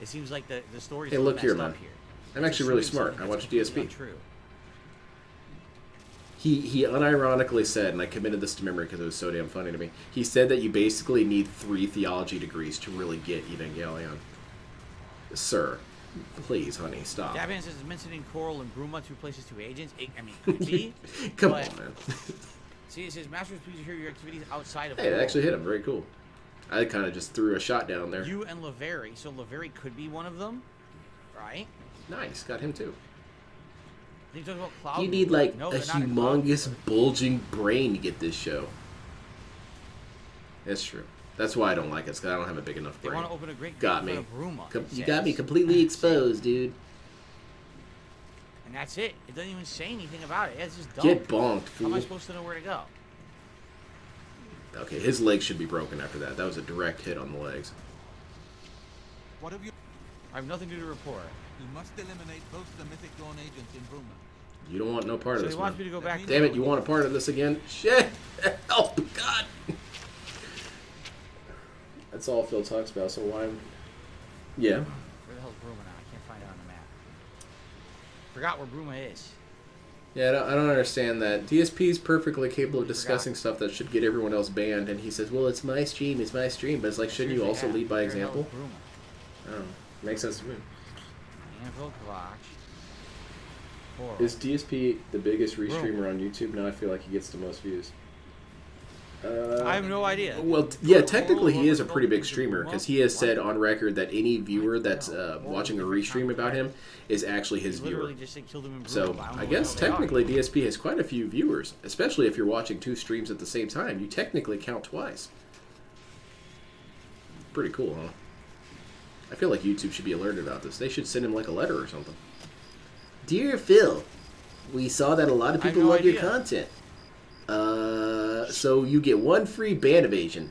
It seems like the story's Hey, so look messed here, up man. here. I'm actually really smart. I watch DSP. True. He unironically said, and I committed this to memory because it was so damn funny to me, he said that you basically need 3 theology degrees to really get Evangelion. Sir, please, honey, stop. Davian says it's mentioning Coral and Bruma, 2 places, 2 agents. I mean, could be. Come on, man. See, it says, Masters, please hear your activities outside of Hey, it Coral. actually hit him. Very cool. I kind of just threw a shot down there. You and Laveri. So Laveri could be one of them, right? Nice. Got him, too. You talking about Cloud? You need like no, a they're not in Cloud. Humongous, bulging brain to get this show. That's true. That's why I don't like it, because I don't have a big enough They brain. want to open a great Got gate me. for Bruma, You got me completely exposed, dude. And that's it. It doesn't even say anything about it. It's just dumb. Get bonked, How am fool. I supposed to know where to go? Okay, his legs should be broken after that. That was a direct hit on the legs. What have you? I have nothing to report. You must eliminate both the Mythic Dawn agents in Bruma. You don't want no part of So this, he wants man. me to go back. Damn it, you want a part of this again? Shit! Oh, God! That's all Phil talks about, so why... Yeah. Where the hell's Bruma now? I can't find it on the map. Forgot where Bruma is. Yeah, I don't understand that. DSP is perfectly capable of discussing stuff that should get everyone else banned, and he says, well, it's my stream, but it's like, shouldn't you also lead by example? Oh, makes sense to me. Is DSP the biggest restreamer on YouTube? Now I feel like he gets the most views. I have no idea. Well, yeah, technically he is a pretty big streamer, because he has said on record that any viewer that's watching a restream about him is actually his viewer. So, I guess technically DSP has quite a few viewers, especially if you're watching 2 streams at the same time. You technically count twice. Pretty cool, huh? I feel like YouTube should be alerted about this. They should send him like a letter or something. Dear Phil, we saw that a lot of people love your content. So you get 1 free ban evasion.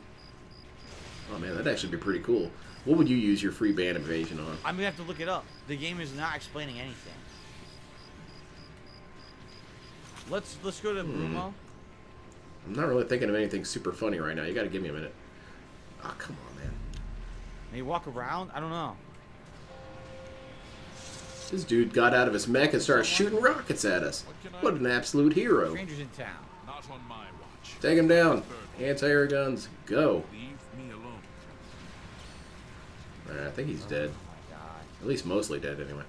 Oh man, that'd actually be pretty cool. What would you use your free ban evasion on? I'm gonna have to look it up. The game is not explaining anything. Let's go to Brumo. I'm not really thinking of anything super funny right now. You gotta give me a minute. Oh, come on, man. May walk around? I don't know. This dude got out of his mech and started shooting rockets at us. What an absolute hero. Strangers in town. Not on my watch. Take him down. Anti-air guns, go. Leave me alone. I think he's dead. At least mostly dead, anyway.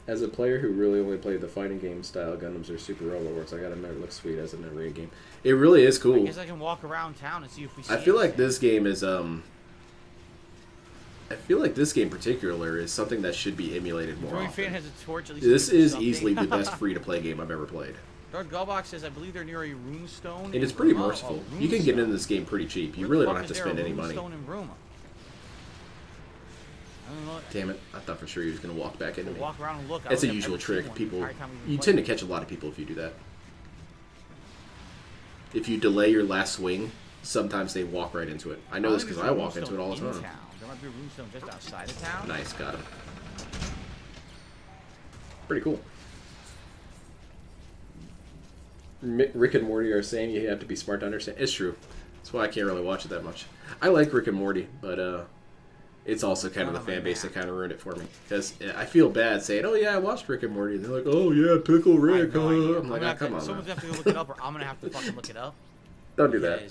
As a player who really only played the fighting game style, Gundams are super overworks. I gotta admit, it looks sweet as an array game. It really is cool. I guess I can walk around town and see if we see I feel like anything. this game is, I feel like this game in particular is something that should be emulated more often. Fan has a torch, at least This is something. easily the best free-to-play game I've ever played. Darth Gullbox says, I believe they're near a runestone. And it's pretty merciful. You can get into this game pretty cheap. You really don't have to spend any money. Damn it. I thought for sure he was going to walk back into me. Walk around and look. That's a usual trick. People, you tend to catch a lot of people if you do that. If you delay your last swing, sometimes they walk right into it. I know this because I walk into it all the time. There might be a runestone just outside of town. Nice, got him. Pretty cool. Rick and Morty are saying you have to be smart to understand. It's true. That's why I can't really watch it that much. I like Rick and Morty, but it's also kind of the fan base that kind of ruined it for me. Because I feel bad saying, oh yeah, I watched Rick and Morty. And they're like, oh yeah, Pickle Rick. I'm like, oh, come on. Someone's going to have to go look it up, or I'm going to have to fucking look it up. Don't do that.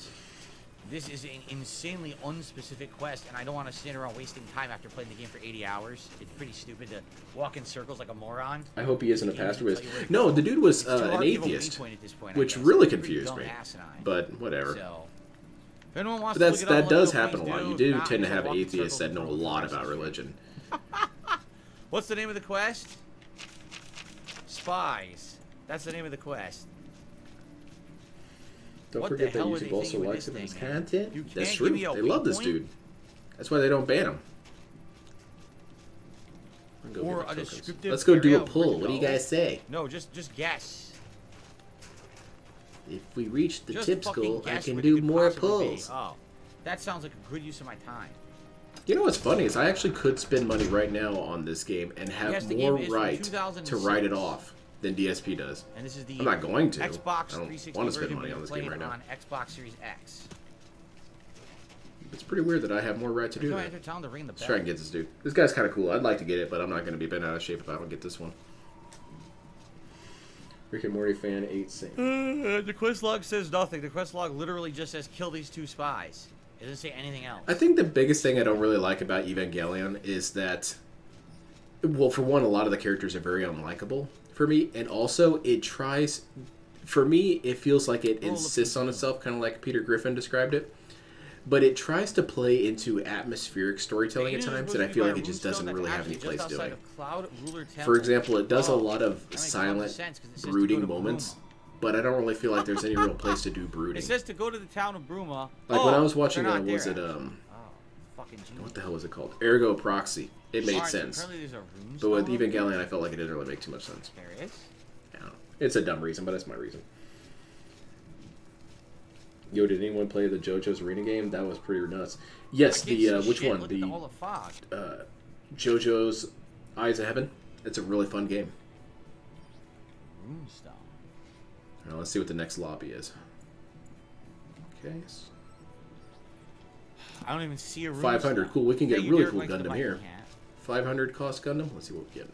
This is an insanely unspecific quest, and I don't want to stand around wasting time after playing the game for 80 hours. It's pretty stupid to walk in circles like a moron. I hope he isn't a pastor whiz. No, the dude was an atheist, which really confused me. But whatever. So, if anyone wants but that does happen a lot. You do tend to have atheists that know a lot about religion. What's the name of the quest? Spies. That's the name of the quest. Don't forget that YouTube also likes him and his content. That's true. They love this dude. That's why they don't ban him. Or a descriptive Let's go do a poll. What do you guys say? No, just guess. If we reach the tips goal, I can do more polls. Oh, that sounds like a good use of my time. You know what's funny is I actually could spend money right now on this game and have more right to write it off than DSP does. And this is the I'm not going to. Xbox I don't 360 want to spend money on this game right now. On Xbox Series X. It's pretty weird that I have more right to do that. Let's try and get this dude. This guy's kind of cool. I'd like to get it, but I'm not going to be bent out of shape if I don't get this one. Rick and Morty fan 8 Saint. The quest log says nothing. The quest log literally just says kill these 2 spies. It doesn't say anything else. I think the biggest thing I don't really like about Evangelion is that, well, for one, a lot of the characters are very unlikable for me, and also it tries, for me, it feels like it insists on itself, kind of like Peter Griffin described it, but it tries to play into atmospheric storytelling at times, and I feel like it just doesn't really have any place doing it. For example, it does a lot of silent, brooding moments, but I don't really feel like there's any real place to do brooding. It says to go to the town of Bruma. Like when I was watching, was it what the hell was it called? Ergo Proxy. It made sense. But with Evangelion, I felt like it didn't really make too much sense. There is? I don't know. It's a dumb reason, but it's my reason. Yo, did anyone play the JoJo's Arena game? That was pretty nuts. Yes, the which one? The JoJo's Eyes of Heaven. It's a really fun game. Runestone. Now, let's see what the next lobby is. Okay. I don't even see a room. 500. Cool. We can get really cool Gundam here. 500 cost Gundam. Let's see what we get.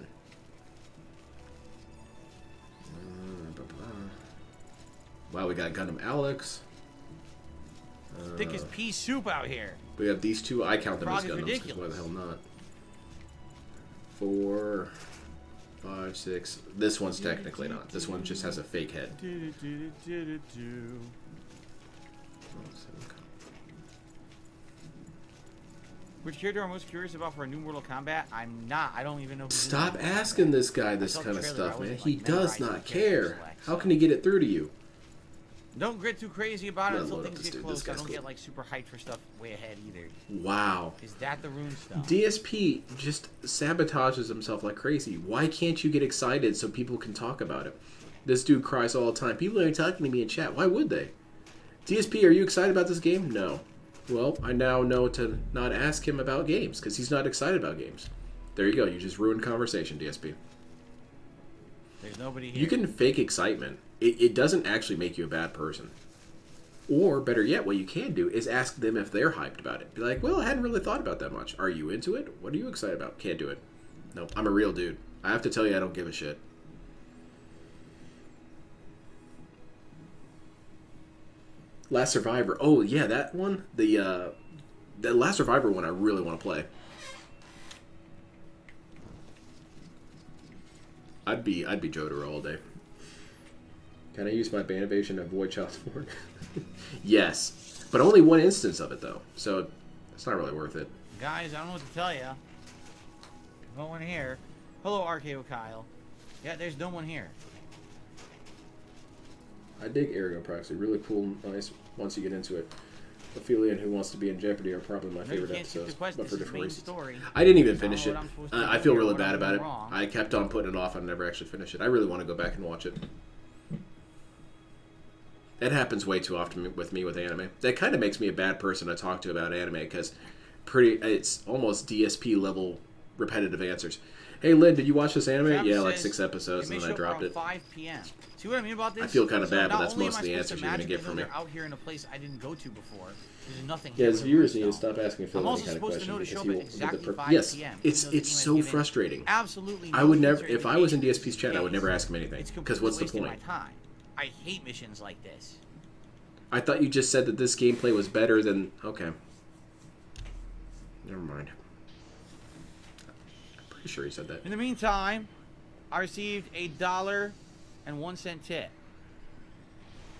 Wow, we got Gundam Alex. Thick as pea soup out here. We have these two. I count them as Frog is Gundams, 'cause why the hell not? 4, 5, 6. This one's technically not. This one just has a fake head. Which character I'm most curious about for a new Mortal Kombat? I'm not. I don't even know. Stop asking this guy this kind of stuff, man. He does not care. How can he get it through to you? Don't get too crazy about it until things get close. I don't get like super hyped for stuff way ahead either. Wow. Is that the rune stuff? DSP just sabotages himself like crazy. Why can't you get excited so people can talk about it? This dude cries all the time. People are talking to me in chat. Why would they? DSP, are you excited about this game? No. Well, I now know to not ask him about games because he's not excited about games. There you go. You just ruined conversation, DSP. There's nobody here. You can fake excitement. It doesn't actually make you a bad person. Or, better yet, what you can do is ask them if they're hyped about it. Be like, well, I hadn't really thought about that much. Are you into it? What are you excited about? Can't do it. No, I'm a real dude. I have to tell you I don't give a shit. Last Survivor. Oh, yeah, that one. The Last Survivor one I really want to play. I'd be Jotaro all day. Can I use my ban evasion to avoid child support? Yes. But only one instance of it, though. So it's not really worth it. Guys, I don't know what to tell you. No one here. Hello, RKO Kyle. Yeah, there's no one here. I dig Aerial Proxy. Really cool, nice once you get into it. Ophelia and Who Wants to Be in Jeopardy are probably my favorite episodes, but for different reasons. I didn't even finish it. I feel really bad about it. I kept on putting it off and never actually finished it. I really want to go back and watch it. That happens way too often with me with anime. That kind of makes me a bad person to talk to about anime because it's almost DSP level repetitive answers. Hey Lynn, did you watch this anime? Travis yeah, like 6 episodes and then I dropped it. 5 p.m. See what I mean about this? I feel kind of So bad, but not that's only most of am I the supposed answers to you're going to imagine get from me. they're out here in a place I didn't go to before. There's nothing Yeah, here as but viewers need to Moonstone. stop asking Phil I'm any also kind of supposed to know question to because show up at exactly 5 yes, p.m. it's so frustrating. Absolutely no I would never, future if I was in indication DSP's chat, I would never ask him anything. Because what's the wasting point? my time. I hate missions like this. I thought you just said that this gameplay was better than... Okay. Never mind. I'm pretty sure he said that. In the meantime, I received $1.01 tip.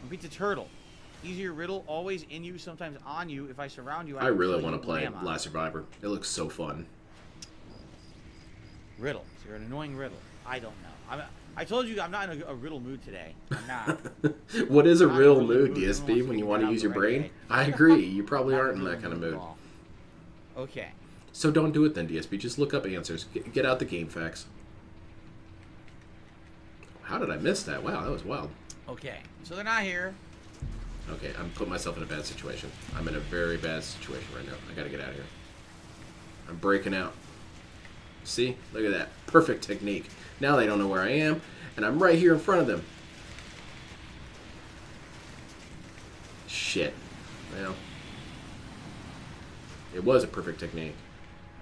I beat the turtle. Easier riddle, always in you, sometimes on you. If I surround you, I really want to play Last Survivor. It looks so fun. Riddle. So you're an annoying riddle. I don't know. I told you I'm not in a riddle mood today. I'm not. What is a real mood, DSP, when you want to use your brain? I agree. You probably aren't in that kind of mood. Okay. So don't do it then, DSP. Just look up answers. Get out the game facts. How did I miss that? Wow, that was wild. Okay. So they're not here. Okay, I'm putting myself in a bad situation. I'm in a very bad situation right now. I gotta get out of here. I'm breaking out. See? Look at that. Perfect technique. Now they don't know where I am, and I'm right here in front of them. Shit. Well, it was a perfect technique.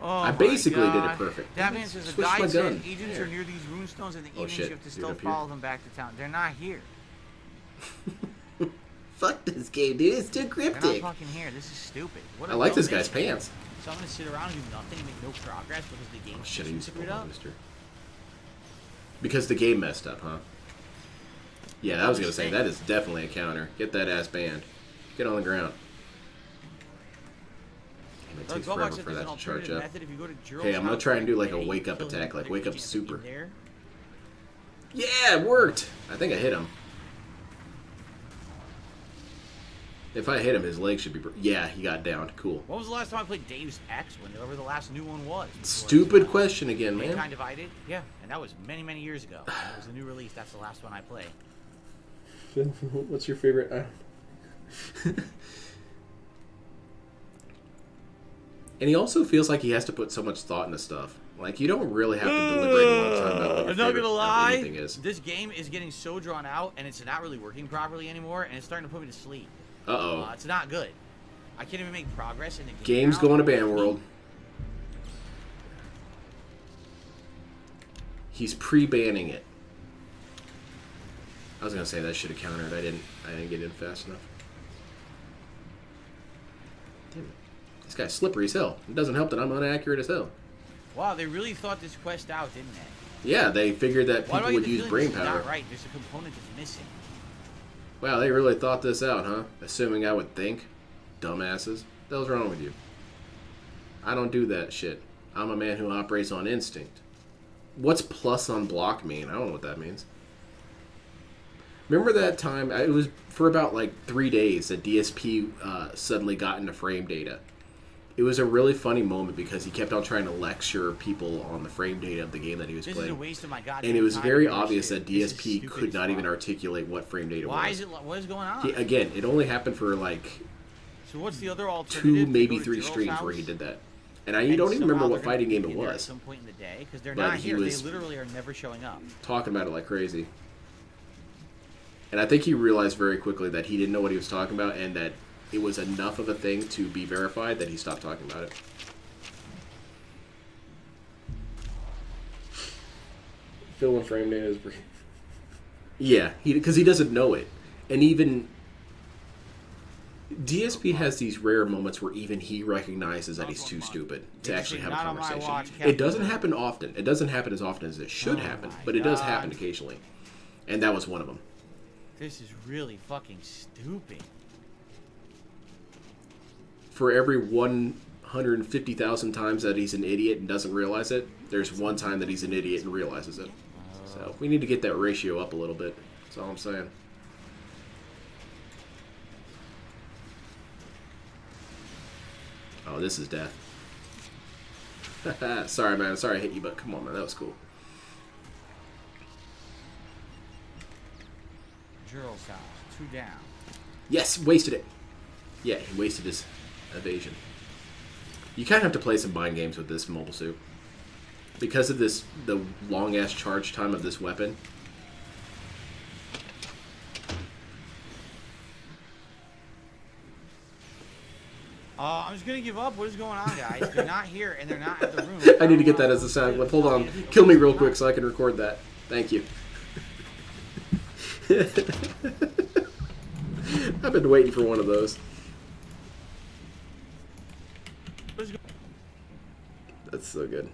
Oh I basically did it perfect. That means there's a Switched my guy said gun. agents are near these runestones in the evenings. Shit. You have to You're still up here? follow them back to town. They're not here. Fuck this game, dude. It's too They're cryptic. not fucking here. This is stupid. What I a like dumb this guy's mission. pants. So I'm gonna sit around and do nothing and make no progress because the game Oh shit, I used to screwed up. booster. Because the game messed up, huh? Yeah, I was gonna say, that is definitely a counter. Get that ass banned. Get on the ground. Damn, it takes forever for that to charge up. Hey, I'm gonna try and do like a wake up attack, like wake up super. Yeah, it worked! I think I hit him. If I hit him, his leg should be... Yeah, he got downed. Cool. What was the last time I played Deus Ex? Whenever the last new one was. Stupid question again, man. Mankind Divided? Yeah, and that was many, many years ago. It was a new release. That's the last one I played. What's your favorite? And he also feels like he has to put so much thought into stuff. Like, you don't really have to deliberate a long time about what I'm not gonna lie. anything is. This game is getting so drawn out, and it's not really working properly anymore, and it's starting to put me to sleep. Uh-oh. It's not good. I can't even make progress in the game. Game's going to ban world. He's pre-banning it. I was gonna say that should have countered. I didn't get in fast enough. Damn it. This guy's slippery as hell. It doesn't help that I'm inaccurate as hell. Wow, they really thought this quest out, didn't they? Yeah, they figured that people would use brain power. Not right. There's a component that's missing. Wow, they really thought this out, huh? Assuming I would think. Dumbasses. What the hell's wrong with you? I don't do that shit. I'm a man who operates on instinct. What's plus on block mean? I don't know what that means. Remember that time? It was for about like 3 days that DSP suddenly got into frame data. It was a really funny moment because he kept on trying to lecture people on the frame data of the game that he was playing. This is a waste of my goddamn and it was time very and obvious shit. that DSP could not even articulate what frame data was. Why is it? What is going on? Again, it only happened for like So what's the other alternative? 2, maybe 3 streams where he did that. And I don't even remember what fighting game it was. At some point in the day, because they're But not he here. They was literally are never showing up. Talking about it like crazy. And I think he realized very quickly that he didn't know what he was talking about and that it was enough of a thing to be verified that he stopped talking about it. Fill in frame data is... Yeah, because he doesn't know it. And even... DSP has these rare moments where even he recognizes that he's too stupid to actually have a conversation. It doesn't happen often. It doesn't happen as often as it should happen, but it does happen occasionally. And that was one of them. This is really fucking stupid. For every 150,000 times that he's an idiot and doesn't realize it, there's one time that he's an idiot and realizes it. So we need to get that ratio up a little bit. That's all I'm saying. Oh, this is death. Sorry, man. Sorry I hit you, but come on, man. That was cool. Gerald's house. 2 down. Yes, wasted it. Yeah, he wasted his evasion. You kind of have to play some mind games with this mobile suit. Because of the long-ass charge time of this weapon. I'm just gonna give up. What is going on, guys? They're not here, and they're not at the room. I need to get that as a sound clip. Hold on. Kill me real quick so I can record that. Thank you. I've been waiting for one of those. That's so good.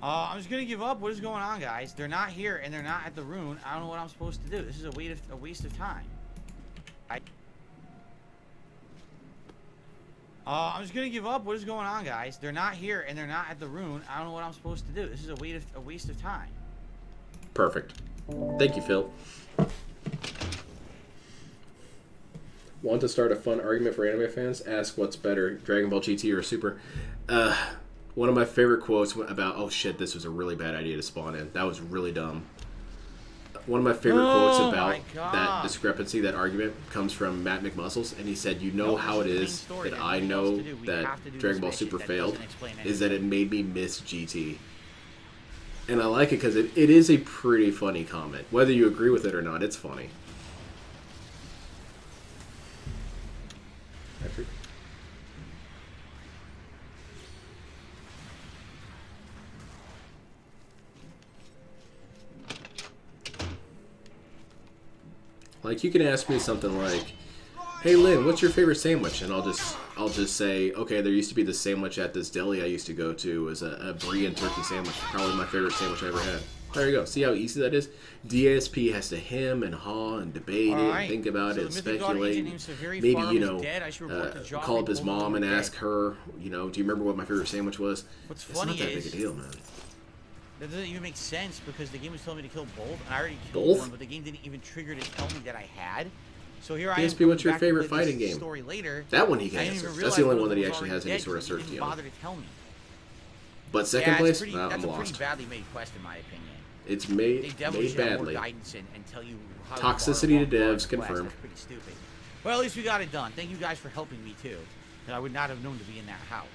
I'm just gonna give up. What is going on, guys? They're not here, and they're not at the room. I don't know what I'm supposed to do. This is a waste of time. I'm just gonna give up. What is going on, guys? They're not here, and they're not at the room. I don't know what I'm supposed to do. This is a waste of time. Perfect. Thank you, Phil. Want to start a fun argument for anime fans? Ask what's better, Dragon Ball GT or Super? One of my favorite quotes about, oh shit, this was a really bad idea to spawn in. That was really dumb. One of my favorite quotes about that discrepancy, that argument, comes from Matt McMuscles, and he said, you know how it is that I know that Dragon Ball Super failed, is that it made me miss GT. And I like it because it is a pretty funny comment. Whether you agree with it or not, it's funny. Like, you can ask me something like, hey Lynn, what's your favorite sandwich? And I'll just say, okay, there used to be this sandwich at this deli I used to go to. It was a brie and turkey sandwich. Probably my favorite sandwich I ever had. There you go. See how easy that is? DSP has to hem and haw and debate it and think about it and speculate. Maybe, you know, call up his mom and ask her, you know, do you remember what my favorite sandwich was? What's funny it's not that big a deal, man. That doesn't even make sense because the game was telling me to kill both, and I already killed one, but the game didn't even trigger to tell me that I had. So here I am. DSP, what's your favorite fighting game? Story later. That one he can answer. That's the only one that he actually has any sort of certainty on. Bother to tell me. But second place, I'm that's a lost. pretty badly made quest, in my opinion. It's made badly. And tell you how Toxicity to devs confirmed. That's pretty stupid. Well, at least we got it done. Thank you guys for helping me too. And I would not have known to be in that house.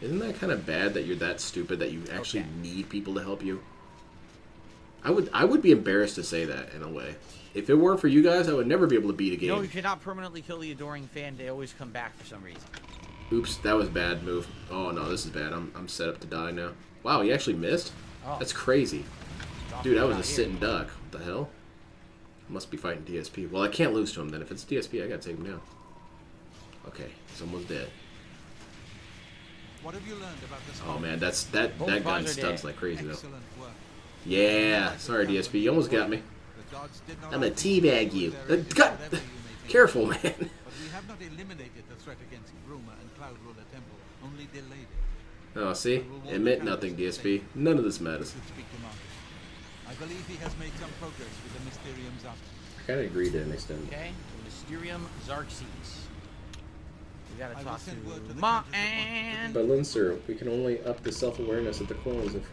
Isn't that kind of bad that you're that stupid that you actually need people to help you? I would be embarrassed to say that in a way. If it weren't for you guys, I would never be able to beat a game. No, you cannot permanently kill the adoring fan. They always come back for some reason. Oops, that was a bad move. Oh no, this is bad. I'm set up to die now. Wow, he actually missed? Oh. That's crazy. Dude, that was a sitting duck. What the hell? Must be fighting DSP. Well, I can't lose to him then. If it's DSP, I gotta take him down. Okay, he's almost dead. What have you learned about this? Oh man, that gun stuns like crazy though. Excellent work. Yeah, sorry DSP, you almost got me. The gods did not I'm gonna teabag you. God, careful, man. But we have not eliminated the threat against Bruma and Cloud Ruler Temple, only delayed it. Oh, see? Admit nothing, DSP. None of this matters. Speak to Marcus. I believe he has made some progress with the Mysterium Zarxes. I kind of agree to an extent. Okay, Mysterium Zarxes. We gotta I will talk send word to to the Ma Countess of and... But Linser, we can only up the self-awareness of the clones if...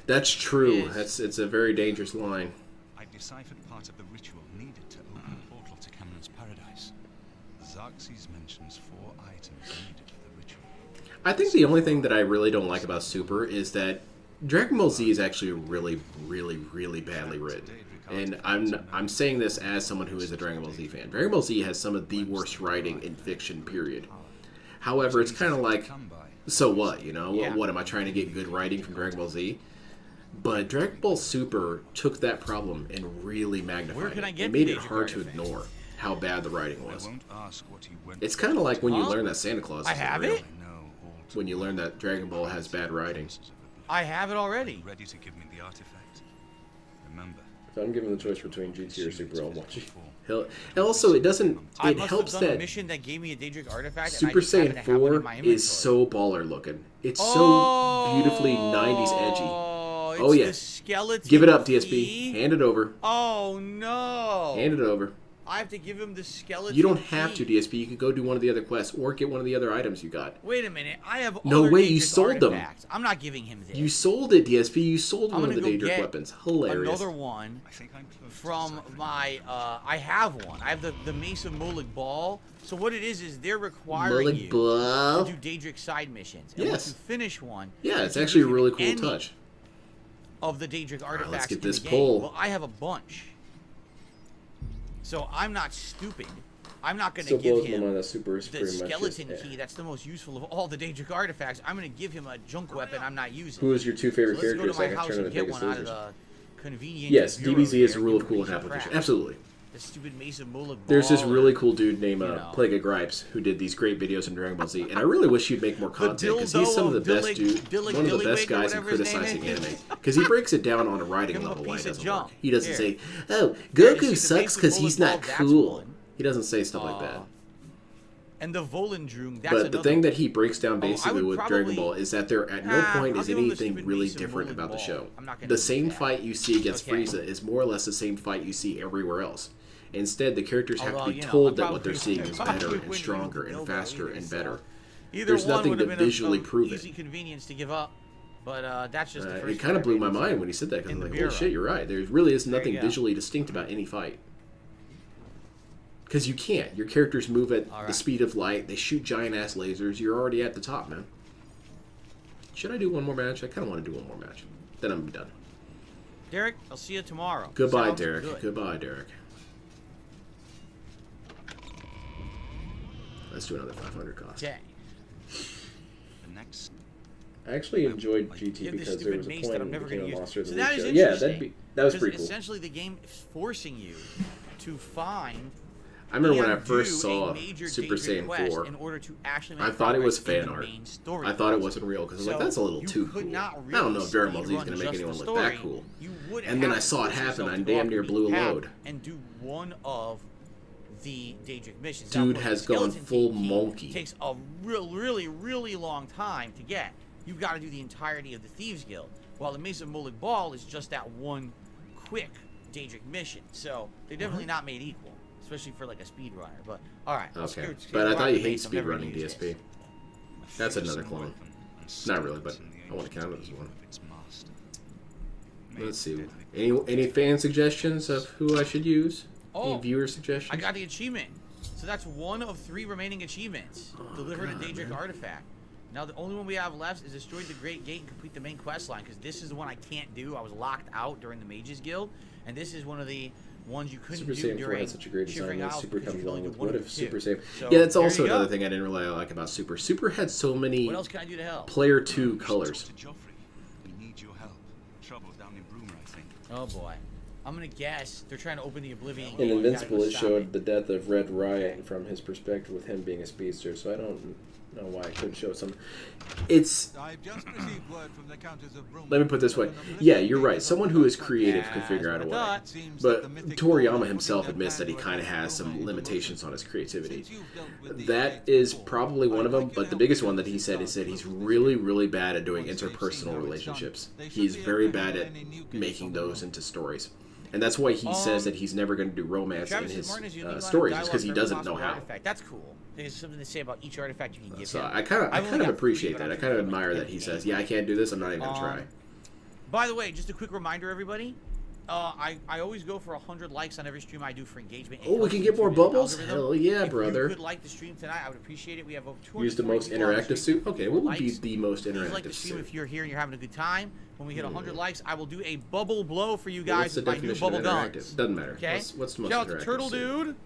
That's true. It's a very dangerous line. I deciphered part of the ritual needed to open the portal to Cameron's paradise. Zarxes mentions 4 items needed for the ritual. I think the only thing that I really don't like about Super is that Dragon Ball Z is actually really, really, really badly written. And I'm saying this as someone who is a Dragon Ball Z fan. Dragon Ball Z has some of the worst writing in fiction, period. However, it's kind of like, so what, you know? What am I trying to get good writing from Dragon Ball Z? But Dragon Ball Super took that problem and really magnified it. It made it hard to ignore how bad the writing was. It's kind of like when you learn that Santa Claus isn't real. When you learn that Dragon Ball has bad writing. I have it already. Ready to give me the artifact. Remember. If I'm given the choice between GT or Super, I'll watch it. And also, it doesn't. It helps that mission that gave me a Daedric artifact. Super Saiyan 4 is so baller looking. It's so beautifully 90s edgy. Oh yeah. Give it up, DSP. Hand it over. Oh no. Hand it over. I have to give him the skeleton. You don't have to, DSP. You can go do one of the other quests or get one of the other items you got. Wait a minute. I have no other way. Daedric You sold artifacts. them. I'm not giving him this. You sold it, DSP. You sold one of the Daedric weapons. Hilarious. Another one from my. I have one. I have the Mace of Molag Bal. So what it is they're requiring you to do Daedric side missions. And once you finish one, it's actually a really cool touch. Of the Daedric artifacts. Let's get this in the poll. Game. Well, I have a bunch. So I'm not stupid. I'm not going to give him the skeleton key. That's the most useful of all the Daedric artifacts. I'm going to give him a junk weapon I'm not using. Who is your 2 favorite characters? Let's go to my house and get one out of the convenient. Yes, DBZ is a rule of cool in application. Absolutely. The stupid Mace of Molag Bal. There's this really cool dude named Plague of Gripes who did these great videos in Dragon Ball Z, and I really wish he'd make more content because he's some of the best one of the best guys in criticizing anime. Because he breaks it down on a writing level why it doesn't work. He doesn't say, "Oh, Goku sucks because he's not cool." He doesn't say stuff like that. And the Volendroom, but the thing that he breaks down basically with Dragon Ball is that there at no point is anything really different about the show. The same fight you see against Frieza is more or less the same fight you see everywhere else. Instead, the characters have to be told that what they're seeing is better and stronger and faster and better. There's nothing to visually prove it. Easy convenience to give up, but that's just the first it kind of blew my mind when he said that because I'm like, "Holy shit, you're right." There really is nothing visually distinct about any fight. Because you can't. Your characters move at the speed of light. They shoot giant-ass lasers. You're already at the top, man. Should I do one more match? I kind of want to do one more match. Then I'm done. Derek, I'll see you tomorrow. Goodbye, Derek. Goodbye, Derek. Let's do another 500 cost. Okay. I actually enjoyed GT because there was a point when it became a monster of the week show. Yeah, that was pretty cool. Essentially, the game is forcing you to find. I remember when I first saw Super Saiyan 4, in order to actually I thought it was fan art. I thought it wasn't real because I was like, that's a little too cool. I don't know if Dragon Ball Z is going to make anyone look that cool. And then I saw it happen. I damn near blew a load. And do one of the Daedric missions. Dude has gone full monkey. Takes a really long time to get. You've got to do the entirety of the Thieves Guild. While the Mace of Molag Bal is just that one quick Daedric mission. So they're definitely not made equal. Especially for like a speedrunner, but alright. Okay, but I thought you hate speedrunning DSP. That's another clone. Not really, but I want to count it as one. Let's see. Any fan suggestions of who I should use? Any viewer suggestions? I got the achievement. So that's one of 3 remaining achievements. Deliver a Daedric artifact. Now the only one we have left is destroy the Great Gate and complete the main quest line, because this is the one I can't do. I was locked out during the Mages Guild, and this is one of the ones you couldn't do during 4 had such a great design. Super comes along with what if Super Save. So yeah, that's also another thing I didn't really like about Super. Super had so many what else can I do to help? Player 2 colors. We need your help. Trouble's down in Bruma, I think. Oh boy. I'm gonna guess they're trying to open the Oblivion In gate. Invincible, it showed the death of Red Riot from his perspective with him being a speedster, so I don't know why I couldn't show some. It's... I've just received word from the Countess of Bruma. Let me put it this way. Yeah, you're right. Someone who is creative could figure out a way. But Toriyama himself admits that he kind of has some limitations on his creativity. That is probably one of them, but the biggest one that he said is that he's really, really bad at doing interpersonal relationships. He's very bad at making those into stories. And that's why he says that he's never going to do romance in his stories, because he doesn't know how. That's cool. There's something to say about each artifact you can give So him. I kind of appreciate that. I kind of admire that he says, yeah, I can't do this, I'm not even going to try. By the way, just a quick reminder, everybody. I always go for 100 likes on every stream I do for engagement. Oh, we can get more bubbles? Hell yeah, brother. If you could like the stream tonight, I would appreciate it. We have over 200. Use the most interactive suit? Okay, what would be the most interactive like the stream suit? if you're here and you're having a good time. When we hit 100 likes, I will do a bubble blow for you guys with What's my the new bubble definition of guns. interactive? Doesn't matter. Okay? What's the most Shout out to interactive Turtle suit? Dude,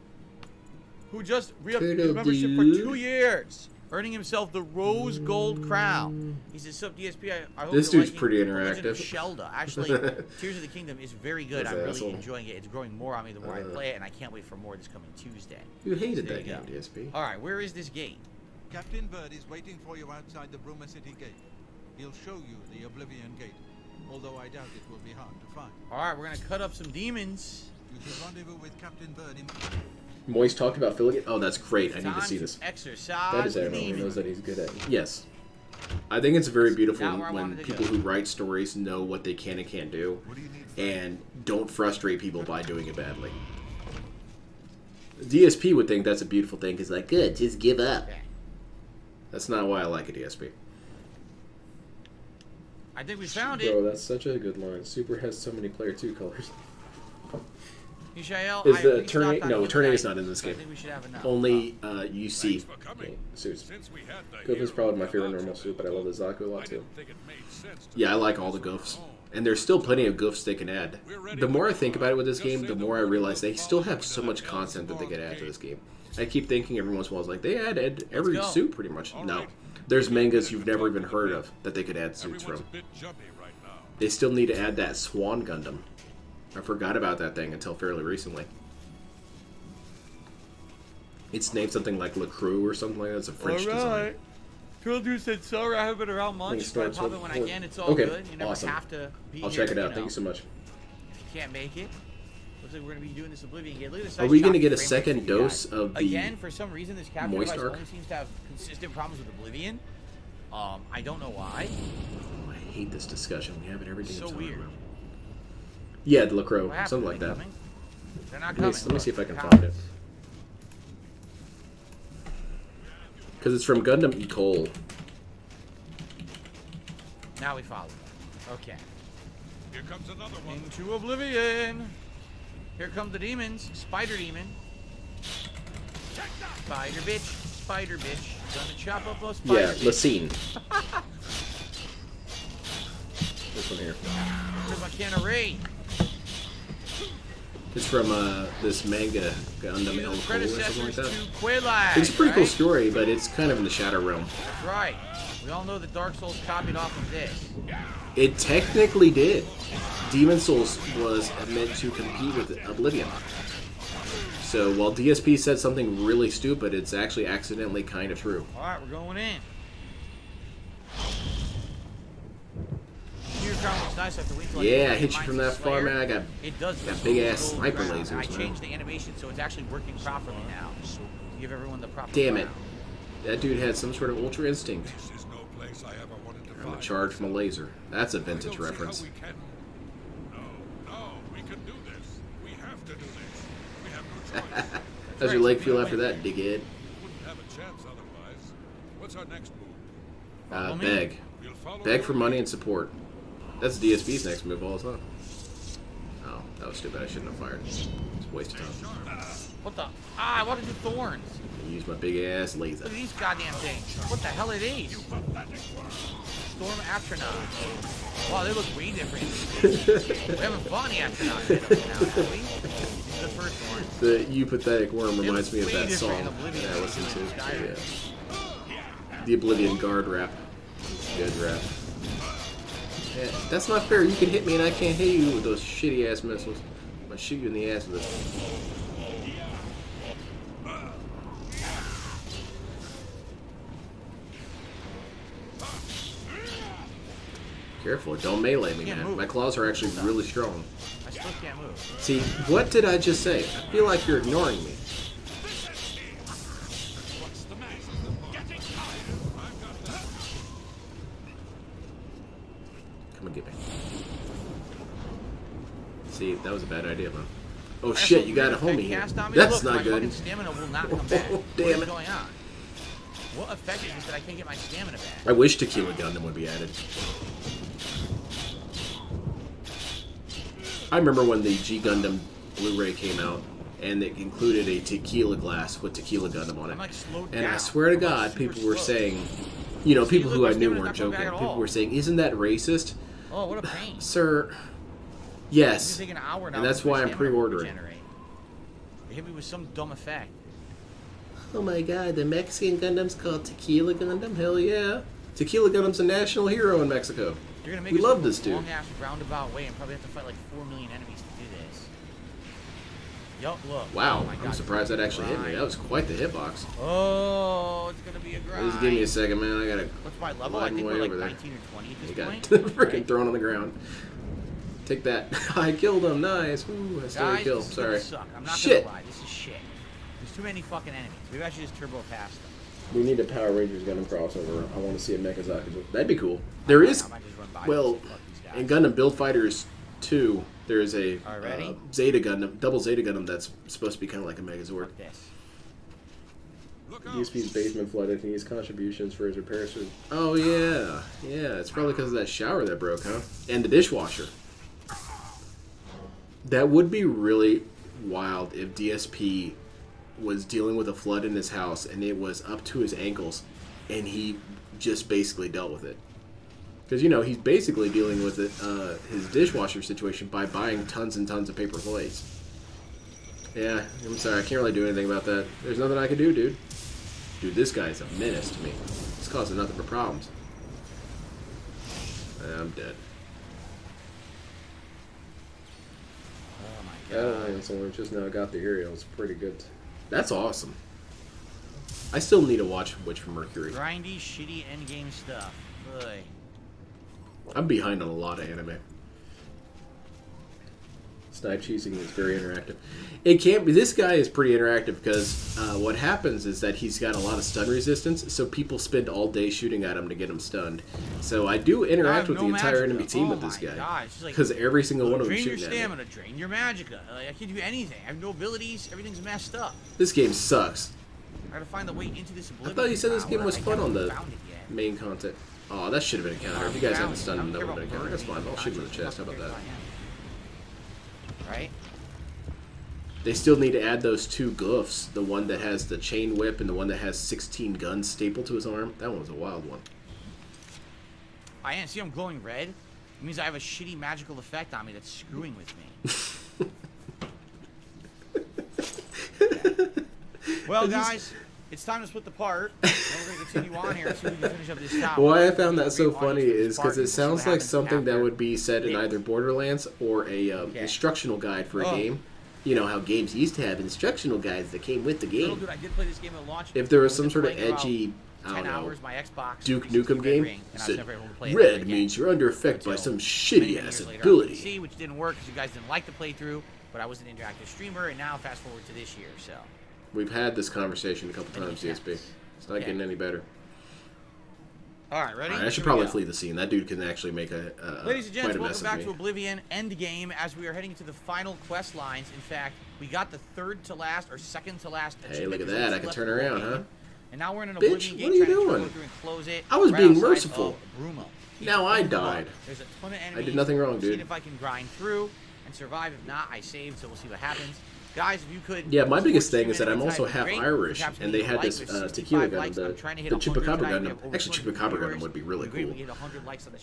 who just re-upped his membership for 2 years, earning himself the Rose Gold Crown. He says, "Sup, DSP? I hope This you're dude's liking pretty The Legend of interactive. Shelda. Actually, Tears of the Kingdom is very good. This I'm really asshole. enjoying it. It's growing more on me the more I play it, and I can't wait for more this coming Tuesday." You hated There that you game, go. DSP. All right, where is this gate? Captain Bird is waiting for you outside the Bruma City gate. He'll show you the Oblivion gate, although I doubt it will be hard to find. All right, we're gonna cut up some demons. You should rendezvous with Captain Bird in... Moist talked about filling it. Oh, that's great. I need to Time see this. Exercise. That is everyone who knows that he's good at. Yes. I think it's very beautiful Not where I when wanted to people go. who write stories know what they can and can't do and don't frustrate people by doing it badly. DSP would think that's a beautiful thing because, like, good, just give up. That's not why I like a DSP. I think we found Bro, it. that's such a good line. Super has so many player 2 colors. Mishael, Is I the restocked Tornado? on No, Good Tornado's Night, not in this so I game. think we should have enough. Only UC. Okay, suits. Goof is probably my favorite normal suit, but I love the Zaku a lot too. Yeah, I like all the goofs. And there's still plenty of goofs they can add. The more I think about it with this game, the more I realize they still have so much content that they could add to this game. I keep thinking every once in a while, like, they add every suit pretty much. No. There's mangas you've never even heard of that they could add suits from. They still need to add that Swan Gundam. I forgot about that thing until fairly recently. It's named something like LaCroix or something like that. It's a French design. Turtle Dude said sorry, I haven't been around I think much, it but I starts pop with it when I 4. can. It's all Okay, good. You never awesome. have to be I'll here, check it out. know. Thank you so much. If you can't make it, looks like we're going to be doing this Oblivion game. Look at this Are nice we going to shot get a frame rate second for you dose guys. of the Again, for some reason, this capture moist device arc? only seems to have consistent problems with Oblivion. I don't know why. Oh, I hate this discussion. We have it every day. So weird. Yeah, the LaCroix. What happened? Something like Are they that. coming? They're not Let coming. me see if I can How? find it. Because it's from Gundam Ecole. Now we follow them. Okay. Here comes another one. Into Oblivion. Here come the demons. Spider demon. Spider bitch. Spider bitch. Gonna chop up those spider Yeah, bitch. Lacine. This one here. Here's my can of rain. It's from this manga Gundam These are El the Cole or something like predecessors that. to Quelaag, It's a pretty cool right? story, but it's kind of in the Shadow Realm. That's right. We all know that Dark Souls copied off of this. It technically did. Demon Souls was meant to compete with Oblivion. So while DSP said something really stupid, it's actually accidentally kind of true. Alright, we're going in. Your crown looks nice after wait till Yeah, I get hit you mine from to that far, Slayer. man. I got It does got look big cool ass gold sniper crown. lasers, I man. changed the animation so it's actually working properly now. To give everyone the proper Damn it. crown. That dude had some sort of ultra instinct. This is no place I ever wanted to I'm gonna find. charge from a laser. That's a I vintage don't see how reference. we can. No, we can do this. We have to do this. We have no choice. How's your leg feel after that, dickhead? Wouldn't have a chance otherwise. What's our next move? Follow me. Beg. We'll follow Beg for your money lead. and support. That's DSP's next move all the time. Oh, that was stupid. I shouldn't have fired. It's a waste of time. What the? Ah, I wanted the thorns. I use my big ass laser. Look at these goddamn things. What the hell are these? Storm astronauts. Wow, they look way different. We haven't fought any astronauts yet up to now, have we? This is the first one. The You Pathetic Worm reminds me of way that different song in Oblivion that I than listened it to. is in Skyrim. Yeah. The Oblivion Guard rap. Good rap. Yeah, that's not fair. You can hit me and I can't hit you with those shitty ass missiles. shoot you in the ass with this. Careful, don't melee me, man. My claws are actually really strong. I still can't move. See, what did I just say? I feel like you're ignoring me. Come on, get me. See, that was a bad idea, man. Oh shit, you got a homie here. That's not good. My stamina will not come back. Damn what is it. going on? What effect is this that I can't get my stamina back? I wish Tequila Gundam would be added. I remember when the G Gundam Blu-ray came out, and it included a tequila glass with Tequila Gundam on it. And I swear to God, people were saying, you know, people who I knew weren't joking. People were saying, "Isn't that racist?" Oh, what a pain. Sir, yes. And that's why I'm pre-ordering. They hit me with some dumb effect. Oh my god, the Mexican Gundam's called Tequila Gundam? Hell yeah. Tequila Gundam's a national hero in Mexico. You're gonna make we love this dude. Long-ass roundabout way and probably have to fight like 4 million enemies to do this. Yup, look. Wow, oh my God, I'm surprised that actually hit me. That was quite the hitbox. Oh, it's gonna be a grind. Just give me a second, man. I gotta. What's my level? I think we're like 19 or 20 at this point. You got freaking thrown on the ground. Take that. I killed him. Nice. Ooh, I stole a kill. This is Sorry. gonna suck. I'm not Shit. gonna lie. This is shit. There's too many fucking enemies. Maybe I should just turbo past them. We need a Power Rangers Gundam crossover. I want to see a Mechazaki. That'd be cool. There is. Well, in Gundam Build Fighters 2, there is a Zeta Gundam, double Zeta Gundam that's supposed to be kind of like a Megazord. DSP's basement flooded and he needs contributions for his repairs. Oh yeah, yeah. It's probably because of that shower that broke, huh? And the dishwasher. That would be really wild if DSP was dealing with a flood in his house and it was up to his ankles, and he just basically dealt with it. Because, you know, he's basically dealing with it, his dishwasher situation by buying tons and tons of paper plates. Yeah, I'm sorry, I can't really do anything about that. There's nothing I can do, dude. Dude, this guy's a menace to me. He's causing nothing but problems. I'm dead. Oh my God. And someone just now got the aerial. It's pretty good. That's awesome. I still need to watch Witch from Mercury. Grindy, shitty endgame stuff. Boy. I'm behind on a lot of anime. Snipe cheesing is very interactive. It can't be. This guy is pretty interactive because what happens is that he's got a lot of stun resistance, so people spend all day shooting at him to get him stunned. So I do interact with the entire enemy team with this guy because every single one of them shooting at me. Drain your stamina, drain your magicka. Like, I can't do anything. I have no abilities. Everything's messed up. This game sucks. I gotta find the way into this Oblivion. I thought you said this game was fun on the main content. Oh, that should have been a counter. If you guys haven't stunned him, that would have been a counter. That's fine. I'll shoot him in the chest. How about that? Right? They still need to add those two goofs. The one that has the chain whip and the one that has 16 guns stapled to his arm. That one was a wild one. I am. See, I'm glowing red. It means I have a shitty magical effect on me that's screwing with me. Well, guys, it's time to split the part. And we're going to continue on here and see if we can finish up this tower. Why I found that so funny is because it sounds like something that would be said in either Borderlands or a instructional guide for a game. You know how games used to have instructional guides that came with the game. Dude, I did play this game at launch. If there was some sort of edgy, I don't know, Duke Nukem game, said, red means you're under effect by some shitty-ass ability. Which didn't work because you guys didn't like the playthrough, but I was an interactive streamer, and now fast forward to this year, so. We've had this conversation a couple times, DSP. It's not getting any better. All right, ready? All right, I should probably flee the scene. That dude can actually make Ladies and gents, quite a welcome mess back of to me. Oblivion Endgame as we are heading into the final quest lines. In fact, we got the third to last or second to last. Hey, look at that! I can turn around, huh? And now we're in an Bitch, Oblivion what are you doing? close it. I was right being outside merciful. of Brumo. Now I died. There's a ton of enemies. I did nothing wrong, dude. See if I can grind through and survive. If not, I saved, so we'll see what happens. Guys, if you could... Yeah, my biggest thing is that I'm also half Irish, and they had this tequila gun, the Chupacabra Gundam. Actually, Chupacabra Gundam would be really cool.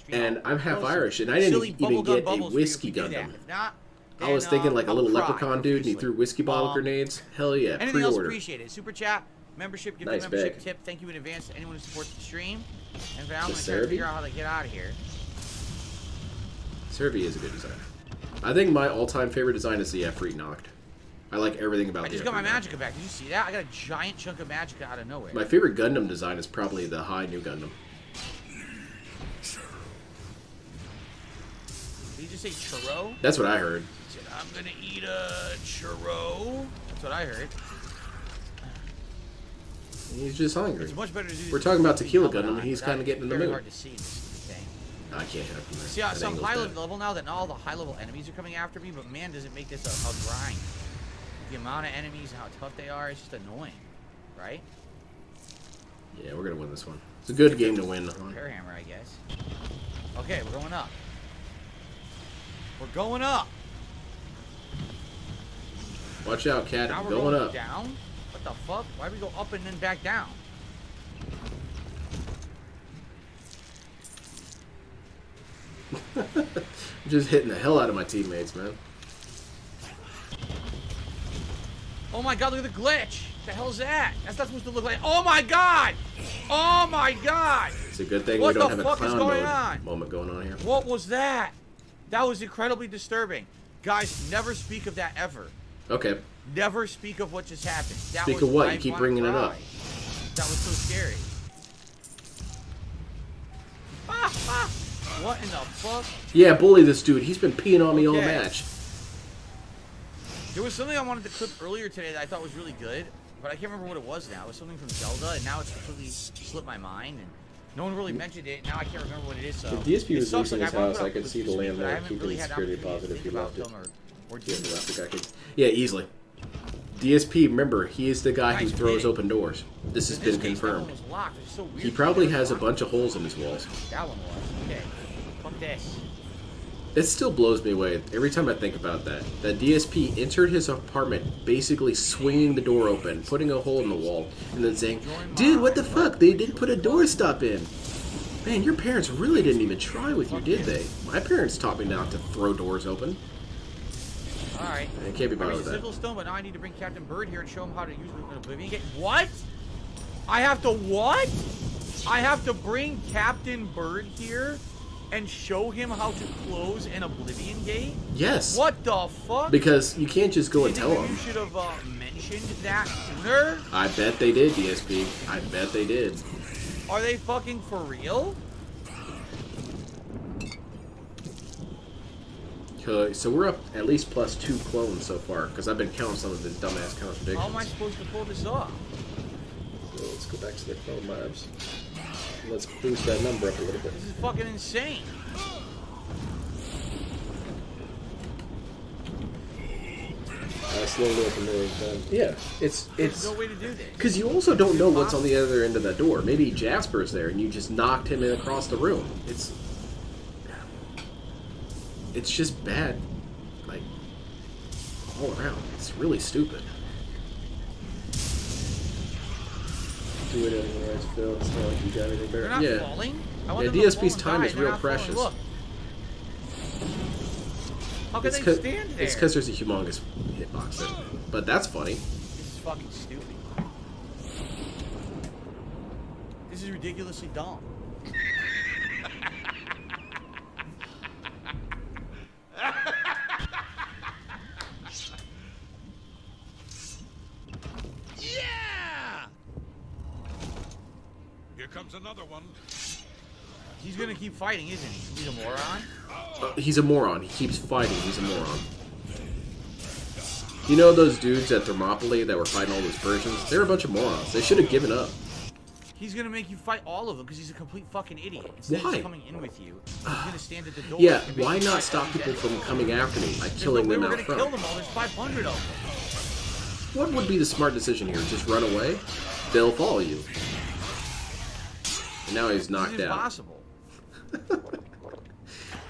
And I'm half Irish, and I didn't even get a whiskey Gundam. I was thinking like a little leprechaun dude, and he threw whiskey bottle grenades. Hell yeah, anything else pre-order. appreciated. Super chat, membership, give me a membership tip. Thank you in advance to anyone who supports the stream. And for now, I'm going to try to figure out how to get out of here. Servi is a good design. I think my all-time favorite design is the Efreet Noct. I like everything about I the just got my Efreet Noct. magicka back. Did you see that? I got a giant chunk of magicka out of nowhere. My favorite Gundam design is probably the High New Gundam. Did you just say churro? That's what I heard. He said, I'm gonna eat a churro. That's what I heard. He's just hungry. It's much better to do We're talking about Tequila Gundam, and he's kind of getting in the very mood. hard to see this thing. I can't help him. See, so I'm high level now that not all the high level enemies are coming after me, but man, does it make this a grind. The amount of enemies and how tough they are, it's just annoying, right? Yeah, we're gonna win this one. It's a good game to win. Repair hammer, I guess. Okay, we're going up. We're going up. Watch out, Cat. Now we're going up. Down? What the fuck? Why we go up and then back down? I'm just hitting the hell out of my teammates, man. Oh my god, look at the glitch. What the hell's that? That's not supposed to look like. Oh my god! Oh my god! It's a good thing what we don't have a the fuck is clown going mode on? moment going on here. What was that? That was incredibly disturbing. Guys, never speak of that ever. Okay. Never speak of what just happened. That Speak was, of what? I You keep wanna bringing it cry. up. That was so scary. What in the fuck? Yeah, bully this dude. He's been peeing on me all match. There was something I wanted to clip earlier today that I thought was really good, but I can't remember what it was now. It was something from Zelda, and now it's completely slipped my mind, and no one really mentioned it. Now I can't remember what it is. So If DSP was sucks, losing like, his I wanna house, put I up could clips see the this week, land but I there haven't keeping really the had security opportunity to positive. think He about left it. them or Yeah, do he it. left the guy. Yeah, easily. DSP, remember, he is the guy who throws open doors. This has been confirmed. He probably has a bunch of holes in his walls. That one was. Okay. Fuck this. It still blows me away every time I think about that. That DSP entered his apartment basically swinging the door open, putting a hole in the wall, and then saying, "Dude, what the fuck? They didn't put a doorstop in." Man, your parents really didn't even try with you, did they? My parents taught me not to throw doors open. Alright. I can't be bothered with that. Stone, but now I need to bring Captain Bird here and show him how to use an Oblivion Gate. What? I have to what? I have to bring Captain Bird here and show him how to close an Oblivion Gate? Yes. What the fuck? Because you can't just go and tell You them. should have mentioned that sooner. I bet they did, DSP. I bet they did. Are they fucking for real? So we're up at least +2 clones so far, because I've been counting some of the dumbass contradictions. How am I supposed to pull this off? So let's go back to the clone labs. Let's boost that number up a little bit. This is fucking insane. Slowly open doors. Yeah, it's There's no way to do this. because you also don't know what's on the other end of that door. Maybe Jasper's there, and you just knocked him in across the room. It's just bad, like all around. It's really stupid. Do it anywhere it's filled. It's not like you got anything better. They're not Yeah, falling? I yeah. want them to fall DSP's and time die, is and they're real not falling. precious. Look. How can It's they stand there? It's because there's a humongous hitbox there. But that's funny. This is fucking stupid. This is ridiculously dumb. Yeah! Here comes another one. He's gonna keep fighting, isn't he? He's a moron? He's a moron. He keeps fighting. He's a moron. You know those dudes at Thermopylae that were fighting all those Persians? They're a bunch of morons. They should have given up. He's gonna make you fight all of them because he's a complete fucking idiot. Instead Why? of just coming in with you, he's gonna stand at the door. Yeah, and make why you not fight stop all people dead. from coming after me by There's killing no way them we're out gonna kill front? them all. There's 500 of them. What would be the smart decision here? Just run away? They'll follow you. And now he's knocked This is out. impossible.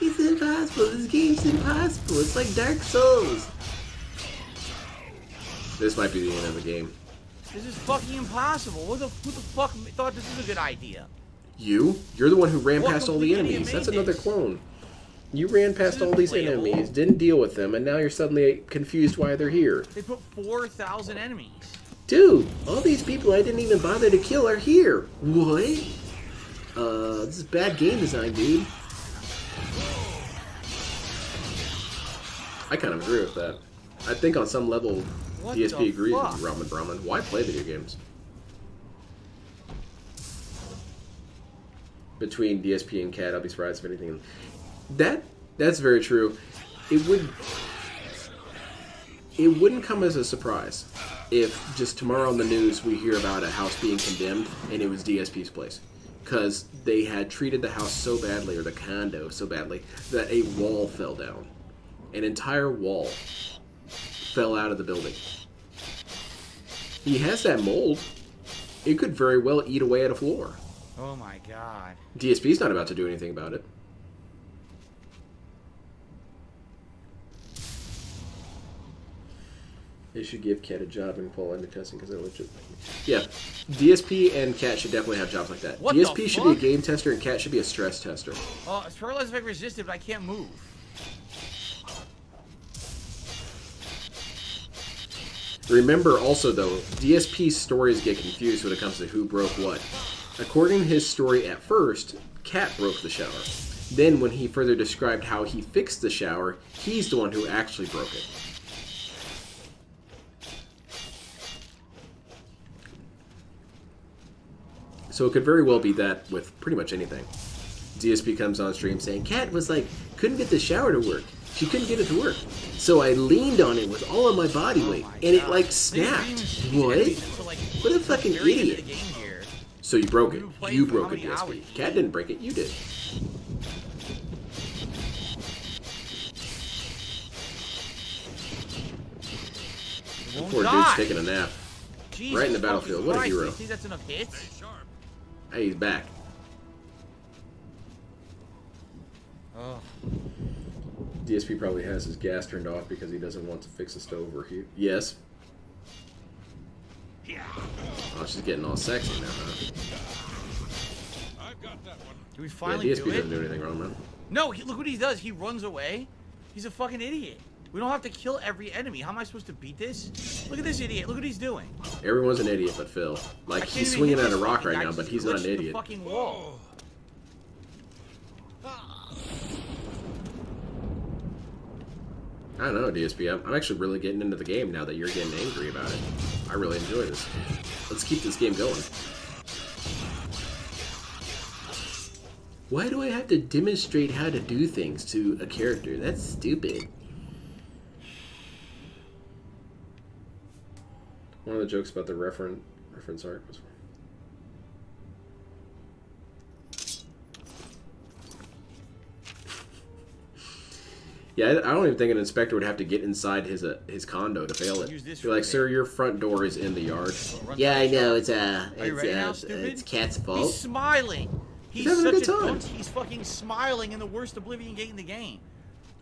It's impossible. This game's impossible. It's like Dark Souls. This might be the end of the game. This is fucking impossible. Who the fuck thought this was a good idea? You? You're the one who ran What past all the complete idiot enemies. made That's another this? clone. You ran past all these playable. enemies, didn't deal with them, and now you're suddenly confused why they're here. They put 4,000 enemies. Dude, all these people I didn't even bother to kill are here. What? This is bad game design, dude. I kind of agree with that. I think on some level, What DSP the agrees fuck? with Ramen Brahman. Why play video games? Between DSP and Cat, I'll be surprised if anything. That's very true. It wouldn't come as a surprise if just tomorrow on the news we hear about a house being condemned and it was DSP's place. Because they had treated the house so badly, or the condo so badly, that a wall fell down. An entire wall fell out of the building. He has that mold. It could very well eat away at a floor. Oh my god. DSP's not about to do anything about it. They should give Cat a job in quality testing because they're legit. Yeah, DSP and Cat should definitely have jobs like that. What DSP the should fuck? be a game tester and Cat should be a stress tester. Oh, it's paralyzed if I resist it, but I can't move. Remember also though, DSP's stories get confused when it comes to who broke what. According to his story at first, Cat broke the shower. Then when he further described how he fixed the shower, he's the one who actually broke it. So it could very well be that with pretty much anything. DSP comes on stream saying, Cat was like, couldn't get the shower to work. She couldn't get it to work. So I leaned on it with all of my body weight, and it like snapped. What? What a fucking idiot. So you broke it. You broke it, DSP. Cat didn't break it, you did. Poor dude's taking a nap. Jesus Right in the battlefield. What a Christ, hero. you think that's enough hits? Hey, he's back. Oh. DSP probably has his gas turned off because he doesn't want to fix the stove or heat. Yes. Oh, she's getting all sexy now, huh? Do we finally DSP do it? doesn't do anything wrong, man. No, look what he does. He runs away. He's a fucking idiot. We don't have to kill every enemy. How am I supposed to beat this? Look at this idiot. Look what he's doing. Everyone's an idiot but Phil. Like, he's swinging at a rock right now, but he's not an idiot. The fucking wall. I don't know, DSP. I'm actually really getting into the game now that you're getting angry about it. I really enjoy this. Let's keep this game going. Why do I have to demonstrate how to do things to a character? That's stupid. One of the jokes about the reference art was... Yeah, I don't even think an inspector would have to get inside his condo to fail it. You're like, sir, your front door is in the yard. Yeah, I know. It's Cat's fault. He's smiling. He's having a good time. dunce. He's fucking smiling in the worst Oblivion gate in the game.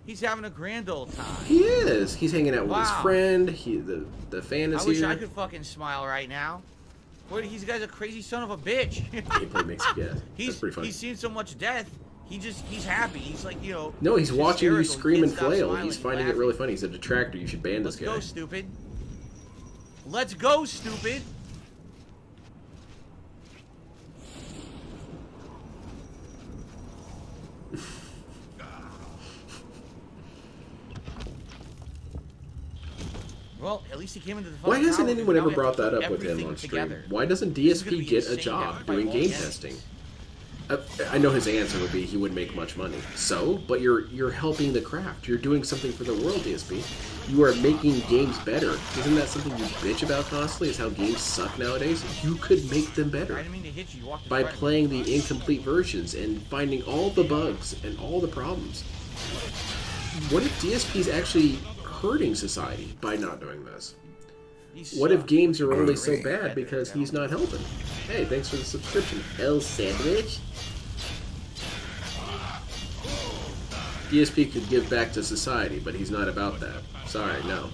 He's having a grand old time. He is. He's hanging out with his friend. The fan is I wish here. I could fucking smile right now. Boy, he's guy's a crazy son of a bitch. Gameplay makes it, yeah. That's pretty funny. He's seen so much death. He's happy. He's like, you know. No, he's watching you scream and flail. Smiling, He's finding it really funny. He's a detractor. You should ban this guy. Let's go, stupid. Let's go, stupid. Well, at least he came into the Why hasn't tower, anyone now ever we brought have to that put up with him everything on stream? together. Why doesn't This is gonna DSP be get a insane. job Fight doing all game again. testing? I know his answer would be he wouldn't make much money. So, but you're helping the craft. You're doing something for the world, DSP. You are making games better. Isn't that something you bitch about constantly? Is how games suck nowadays? You could make them better I didn't mean to hit you. You walked by right- playing the incomplete versions and finding all the bugs and all the problems. What if DSP's actually hurting society by not doing this? What if games are only so bad because he's not helping? Hey, thanks for the subscription, L Sandwich. DSP could give back to society, but he's not about that. Sorry, no.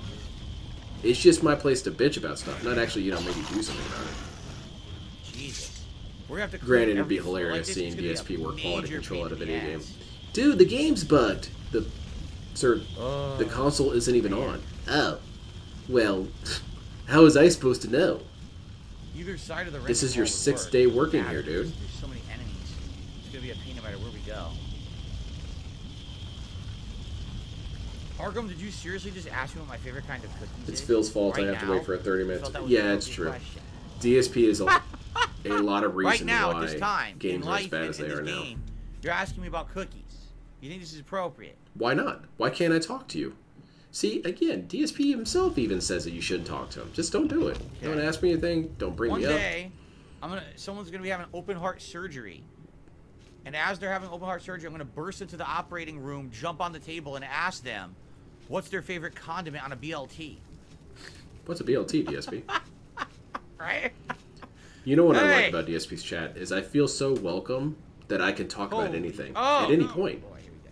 It's just my place to bitch about stuff, not actually, you know, maybe do something about it. Jesus. We're gonna have to Granted, it'd be every- hilarious like this, seeing it's gonna be a DSP work quality major control out of pain video in the game. ass. Dude, the game's bugged. The console isn't even on. Oh. Well, how was I supposed to know? Either side of the This is ring your would 6th work. day working Matters. here, dude. There's so many enemies. It's gonna be a pain no matter where we go. Arkham, did you seriously just ask me what my favorite kind of cookies is? It's Phil's fault. Right I have to now? wait for 30 I minutes. felt that was Yeah, a it's big true. question. DSP is a lot of reasons Right now, why at this time, games in are as life, bad in as they this are now. game, you're asking me about cookies. You think this is appropriate? Why not? Why can't I talk to you? See, again, DSP himself even says that you shouldn't talk to him. Just don't do it. Okay. Don't ask me anything. Don't bring One me up. day, someone's gonna be having open heart surgery, and as they're having open heart surgery, I'm gonna burst into the operating room, jump on the table, and ask them, what's their favorite condiment on a BLT? What's a BLT, DSP? Right? You know what I Hey! like about DSP's chat is I feel so welcome that I can talk about anything Oh. at any point. Boy, here we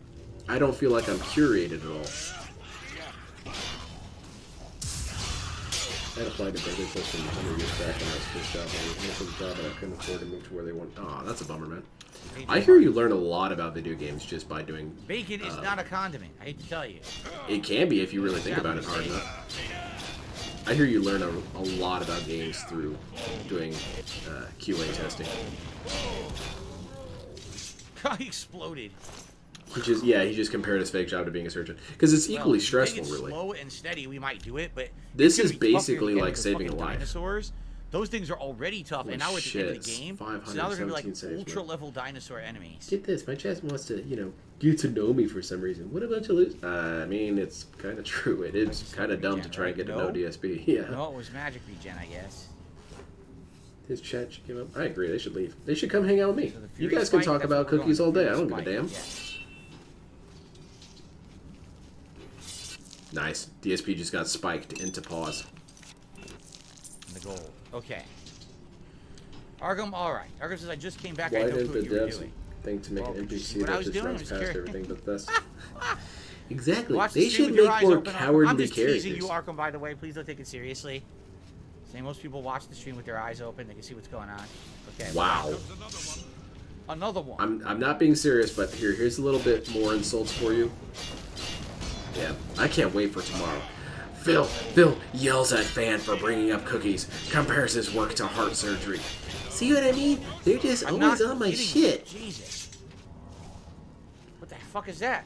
go. I don't feel like I'm curated at all. I had applied to Berkeley Plus from 100 years back when I was first job. I was making a job and I couldn't afford to move to where they want. Oh, that's a bummer, man. I hear you learn a lot about video games just by doing. Bacon is not a condiment. I hate to tell you. It can be if you really think about it hard enough. I hear you learn a lot about games through doing QA testing. He exploded. He just compared his fake job to being a surgeon because it's equally stressful, if it's really. slow and steady, we might do it, but This it's is gonna be tougher basically to get like with saving a fucking life. Dinosaurs. Those things are already tough, Holy and now we're at the end of the shit, game. So now they're gonna be like 517 saves, ultra man. level dinosaur enemies. Get this, my chest wants to, get to know me for some reason. What a bunch of losers. I mean, it's kind of true. It is kind of dumb to try and get to know DSP. Yeah. No, it was magic regen, I guess. His chat should give up. I agree. They should leave. They should come hang out with me. So the You Fury guys can Spike, talk that's about what we're cookies going all day. for, I don't give a Fury damn. Spike, Nice. DSP just got spiked into pause. And the gold. Okay. Arkham, alright. Arkham says, I just came back. Why I know didn't the what you were devs doing. think to make Well, an NPC what I that was just doing runs was past curious. everything but this? Exactly. Watch the They stream should with your make eyes more open, Arkham. cowardly I'm just characters. teasing you, Arkham, by the way. Please don't take it seriously. Saying most people watch the stream with their eyes open. They can see what's going on. Okay. Wow. Another one. I'm not being serious, but here's a little bit more insults for you. Yeah, I can't wait for tomorrow. Phil yells at Fan for bringing up cookies, compares his work to heart surgery. See what I mean? They're just always on my shit. Jesus. What the fuck is that?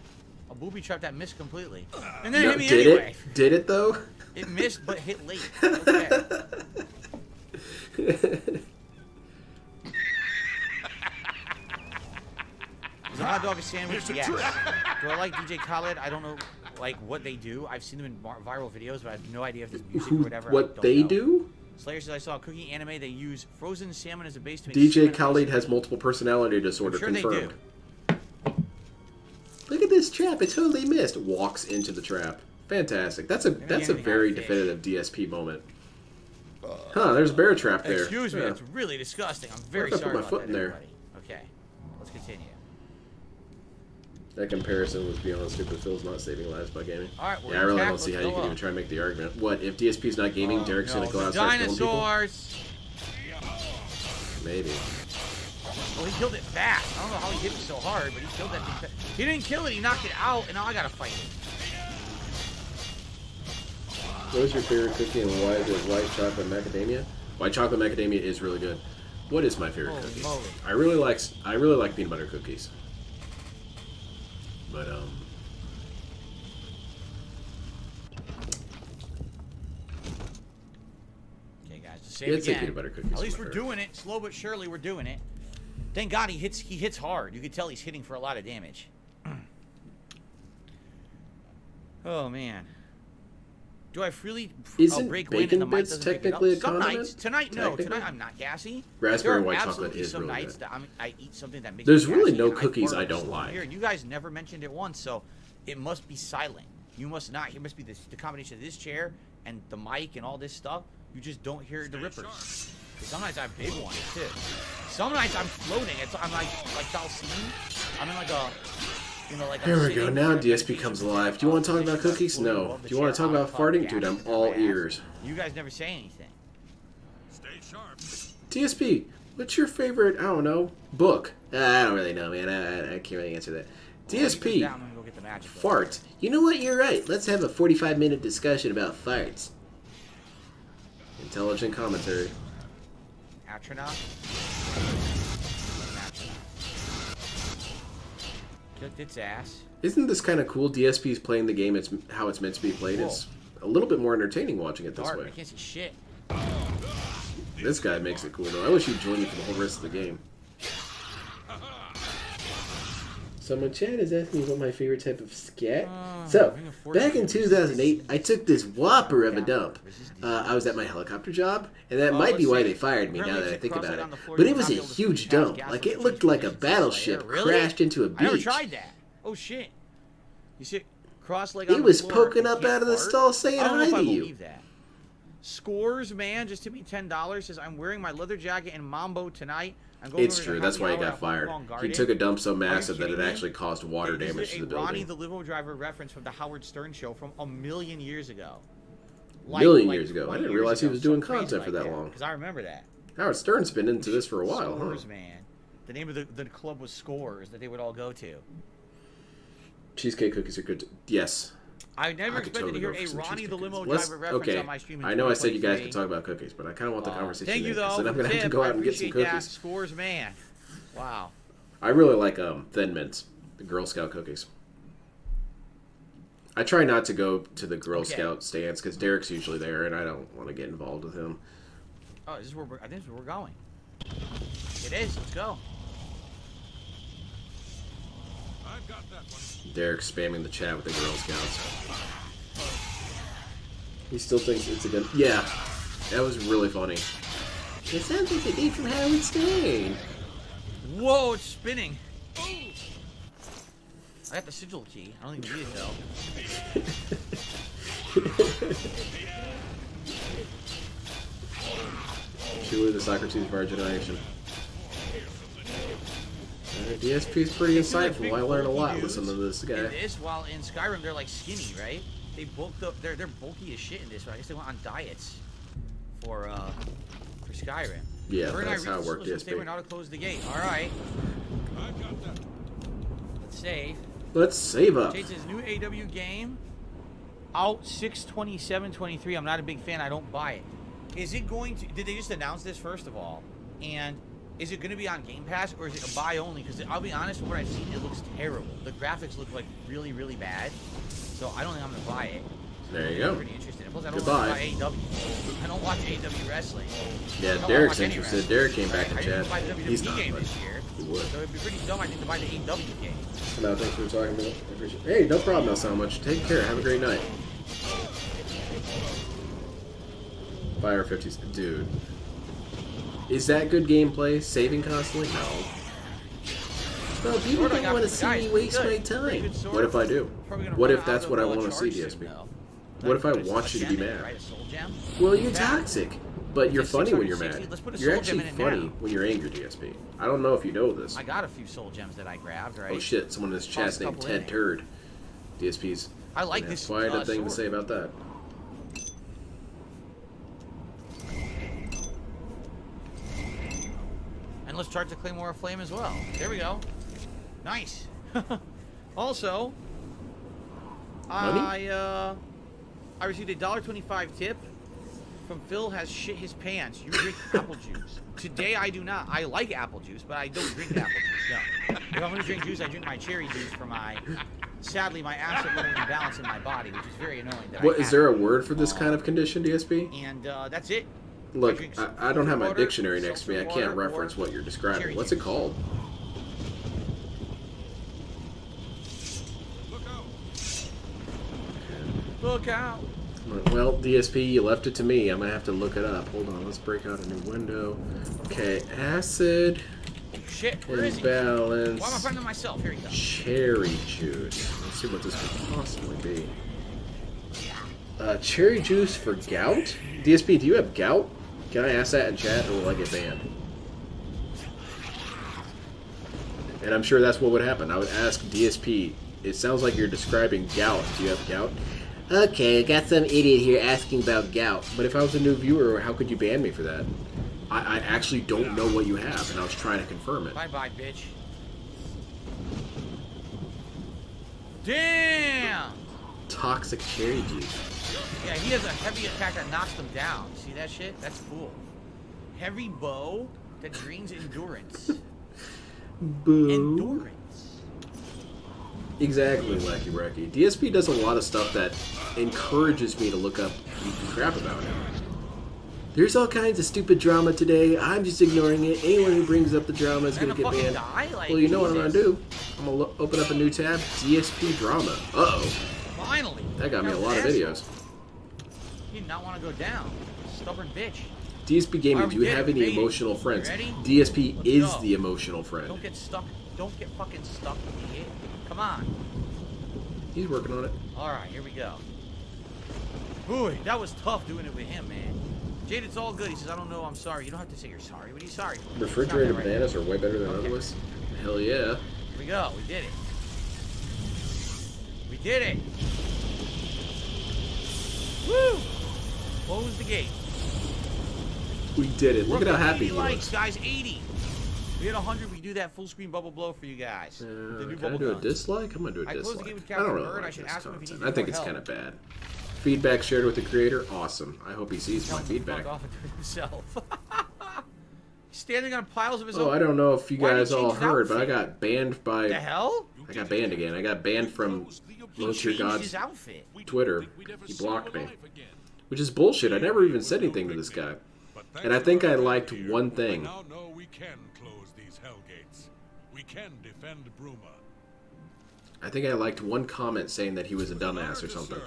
A booby trap that missed completely. And then it hit me did anyway. it? Did it though? It missed but hit late. Okay. Is a hot dog a sandwich? Yes. Do I like DJ Khaled? I don't know, like, what they do. I've seen them in viral videos, but I have no idea if it's music or whatever. What they do? Slayer says, I saw a cooking anime. They use frozen salmon as a base to make DJ salmon Khaled ice. has multiple personality disorder I'm sure confirmed. they do. Look at this trap. It totally missed. Walks into the trap. Fantastic. That's a very definitive DSP moment. Huh, there's a bear trap there. Excuse me, Yeah. that's really disgusting. I'm very What if I sorry put my about foot that, in there? everybody. Okay, let's continue. That comparison was beyond stupid. Phil's not saving lives by gaming. All right, we're Yeah, I really attack. don't see how Let's you go could even up. try and make the argument. What, if DSP's not gaming, Derek's going to go out and start killing people? Dinosaurs! Maybe. Well, he killed it fast. I don't know how he hit me so hard, but he killed that thing fast. He didn't kill it, he knocked it out, and now I gotta fight it. What is your favorite cookie and why is it white chocolate macadamia? White chocolate macadamia is really good. What is my favorite Holy cookie? moly. I really like peanut butter cookies. But Okay, guys, to save Yeah, I'd say again. peanut butter cookies At are least my we're favorite. doing it. Slow but surely, we're doing it. Thank God he hits hard. You can tell he's hitting for a lot of damage. Oh, man. Do I freely Isn't break wind bacon and the mic bits doesn't pick it technically up? a Some condiment? nights. Tonight, no. Technically? Tonight I'm not gassy. Raspberry There are white chocolate absolutely is some really nights good. that I eat something that makes There's me really gassy no and cookies I burp. don't like. Here, you guys never mentioned it once, so it must be silent. You must not. It must be the combination of this chair and the mic and all this stuff. You just don't hear the rippers. Some nights I have big ones too. Some nights I'm floating. I'm like Dalcine. I'm in like a, like. Here we go. Now DSP comes alive. Do you want to talk about cookies? No. Do you want to talk about farting? Dude, I'm all ears. You guys never say anything. Stay sharp. DSP, what's your favorite, I don't know, book? I don't really know, man. I can't really answer that. DSP, farts. You know what? You're right. Let's have a 45-minute discussion about farts. Intelligent commentary. Astronaut. Kicked its ass. Isn't this kind of cool? DSP's playing the game how it's meant to be played. It's a little bit more entertaining watching it this Dark, way. I can't see shit. This guy makes it cool, though. I wish he'd join you for the whole rest of the game. Someone chat is asking me what my favorite type of scat. So, back in 2008, I took this whopper of a dump. I was at my helicopter job, and that might be why they fired me now that I think about it. But it was a huge dump. Like, it looked like a battleship crashed into a beach. I never tried that. Oh, shit. You see, cross-leg on It the was floor, poking up out of the stall saying hi to you. That. Scores, man, just tipped me $10. Says, I'm wearing my leather jacket and Mambo tonight. It's true. That's why he got fired. He took a dump so massive that it actually caused water damage to the building. Ronnie the limo driver reference from the Howard Stern show from a million years ago. Years ago. I didn't realize he was doing content for that long. Because I remember that. Howard Stern's been into this for a while, Scores, man. The name of the club was Scores that they would all go to. Cheesecake cookies are good. Yes. I never expected to hear a Ronnie the limo driver reference on my stream. I know I said you guys could talk about cookies, but I kind of want the conversation. Thank you, though. Then I'm going to have to go out and get some cookies. That. Scores, man. Wow. I really like Thin Mints, the Girl Scout cookies. I try not to go to the Girl Scout stands because Derek's usually there, and I don't want to get involved with him. Oh, I think this is where we're going. It is. Let's go. I've got that one. Derek's spamming the chat with the Girl Scouts. He still thinks it's a good... Yeah, that was really funny. It sounds like the dude from Howard Stern. Whoa, it's spinning. I got the sigil key. I don't think you need it, though. Truly the Socrates of our generation. DSP is pretty insightful. I learn a lot listening to this guy. In this, while in Skyrim they're like skinny, right? They bulked up. They're bulky as shit in this, but I guess they went on diets for Skyrim. Yeah, that's how it worked. DSP. They were not to close the gate. All right. Let's save. Let's save up. Jason's new AW game out 6/27/23. I'm not a big fan. I don't buy it. Is it going to? Did they just announce this first of all? And is it going to be on Game Pass or is it a buy only? Because I'll be honest, with what I've seen, it looks terrible. The graphics look like really, really bad. So I don't think I'm going to buy it. There you go. I'm pretty interested. Plus, I don't watch AEW. I don't watch AEW wrestling. Yeah, Derek's interested. Derek came back to chat. He's not, game but this year. He would. So it'd be pretty dumb, I think, to buy the AEW game. No, thanks for talking about it. I appreciate it. Hey, no problem, not so much. Take care. Have a great night. Fire 50s. Dude. Is that good gameplay? Saving constantly? No. No, people don't want to see me waste my time. What if I do? What if that's what I want to see, DSP? What if I want you to be mad? Well, you're toxic. But you're funny when you're mad. You're actually funny when you're angry, DSP. I don't know if you know this. I got a few soul gems that I grabbed, right? Oh shit, someone in this chat's named Ted Turd. DSP's. I like this. Quite a thing to say about that. And let's charge the Claymore of Flame as well. There we go. Nice. Also, I received a $1.25 tip from Phil. Has shit his pants. You drink apple juice. Today I do not. I like apple juice, but I don't drink apple juice. No. If I'm gonna drink juice, I drink my cherry juice for my. Sadly, my acid level imbalance in my body, which is very annoying. What is there a word for this kind of condition, DSP? And that's it. Look, I don't have my dictionary next to me. I can't reference what you're describing. What's it called? Look out. Well, DSP, you left it to me. I'm gonna have to look it up. Hold on, let's break out a new window. Okay, acid. Shit, where is he? Imbalance. Why am I finding myself? Here he goes. Cherry juice. Let's see what this could possibly be. Cherry juice for gout? DSP, do you have gout? Can I ask that in chat, or will I get banned? And I'm sure that's what would happen. I would ask DSP, it sounds like you're describing gout. Do you have gout? Okay, I got some idiot here asking about gout. But if I was a new viewer, how could you ban me for that? I actually don't know what you have, and I was trying to confirm it. Bye-bye, bitch. Damn! Toxic cherry juice. Yeah, he has a heavy attack that knocks them down. See that shit? That's cool. Heavy bow that drains endurance. Boo. Endurance. Exactly, Wacky Wacky. DSP does a lot of stuff that encourages me to look up crap about him. There's all kinds of stupid drama today. I'm just ignoring it. Anyone who brings up the drama is going to get banned. Well, you know what I'm going to do? I'm going to open up a new tab. DSP drama. Uh-oh. Finally. That got me a lot of videos. He did not want to go down. Stubborn bitch. DSP Gaming, do you have any emotional friends? DSP is the emotional friend. Don't get stuck. Don't get fucking stuck, idiot. Come on. He's working on it. Alright, here we go. Boy, that was tough doing it with him, man. Jade, it's all good. He says, I don't know, I'm sorry. You don't have to say you're sorry. What are you sorry for? Refrigerated bananas are way better than others. Hell yeah. Here we go. We did it. We did it. Woo! Close the gate. We did it. Look at how happy he likes, looks. Guys, 80. We had 100. We do that full screen bubble blow for you guys. Can I do a dislike? I'm gonna do a dislike. I don't really like this content. I think it's kind of bad. Feedback shared with the creator. Awesome. I hope he sees my feedback. Himself. He's standing on piles of his own. Oh, I don't know if you guys all heard, but I got banned by. The hell? I got banned again. I got banned from Most Your God's Twitter. He blocked me, which is bullshit. I never even said anything to this guy, and I think I liked one thing. Now know we can close these hellgates. We can defend Bruma. I think I liked one comment saying that he was a dumbass or something.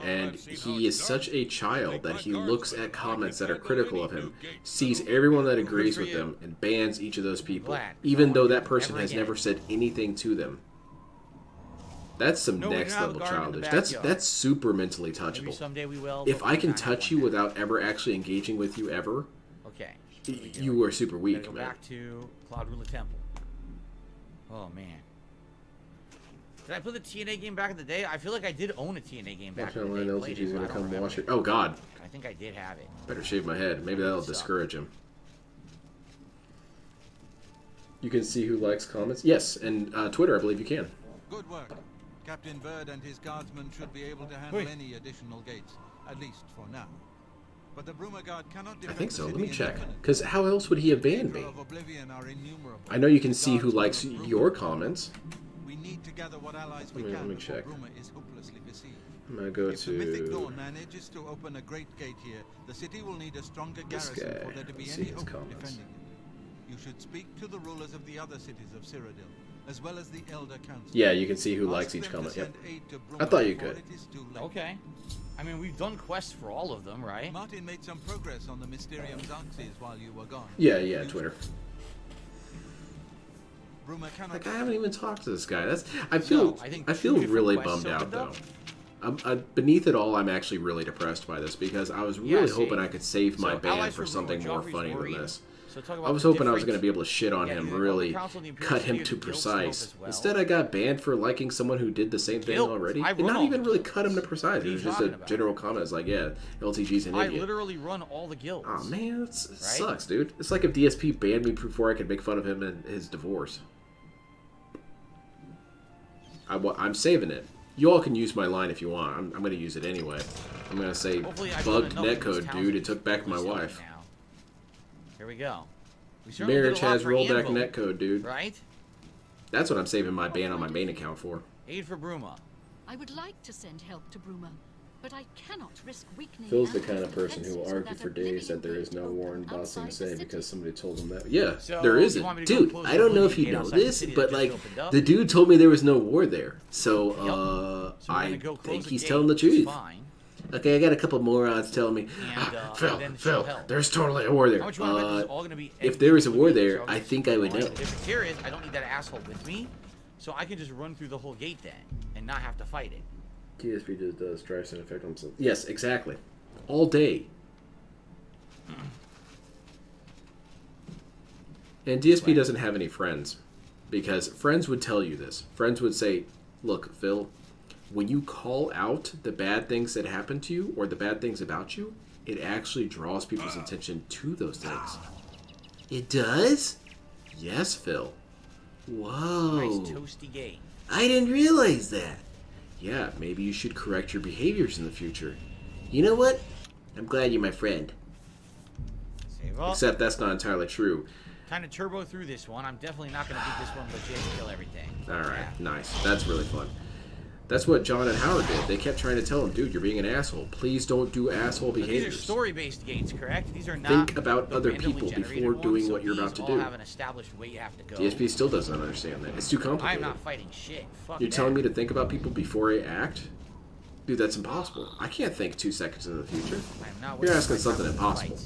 And he is such a child that he looks at comments that are critical of him, sees everyone that agrees with him, and bans each of those people, even though that person has never said anything to them. That's some next level childish. That's super mentally touchable. If I can touch you without ever actually engaging with you ever, okay, you are super weak, go man. Back to Cloud Ruler Temple. Oh man. Did I play the TNA game back in the day? I feel like I did own a TNA game back in the day. LTG's gonna come watch it. Oh God. I think I did have it. Better shave my head. Maybe that'll discourage him. You can see who likes comments. Yes, and Twitter, I believe you can. Good work. Captain Bird and his guardsmen should be able to handle any additional gates, at least for now. But the Bruma Guard cannot defend. I think so. Let me check. Because how else would he have banned me? I know you can see who likes your comments. We need to gather what allies we let me check. Bruma is hopelessly besieged. I'm gonna go if to. the Mythic Dawn manages to open a great gate here, the city will need a stronger garrison for there to be any hope of defending it. You should speak to the rulers of the other cities of Cyrodiil, as well as the Elder Council. Yeah, you can see who likes each comment. Yep. I thought you could. Okay. I mean, we've done quests for all of them, right? Martin made some progress on the Mysterium Xerxes while you were gone. Yeah, Twitter. Like I haven't even talked to this guy. I feel really bummed out though. Beneath it all, I'm actually really depressed by this because I was really hoping I could save my ban for something more funny than this. I was hoping I was going to be able to shit on him, really cut him to precise. Instead, I got banned for liking someone who did the same thing already. And not even really cut him to precise. It was just a general comment. It's like, yeah, LTG's an idiot. I literally run all the guilds. Oh man, it sucks, dude. It's like if DSP banned me before I could make fun of him and his divorce. I'm saving it. You all can use my line if you want. I'm going to use it anyway. I'm going to say, bugged netcode, dude. It took back my wife. Here we go. Marriage has rollback netcode, dude. Right? That's what I'm saving my ban on my main account for. Aid for Bruma. I would like to send help to Bruma, but I cannot risk weakening. Phil's the kind of person who will argue for days that there is no war in Bossing Say because somebody told him that. Yeah, there isn't. Dude, I don't know if you know this, but like, the dude told me there was no war there. So, I think he's telling the truth. Okay, I got a couple morons telling me, Phil, there's totally a war there. If there was a war there, I think I would know. If there is, I don't need that asshole with me, so I can just run through the whole gate then, and not have to fight it. DSP just does drives an effect on himself. Yes, exactly. All day. And DSP doesn't have any friends, because friends would tell you this. Friends would say, look, Phil, when you call out the bad things that happen to you or the bad things about you, it actually draws people's attention to those things. It does? Yes, Phil. Whoa. Nice toasty game. I didn't realize that. Yeah, maybe you should correct your behaviors in the future. You know what? I'm glad you're my friend. Except that's not entirely true. Time to turbo through this one. I'm definitely not going to beat this one legit and kill everything. Alright, nice. That's really fun. That's what John and Howard did. They kept trying to tell him, dude, you're being an asshole. Please don't do asshole behaviors. These are story-based gates, correct? These are not. Think about other people before doing what you're about to do. Have an established way you have to go. DSP still doesn't understand that. It's too complicated. I'm not fighting shit. Fuck You're telling me to think about people before I act? Dude, that's impossible. I can't think 2 seconds in the future. You're asking something impossible.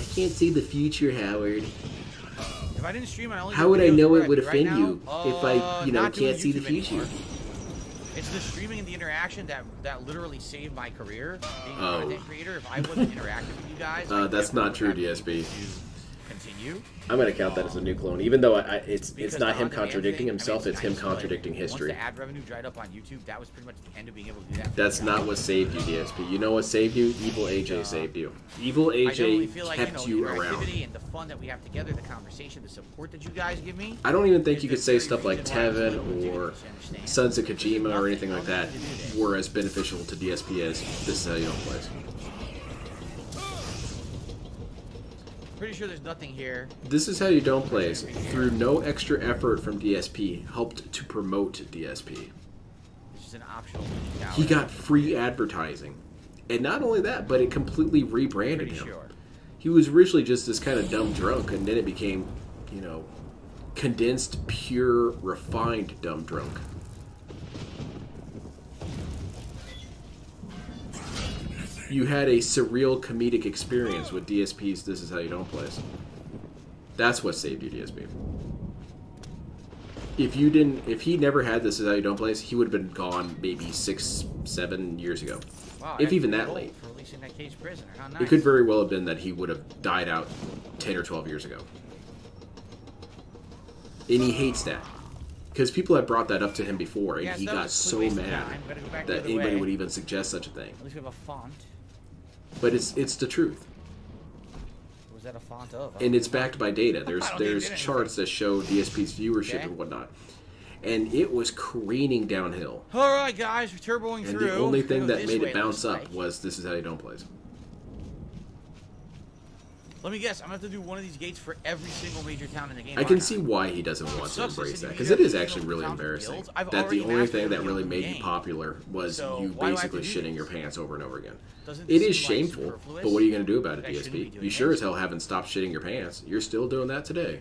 I can't see the future, Howard. If I didn't stream, I only How would I know it would right offend now, you if I, can't see the future? Anymore. It's the streaming and the interaction that literally saved my career. Being a content creator, if I wasn't interactive with you guys, that's not true, DSP. Continue. I'm gonna count that as a new clone, even though it's not him contradicting himself. It's him contradicting history. Once the ad revenue dried up on YouTube, that was pretty much the end of being able to do that. That's not what saved you, DSP. You know what saved you? Evil AJ saved you. Evil AJ kept you around. And the fun that we have together, the conversation, the support that you guys give me. I don't even think you could say stuff like Tevin or Sons of Kojima or anything like that were as beneficial to DSP as This Is How You Don't Play. Pretty sure there's nothing here. This Is How You Don't Play, through no extra effort from DSP, helped to promote DSP. This is an optional. He got free advertising. And not only that, but it completely rebranded him. Sure. He was originally just this kind of dumb drunk, and then it became, condensed, pure, refined dumb drunk. You had a surreal comedic experience with DSP's This Is How You Don't Play. That's what saved you, DSP. If he never had This Is How You Don't Play, he would have been gone maybe 6-7 years ago. Wow, if even that late. For releasing that cage prisoner. How nice. It could very well have been that he would have died out 10 or 12 years ago. And he hates that. Because people had brought that up to him before, and he got so mad that anybody would even suggest such a thing. At least we have a font. But it's the truth. Was that a font of? And it's backed by data. There's charts that show DSP's viewership and whatnot. And it was careening downhill. Alright guys, we're turboing through. And the only thing that made it bounce up was This Is How You Don't Play. Let me guess, I'm going to have to do one of these gates for every single major town in the game. I can see why he doesn't want to embrace that, because it is actually really embarrassing that the only thing that really made you popular was you basically shitting your pants over and over again. It is shameful, but what are you going to do about it, DSP? You sure as hell haven't stopped shitting your pants. You're still doing that today.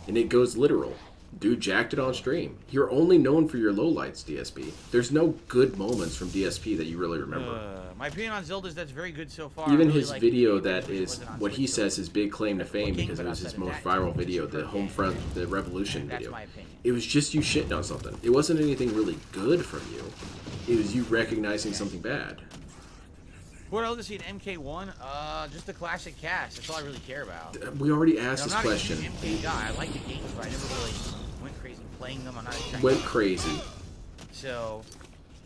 And it goes literal. Dude jacked it on stream. You're only known for your lowlights, DSP. There's no good moments from DSP that you really remember. My opinion on Zelda is that's very good so far. Even his video that is what he says his big claim to fame, because it was his most viral video, the Homefront, the Revolution video. It was just you shitting on something. It wasn't anything really good from you. It was you recognizing something bad. What else to see in MK1? Just the classic cast. That's all I really care about. We already asked this question. I'm not a huge MK guy. I like the games, but I never really went crazy playing them. I'm not a went crazy. So,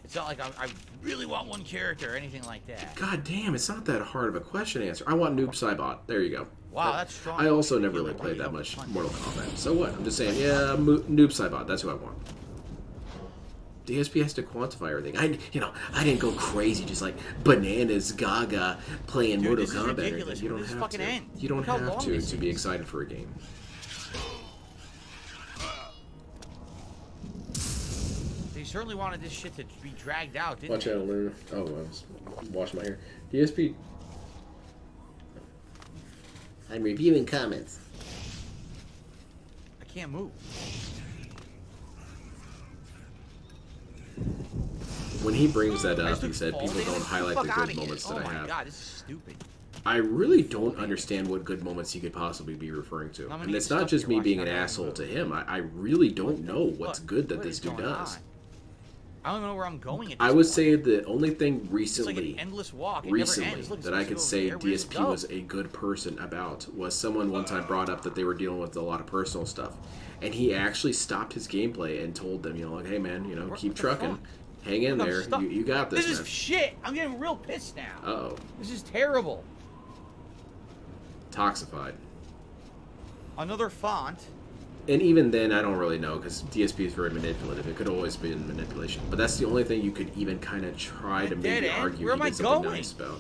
it's not like I really want one character or anything like that. God damn, it's not that hard of a question to answer. I want Noob Saibot. There you go. Wow, that's strong. I also never really played that much Mortal Kombat. So what? I'm just saying, yeah, Noob Saibot. That's who I want. DSP has to quantify everything. I didn't go crazy just like bananas gaga playing Mortal Kombat. You don't have to. You don't have to be excited for a game. They certainly wanted this shit to be dragged out, didn't Watch they? out, Luna. Oh, I was washing my hair. DSP. I'm reviewing comments. I can't move. When he brings that up, he said people don't highlight the good moments that I have. Oh my god, this is stupid. I really don't understand what good moments he could possibly be referring to. And it's not just me being an asshole to him. I really don't know what's good that this dude does. I don't even know where I'm going. I would say the only thing recently that I could say DSP was a good person about was someone one time brought up that they were dealing with a lot of personal stuff. And he actually stopped his gameplay and told them, like, hey man, keep trucking. Hang in there. You got this, This is shit. I'm getting real pissed now. Uh-oh. This is terrible. Toxified. Another font. And even then, I don't really know, because DSP is very manipulative. It could always be in manipulation. But that's the only thing you could even kind of try to maybe argue Where am I something going? nice about.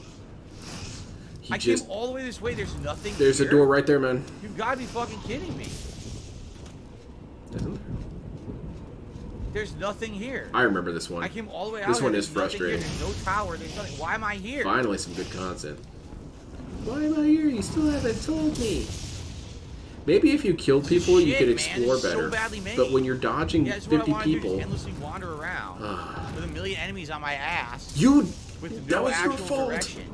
I came all the way this way. There's nothing There's here. a door right there, man. You've got to be fucking kidding me. Isn't there? There's nothing here. I remember this one. I came all the way out. This one There's is nothing here. frustrating. There's no tower. There's nothing. Why am I here? Finally, some good content. Why am I here? You still haven't told me. Maybe if you killed people, you could explore better. But when you're dodging 50 people, endlessly wander around with a million enemies on my ass. With that no was your actual fault. direction.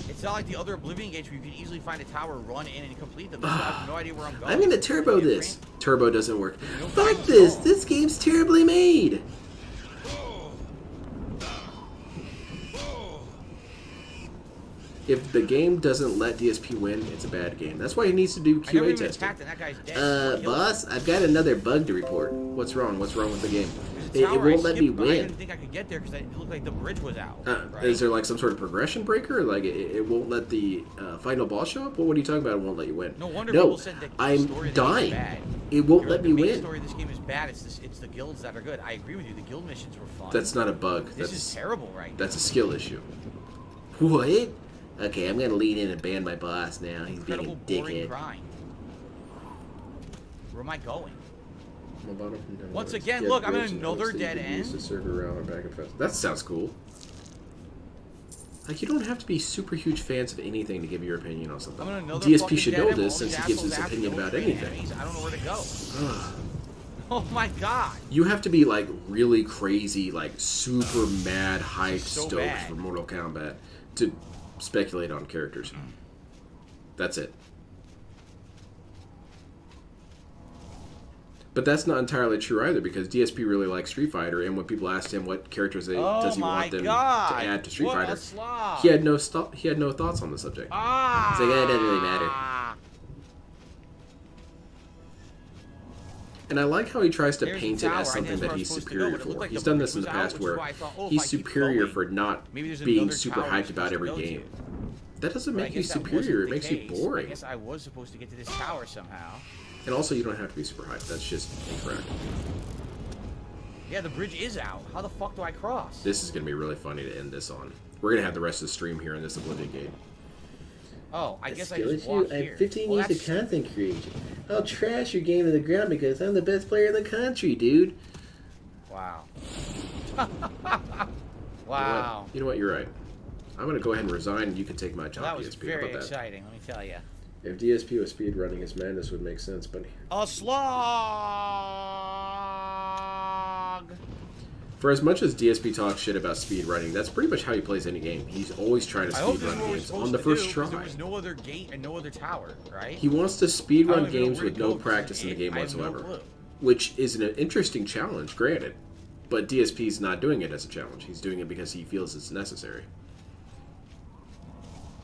It's not like the other Oblivion games where you can easily find a tower, run in, and complete them. I have no idea where I'm going. I'm gonna turbo this. Turbo doesn't work. Fuck this! This game's terribly made! if the game doesn't let DSP win, it's a bad game. That's why he needs to do QA testing. Boss, I've got another bug to report. What's wrong? What's wrong with the game? It won't let me win. I didn't think I could get there because it looked like the bridge was out. Right? Is there like some sort of progression breaker? Like it won't let the final boss show up? What are you talking about? It won't let you win. No wonder people said that the I'm story dying. Is bad. It won't let me The main win. story of this game is bad. It's the guilds that are good. I agree with you. The guild missions were fun. That's not a bug. This is terrible right now. That's a skill issue. What? Okay, I'm gonna lean in and ban my boss now. He's being a dickhead. Grind. Where am I going? Once Once again, look, I'm in another dead end. That sounds cool. Like, you don't have to be super huge fans of anything to give your opinion on something. DSP should know this since he gives his opinion about anything. I don't know where to go. Oh my god. You have to be, like, really crazy, like, super mad, hyped, stoked for Mortal Kombat to speculate on characters. That's it. But that's not entirely true either, because DSP really likes Street Fighter, and when people asked him what characters does he want them to add to Street Fighter, he had no thoughts on the subject. He's like, it doesn't really matter. And I like how he tries to paint it as something that he's superior for. He's done this in the past where he's superior for not being super hyped about every game. That doesn't make you superior, it makes you boring. I guess I was supposed to get to this tower somehow. And also, you don't have to be super hyped. That's just incorrect. Yeah, the bridge is out. How the fuck do I cross? This is going to be really funny to end this on. We're going to have the rest of the stream here in this Oblivion game. Oh, I guess I just walk here. I have 15 years of content creation. I'll trash your game to the ground because I'm the best player in the country, dude. Wow. Wow. You know what? You're right. I'm going to go ahead and resign, and you can take my job, That was DSP. very exciting, let me tell you. If DSP was speedrunning his madness, would make sense, but... A slog! For as much as DSP talks shit about speedrunning, that's pretty much how he plays any game. He's always trying to speedrun games on the first try. There was no other gate and no other tower, right? He wants to speedrun games with no practice in the game whatsoever. Which is an interesting challenge, granted. But DSP's not doing it as a challenge. He's doing it because he feels it's necessary.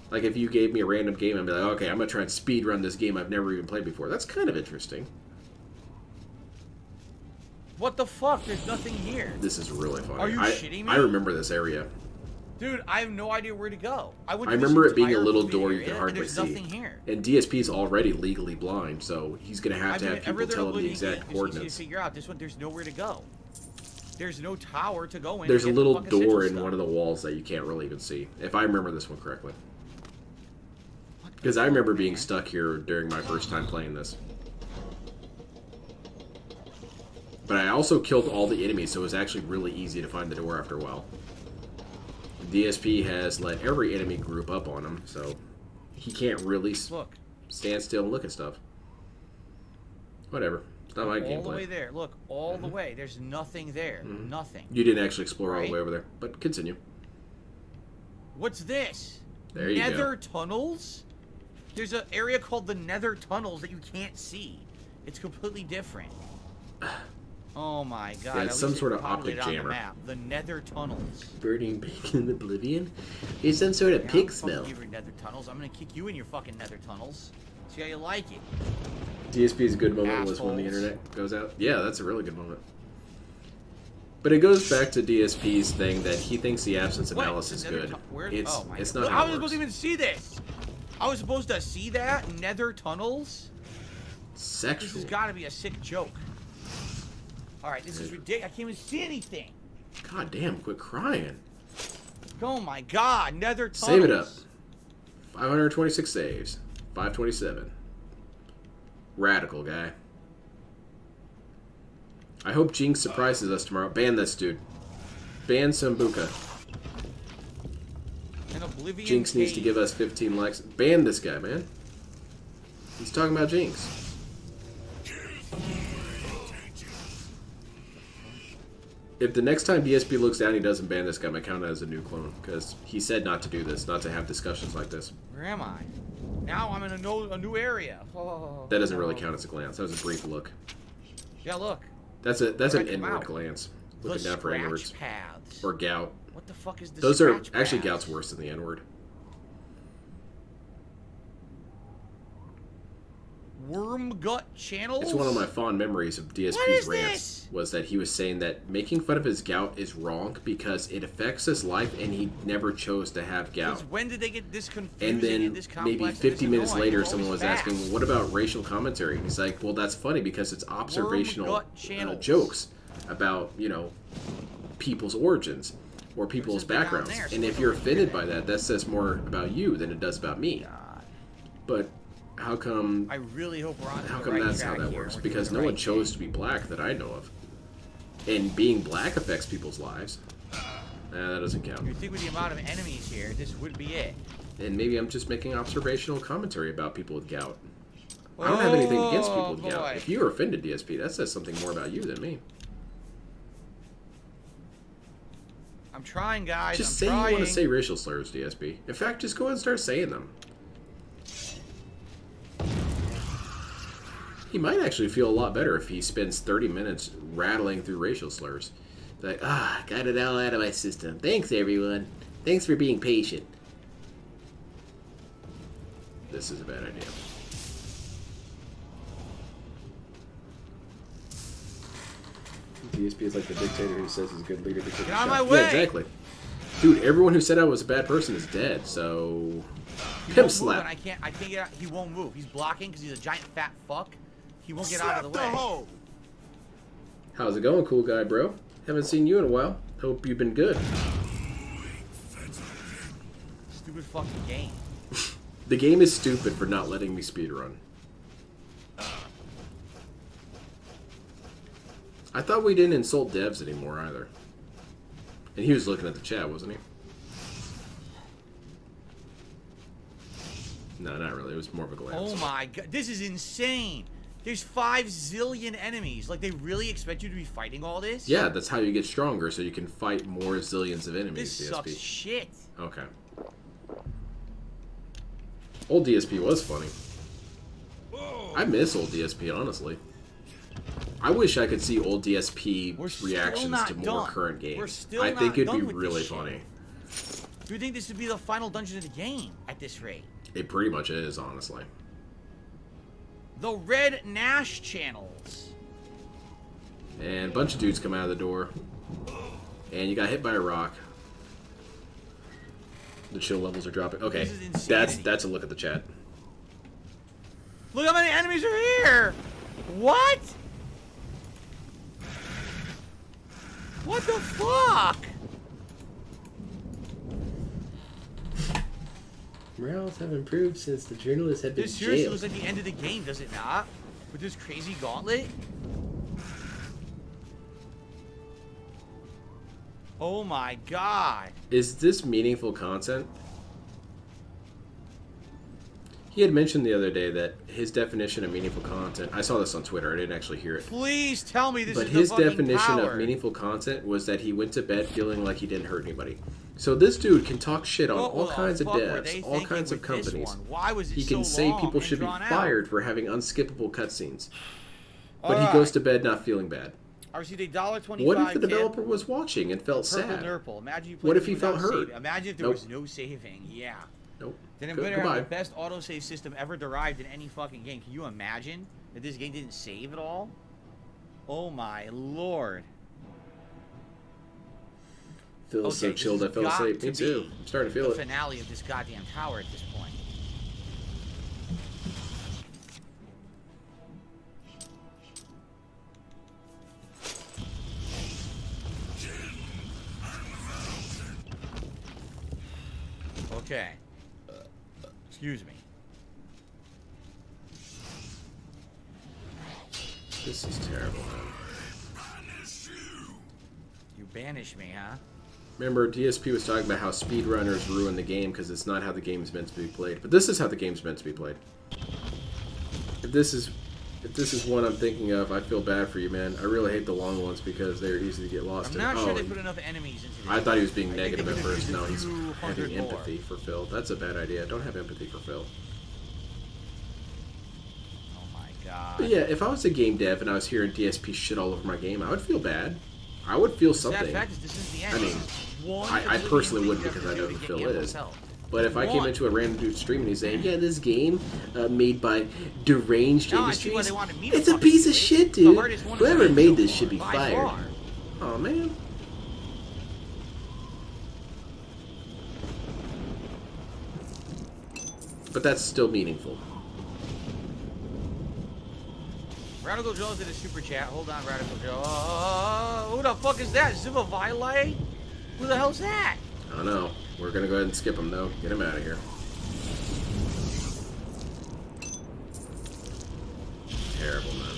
Like, if you gave me a random game, I'd be like, okay, I'm going to try and speedrun this game I've never even played before. That's kind of interesting. What the fuck? There's nothing here. This is really funny. Are you shitting me? I remember this area. Dude, I have no idea where to go. I remember it being a little door you could hardly see. Nothing here. And DSP's already legally blind, so he's going to have people tell him the exact coordinates. To figure out this one, there's nowhere to go. There's no tower to go in. There's a little door in one of the walls that you can't really even see, if I remember this one correctly. Because I remember being stuck here during my first time playing this. But I also killed all the enemies, so it was actually really easy to find the door after a while. DSP has let every enemy group up on him, so he can't really stand still and look at stuff. Whatever. It's not my gameplay. All the way there. Look, all the way. There's nothing there. Nothing. You didn't actually explore all the way over there, but continue. What's this? There you go. Nether tunnels? There's an area called the Nether Tunnels that you can't see. It's completely different. Oh my god. Yeah, it's some sort of optic jammer. The Nether Tunnels. Burning bacon in Oblivion? It's some sort of pig smell. Nether Tunnels. I'm gonna kick you in your fucking Nether Tunnels. See how you like it. DSP's good moment was when the internet goes out. Yeah, that's a really good moment. But it goes back to DSP's thing that he thinks the absence of malice is good. It's not how it works. I was supposed to even see this. I was supposed to see that Nether Tunnels. Sexual. This has got to be a sick joke. All right, this is ridiculous. I can't even see anything. God damn, quit crying. Oh my God, nether tunnels. Save it up. 526 saves. 527. Radical guy. I hope Jinx surprises us tomorrow. Ban this dude. Ban Sambuca. An Oblivion Jinx needs to give us 15 likes. Ban this guy, man. He's talking about Jinx. If the next time DSP looks down, he doesn't ban this guy, I count it as a new clone. Because he said not to do this, not to have discussions like this. Where am I? Now I'm in a new area. Oh, that doesn't really count as a glance. That was a brief look. Yeah, look. That's an inward glance. Looking down for inwards. Paths. Or gout. What the fuck is this? Those are actually gout's worse than the N-word. Worm gut channels? It's one of my fond memories of DSP's rants. Was that he was saying that making fun of his gout is wrong because it affects his life and he never chose to have gout. When did they get this confused? And then maybe 50 minutes later, someone was asking, well, what about racial commentary? And he's like, well, that's funny because it's observational jokes about, you know, people's origins or people's backgrounds. And if you're offended by that, that says more about you than it does about me. But how come? I really hope we're on how come that's how that works? Because no one chose to be black that I know of, and being black affects people's lives. That doesn't count. You think with the amount of enemies here, this would be it? And maybe I'm just making observational commentary about people with gout. I don't have anything against people with gout. If you're offended, DSP, that says something more about you than me. I'm trying, guys. Just say you want to say racial slurs, DSP. In fact, just go ahead and start saying them. He might actually feel a lot better if he spends 30 minutes rattling through racial slurs. Like, got it all out of my system. Thanks, everyone. Thanks for being patient. This is a bad idea. DSP is like the dictator who says he's a good leader. Get out of my way! Yeah, exactly. Dude, everyone who said I was a bad person is dead, so... Pimp slap. I can't get out. He won't move. He's blocking because he's a giant fat fuck. He won't get out of the way. How's it going, cool guy, bro? Haven't seen you in a while. Hope you've been good. Stupid fucking game. The game is stupid for not letting me speedrun. I thought we didn't insult devs anymore either. And he was looking at the chat, wasn't he? No, not really. It was more of a glance. Oh my god. This is insane. There's 5 zillion enemies. Like, they really expect you to be fighting all this? Yeah, that's how you get stronger, so you can fight more zillions of enemies, this DSP. Sucks shit. Okay. Old DSP was funny. I miss old DSP, honestly. I wish I could see old DSP reactions to more current games. I think it'd be really funny. Do you think this would be the final dungeon of the game at this rate? It pretty much is, honestly. The Red Nash channels. And a bunch of dudes come out of the door. And you got hit by a rock. The chill levels are dropping. Okay, that's a look at the chat. Look how many enemies are here! What? What the fuck? Morales have improved since the journalists have been This seriously jailed. looks like the end of the game, does it not? With this crazy gauntlet? Oh my god. Is this meaningful content? He had mentioned the other day that his definition of meaningful content... I saw this on Twitter, I didn't actually hear it. Please tell me this is the But his fucking definition power. of meaningful content was that he went to bed feeling like he didn't hurt anybody. So this dude can talk shit on all kinds of devs, all kinds of companies. Why was it he can so say long people and should be drawn out? fired for having unskippable cutscenes. But Alright. he goes to bed not feeling bad. I received a $1.25. What if the developer was watching and felt sad? Nurple. Imagine you What played if he without felt hurt? saving. Imagine if there was no saving. Yeah. Nope. Then it Good- better have goodbye. the best autosave system ever derived in any fucking game. Can you imagine that this game didn't save at all? Oh my lord. Feels so chilled I fell asleep. Me too. I'm starting to feel the it. finale of this goddamn tower at this point. Okay. Excuse me. This is terrible. You banish me, huh? Remember, DSP was talking about how speedrunners ruin the game because it's not how the game's meant to be played. But this is how the game's meant to be played. If this is one I'm thinking of, I feel bad for you, man. I really hate the long ones because they're easy to get lost in. I'm not sure they put enough enemies into this. I thought he was being negative at first. No, he's having empathy for Phil. That's a bad idea. Don't have empathy for Phil. Oh my god. But yeah, if I was a game dev and I was hearing DSP shit all over my game, I would feel bad. I would feel something. The fact is, this is the end. I mean, I personally wouldn't because I know who Phil is. But if I came into a random dude's stream and he's saying, yeah, this game made by Deranged Industries, it's a piece of shit, dude. Whoever made this should be fired. Oh, man. But that's still meaningful. Radical Joe did a super chat. Hold on, Radical Joe. Who the fuck is that? Ziva Vile? Who the hell's that? I don't know. We're gonna go ahead and skip him, though. Get him out of here. Terrible, man.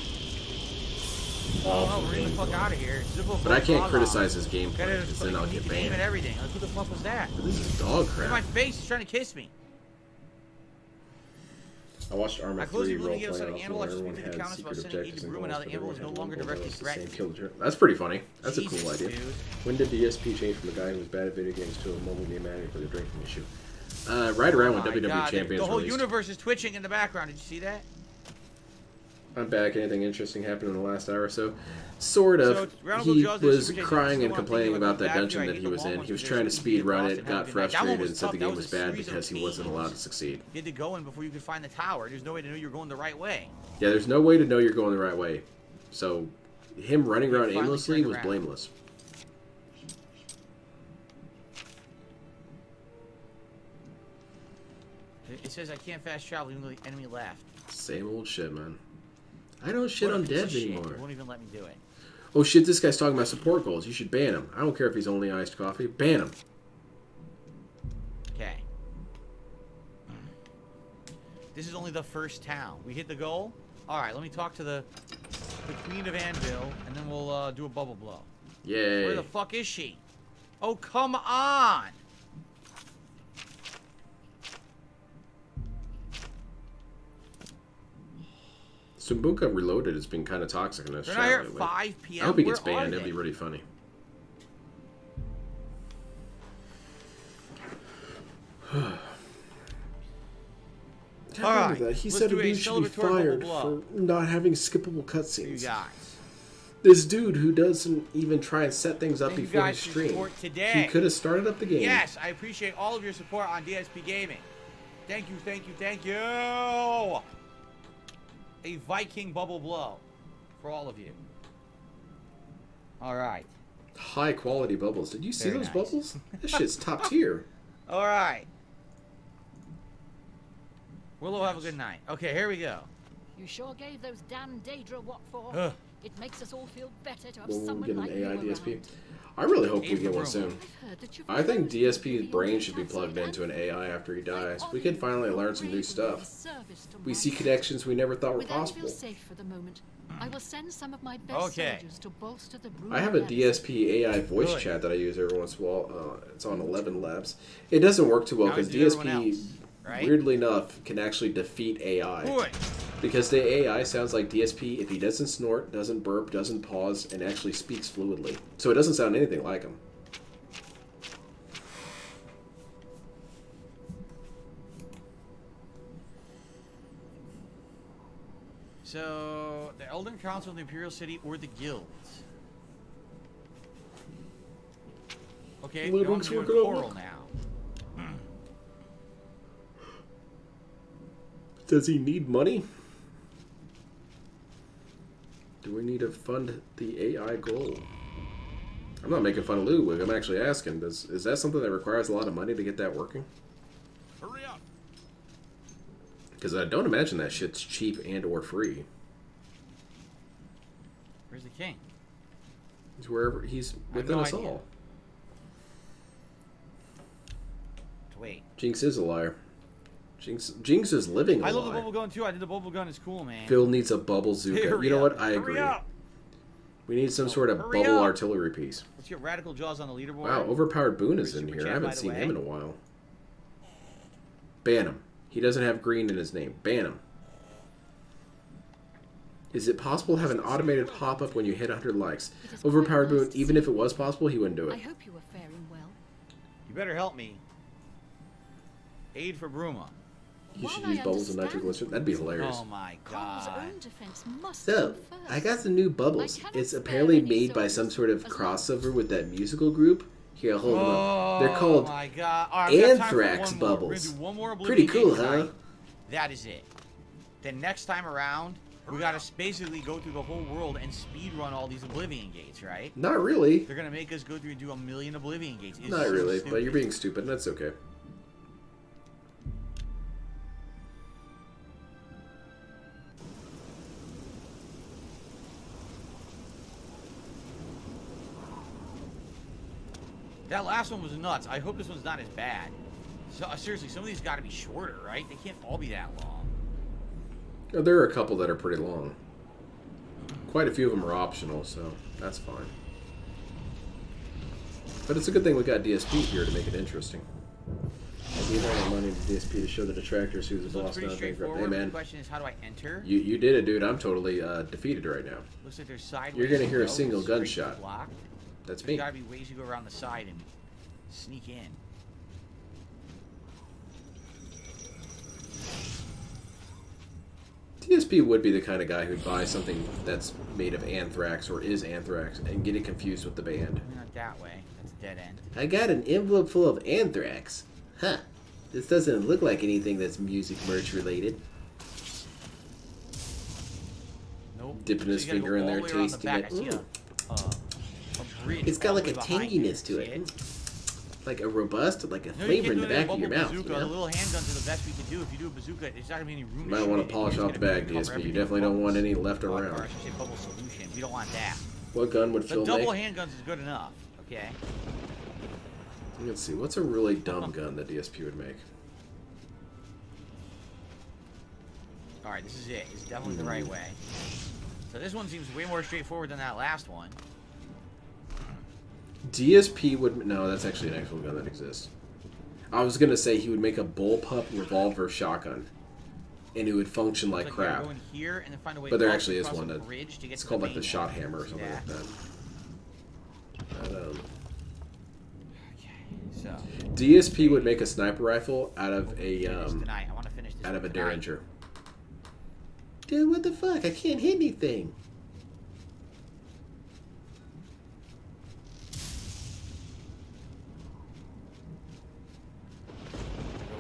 Oh, we're getting the fuck out of here. But I can't criticize his gameplay, because then I'll get banned. And everything. Like, who the fuck was that? This is dog Look crap. at my face. He's trying to kiss me. I watched Arma 3 roleplay on also where everyone had secret objectives and goals, but everyone had one goal that was the same kill. That's pretty funny. That's a cool idea. Dude. When did DSP change from a guy who was bad at video games to a mobile game manager for the drinking issue? Right around when WWE Champions The whole released. universe is twitching in the background. Did you see that? I'm back. Anything interesting happened in the last hour or so? Sort of. He was crying and complaining about that dungeon that he was in. He was trying to speed run it, got frustrated, and said the game was bad because he wasn't allowed to succeed. You had to go in before you could find the tower. There's no way to know you're going the right way. Yeah, there's no way to know you're going the right way. So, him running around aimlessly was blameless. It says I can't fast travel even though the enemy left. Same old shit, man. I don't shit on devs anymore. They won't even let me do it. Oh shit, this guy's talking about support goals. You should ban him. I don't care if he's only iced coffee. Ban him. Okay. This is only the first town. We hit the goal? Alright, let me talk to the Queen of Anvil, and then we'll do a bubble blow. Yay. Where the fuck is she? Oh, come on! Sumbuka Reloaded has been kind of toxic in this They're chat not here at lately. 5 p.m. I hope he Where gets banned. are It'd be they? really funny. Alright, He let's said do a a dude should be celebratory bubble fired blow. for not having skippable You cutscenes. guys. This dude who doesn't even try and set things up Thank you before guys his for stream. support today. He could have started up the game. Yes, I appreciate all of your support on DSP Gaming. Thank you, thank you, thank you. A Viking bubble blow for all of you. All right. High quality bubbles. Did you see Very those nice. bubbles? This shit's top tier. All right. Willow, have a good night. Okay, here we go. You sure gave those damn Daedra what for? Ugh. It makes us all feel better to have Well, we'll someone get an like AI you DSP. around. I really hope we get one soon. I've heard that you've I think proposed DSP's brain should be plugged into an AI after he dies. We could finally learn some new stuff. service to We my see connections we never thought were With Anvil possible. safe for the moment, I will send some of my best Okay. soldiers to bolster the I have a DSP AI voice Good. chat that I use every once in a while. It's on 11 Labs. It doesn't work too well Now because we do everyone DSP, else, right? weirdly enough, can actually defeat AI. Good. Because the AI sounds like DSP if he doesn't snort, doesn't burp, doesn't pause, and actually speaks fluidly. So it doesn't sound anything like him. So, the Elden Council of the Imperial City or the guilds? Okay, we're going to do a quarrel now. Does he need money? Do we need to fund the AI goal? I'm not making fun of Ludwig. I'm actually asking, is that something that requires a lot of money to get that working? Hurry up. Because I don't imagine that shit's cheap and or free. Where's the king? He's wherever he's I have within no us idea. all. Wait. Wait. Jinx is a liar. Jinx is living a lie. I love the bubble gun too. I think the bubble gun is cool, man. Phil needs a bubble Zuka. You know what? I agree. We need some sort of bubble artillery piece. Let's get Radical Jaws on the leaderboard. Wow, Overpowered Boone is in here. I haven't seen him in a while. Ban him. He doesn't have green in his name. Ban him. Is it possible to have an automated pop-up when you hit 100 likes? Overpowered Boone, even if it was possible, he wouldn't do it. I hope you were faring well. You better help me. Aid for Bruma. You should use bubbles and nitroglycerin. That'd be hilarious. Oh my god. So, I got some new bubbles. It's apparently made by some sort of crossover with that musical group. Here, hold them up. They're called Anthrax bubbles. Pretty cool, huh? That is it. Then next time around, we gotta basically go through the whole world and speed run all these Oblivion gates, right? Not really. They're gonna make us go through and do 1,000,000 Oblivion gates. It's Not really, stupid. but you're being stupid, and that's okay. That last one was nuts. I hope this one's not as bad. So, seriously, some of these got to be shorter, right? They can't all be that long. There are a couple that are pretty long. Quite a few of them are optional, so that's fine. But it's a good thing we got DSP here to make it interesting. I gave all the money to DSP to show the detractors who's the boss now. Hey, man. The question is, how do I enter? You did it, dude. I'm totally defeated right now. Looks like there's sideways. You're gonna hear a single gunshot. That's me. There's gotta be ways to go around the side and sneak in. DSP would be the kind of guy who'd buy something that's made of anthrax or is anthrax and get it confused with the band. Not that way. That's a dead end. I got an envelope full of anthrax. Huh. This doesn't look like anything that's music merch related. Nope. Dipping his finger in there, tasting it. It's got like a tanginess to it. Like a robust, like a flavor in the back of your mouth. You know? The little handguns are the best we can do. If you do a bazooka, there's not gonna be any room. You might want to polish off the bag, DSP. You definitely don't want any left around. Or I should say bubble solution. We don't want that. What gun would Phil make? The double handguns is good enough. Okay. Let's see. What's a really dumb gun that DSP would make? All right, this is it. It's definitely the right way. So this one seems way more straightforward than that last one. DSP would... No, that's actually an actual gun that exists. I was going to say he would make a bullpup revolver shotgun. And it would function like crap. But there actually is one that... It's called like the shot hammer or something like that. So DSP would make a sniper rifle out of a Derringer. Dude, what the fuck? I can't hit anything.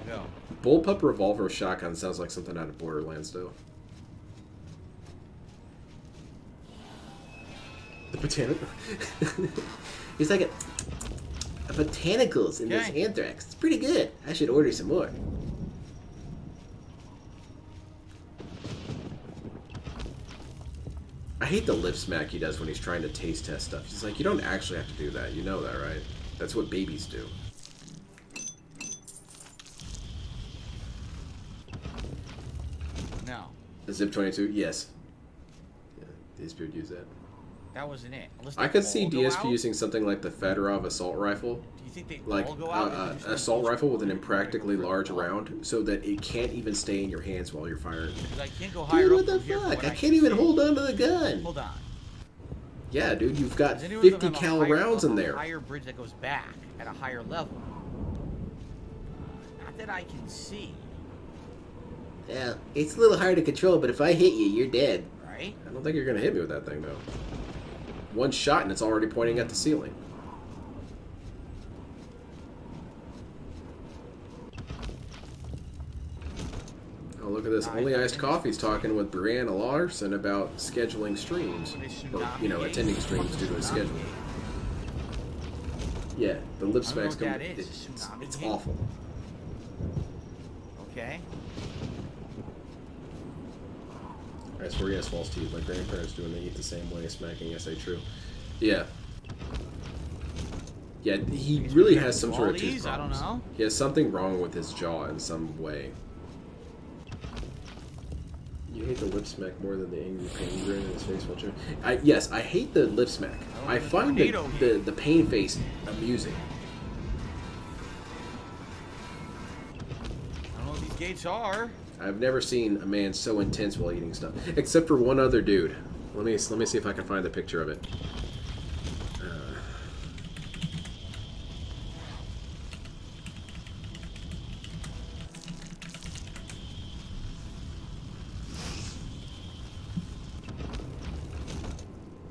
Go. Bullpup revolver shotgun sounds like something out of Borderlands, though. The botanical. It's like a botanicals in this anthrax. It's pretty good. I should order some more. I hate the lip smack he does when he's trying to taste test stuff. He's like, you don't actually have to do that. You know that, right? That's what babies do. No. The Zip 22? Yes. Yeah, DSP would use that. That wasn't it. I could see DSP using something like the Fedorov assault rifle. Do you think they like all go out? assault rifle with an impractically large round, so that it can't even stay in your hands while you're firing. I can't go higher. Dude, what the fuck? I can't even hold on to the gun. Hold on. Yeah, dude, you've got 50 cal rounds in there. A higher bridge that goes back at a higher level. Not that I can see. Yeah, it's a little hard to control, but if I hit you, you're dead. Right? I don't think you're gonna hit me with that thing, though. One shot and it's already pointing at the ceiling. Oh, look at this. Only Iced Coffee's talking with Brianna Larson about scheduling streams. Or, you know, attending streams due to his schedule. Yeah, the lip smacks come... It's awful. Okay. I swear he has false teeth. My grandparents do and they eat the same way, smacking SA true. Yeah. Yeah, he really has some sort of these, tooth I don't problems. know. He has something wrong with his jaw in some way. You hate the lip smack more than the angry pain grin in his face while chewing. Yes, I hate the lip smack. I find the pain face amusing. I don't know what these gates are. I've never seen a man so intense while eating stuff, except for one other dude. Let me see if I can find the picture of it.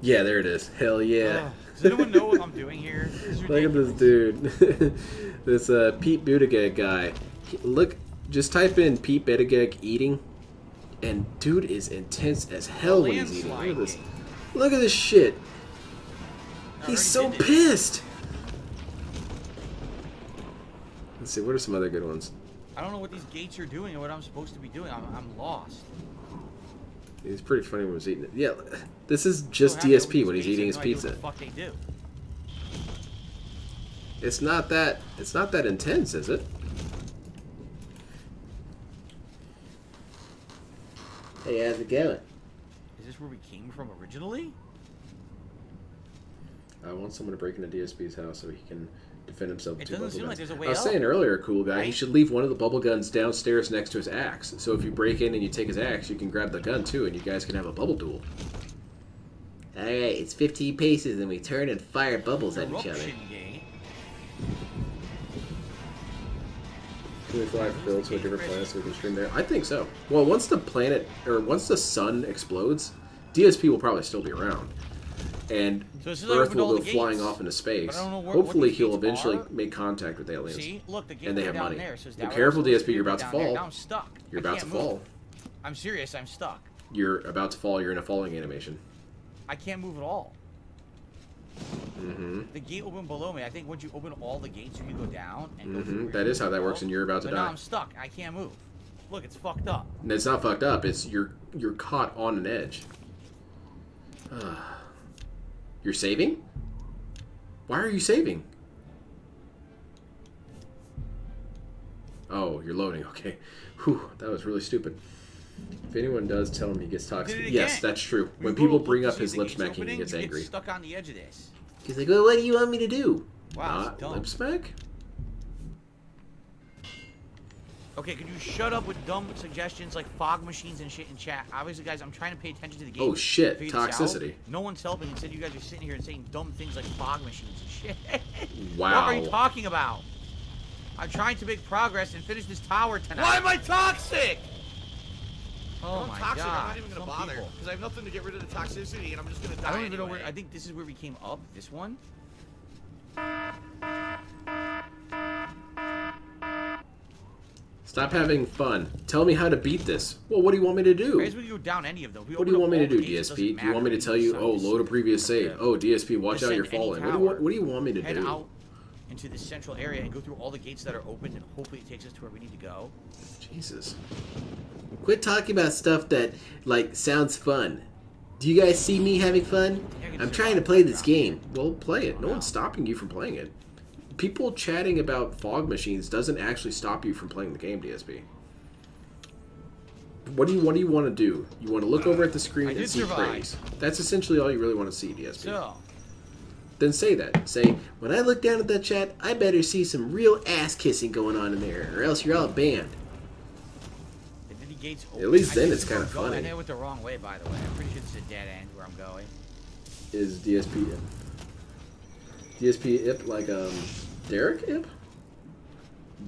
Yeah, there it is. Hell yeah. Does anyone know what I'm doing here? Look at this dude. This Pete Buttigieg guy. Look, just type in Pete Buttigieg eating, and dude is intense as hell when he's eating. Look at this. Look at this shit. He's so pissed. Let's see, what are some other good ones? I don't know what these gates are doing and what I'm supposed to be doing. I'm lost. He's pretty funny when he's eating it. Yeah, this is just DSP when he's eating his pizza. What the fuck they do? It's not that intense, is it? Hey, how's it going? Is this where we came from originally? I want someone to break into DSP's house so he can defend himself with It doesn't seem like there's a way I was saying earlier, cool guy, he should leave one of the bubble guns downstairs next to his axe. So if you break in and you take his axe, you can grab the gun too, and you guys can have a bubble duel. Alright, it's 15 paces, and we turn and fire bubbles at each other. Can we fly field to a different planet so we can stream there? I think so. Well, once the sun explodes, DSP will probably still be around. And Earth will go flying off into space. Hopefully, he'll eventually make contact with aliens. See? Look, the gate and they have down money. there. So Be careful, DSP. You're about to fall. Now I'm stuck. You're about to fall. I'm serious. I'm stuck. You're about to fall. You're in a falling animation. I can't move at all. Mm-hmm. The gate opened below me. I think once you open all the gates, you can go down. And That is how that works, and you're about to die. Now I'm stuck. I can't move. Look, it's fucked up. And it's not fucked up. It's you're caught on an edge. You're saving? Why are you saving? Oh, you're loading. Okay. Whew, that was really stupid. If anyone does, tell him he gets toxic. Yes, that's true. When people bring up his lip smacking, he gets angry. Stuck on the edge of this. He's like, well, what do you want me to do? Wow, Not lip smack? Okay, could you shut up with dumb suggestions like fog machines and shit in chat? Obviously, guys, I'm trying to pay attention to the game. Oh, shit. Toxicity. No one's helping. Instead, you guys are sitting here and saying dumb things like fog machines and shit. Wow. What are you talking about? I'm trying to make progress and finish this tower tonight. Why am I toxic? Oh my toxic. god. I'm not even gonna bother because I have nothing to get rid of the toxicity, and I'm just gonna die. I don't even anyway. know where. I think this is where we came up. This one. Stop having fun. Tell me how to beat this. Well, what do you want me to do? I guess we can go down any of them. What do you want me to do, DSP? Do you want me to tell you, oh, load a previous save? Oh, DSP, watch out, you're falling. What do you want me to head do? Out into this central area and go through all the gates that are open, and hopefully it takes us to where we need to go. Jesus. Quit talking about stuff that, like, sounds fun. Do you guys see me having fun? I'm trying to play this game. Well, play it. No one's stopping you from playing it. People chatting about fog machines doesn't actually stop you from playing the game, DSP. What do you want to do? You want to look over at the screen and see praise. That's essentially all you really want to see, DSP. So, then say that. Say, when I look down at that chat, I better see some real ass kissing going on in there, or else you're all banned. Gates at least then it's kind of funny. I went the wrong way, by the way. I'm pretty sure this is a dead end where I'm going. Is DSP Ip like Derek Ip?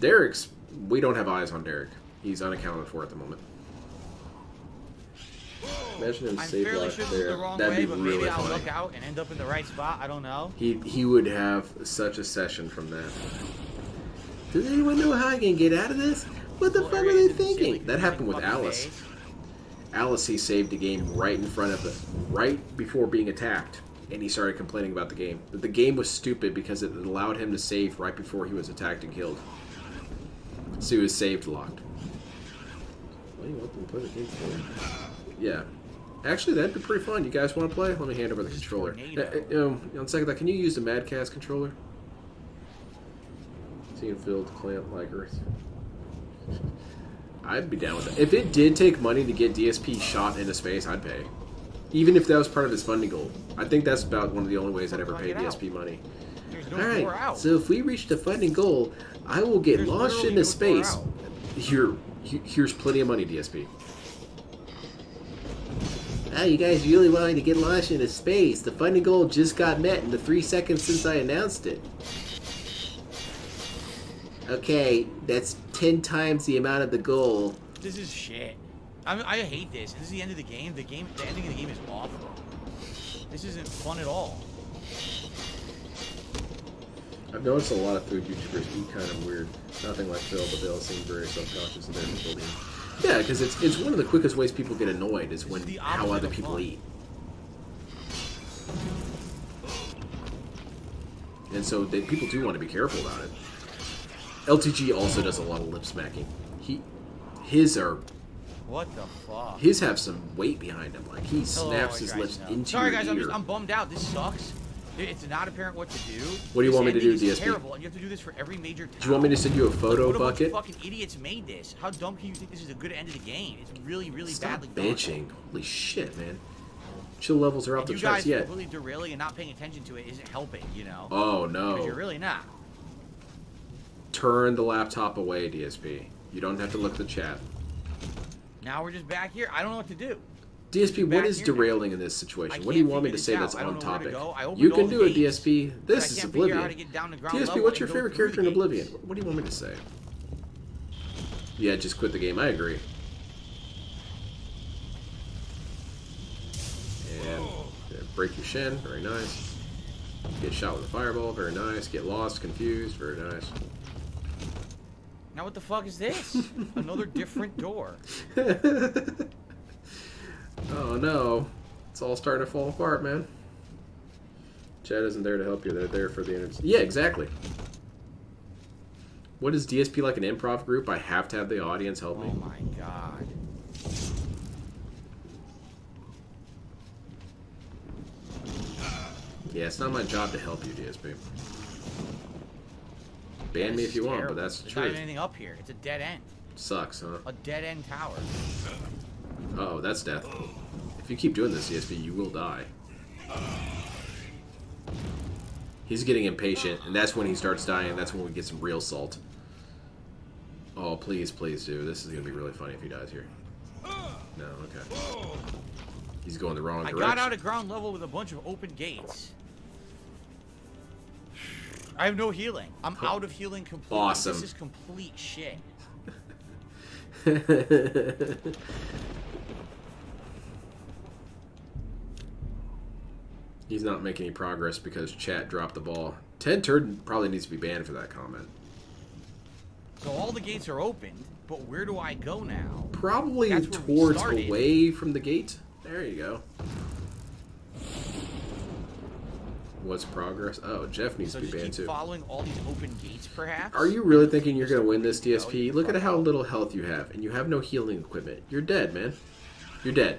Derek's. We don't have eyes on Derek. He's unaccounted for at the moment. Imagine him save life there. That'd be really maybe funny. I'll look out and end up in the right spot. I don't know. He would have such a session from that. Does anyone know how I can get out of this? What the fuck are they thinking? That happened with Alice. Alice, he saved the game right in front of it, right before being attacked, and he started complaining about the game. That the game was stupid because it allowed him to save right before he was attacked and killed. So he was saved locked. Why do you want them to play the game for? Yeah. Actually, that'd be pretty fun. You guys want to play? Let me hand over the controller. On second thought, can you use the Madcast controller? Seeing filled clamp like Earth. I'd be down with that. If it did take money to get DSP shot into space, I'd pay. Even if that was part of his funding goal. I think that's about one of the only ways I'd ever pay DSP money. Alright, so if we reach the funding goal, I will get launched into space. Here's plenty of money, DSP. Oh, you guys really wanting to get launched into space. The funding goal just got met in the 3 seconds since I announced it. Okay, that's 10 times the amount of the goal. This is shit. I hate this. This is the end of the game. The ending of the game is awful. This isn't fun at all. I've noticed a lot of food YouTubers eat kind of weird. Nothing like Phil, but they all seem very self-conscious in their building. Yeah, because it's one of the quickest ways people get annoyed is when how other people eat. And so people do want to be careful about it. LTG also does a lot of lip smacking. His are... What the fuck? His have some weight behind him. Like, he snaps his lips into your ear. Sorry guys, I'm bummed out. This sucks. It's not apparent what to do. What do you want me to do, DSP? DSP? Terrible, and you have to do this for every major town. Do you want me to send you a photo bucket? What fucking idiots made this? How dumb can you think this is a good end of the game? It's really, really Stop badly bitching. Done. Holy shit, man. Chill levels are off the charts yet. You guys completely derailing and not paying attention to it isn't helping, you know? Oh, no. Because you're really not. Turn the laptop away, DSP. You don't have to look at the chat. Now we're just back here. I don't know what to do. DSP, what is derailing in this situation? What do you want me to say that's on topic? You can do it, DSP. This is Oblivion. DSP, what's your favorite character in Oblivion? What do you want me to say? Yeah, just quit the game. I agree. And break your shin. Very nice. Get shot with a fireball. Very nice. Get lost, confused. Very nice. Now what the fuck is this? Another different door. Oh no. It's all starting to fall apart, man. Chat isn't there to help you. They're there for the internet. Yeah, exactly. What is DSP like an improv group? I have to have the audience help me. Oh my god. Yeah, it's not my job to help you, DSP. Ban me if you want, but that's the truth. There's not anything up here. It's a dead end. Sucks, huh? A dead end tower. Uh-oh, that's death. If you keep doing this, DSP, you will die. He's getting impatient, and that's when he starts dying. That's when we get some real salt. Oh, please, please do. This is going to be really funny if he dies here. No, okay. He's going the wrong direction. I got out at ground level with a bunch of open gates. I have no healing. I'm out of healing completely. Awesome. This is complete shit. He's not making any progress because chat dropped the ball. Ted Turd probably needs to be banned for that comment. So all the gates are opened, but where do I go now? Probably towards away from the gate. There you go. What's progress? Oh, Jeff needs to be banned too. Following all these open gates, perhaps? Are you really thinking you're going to win this, DSP? Look at how little health you have, and you have no healing equipment. You're dead, man. You're dead.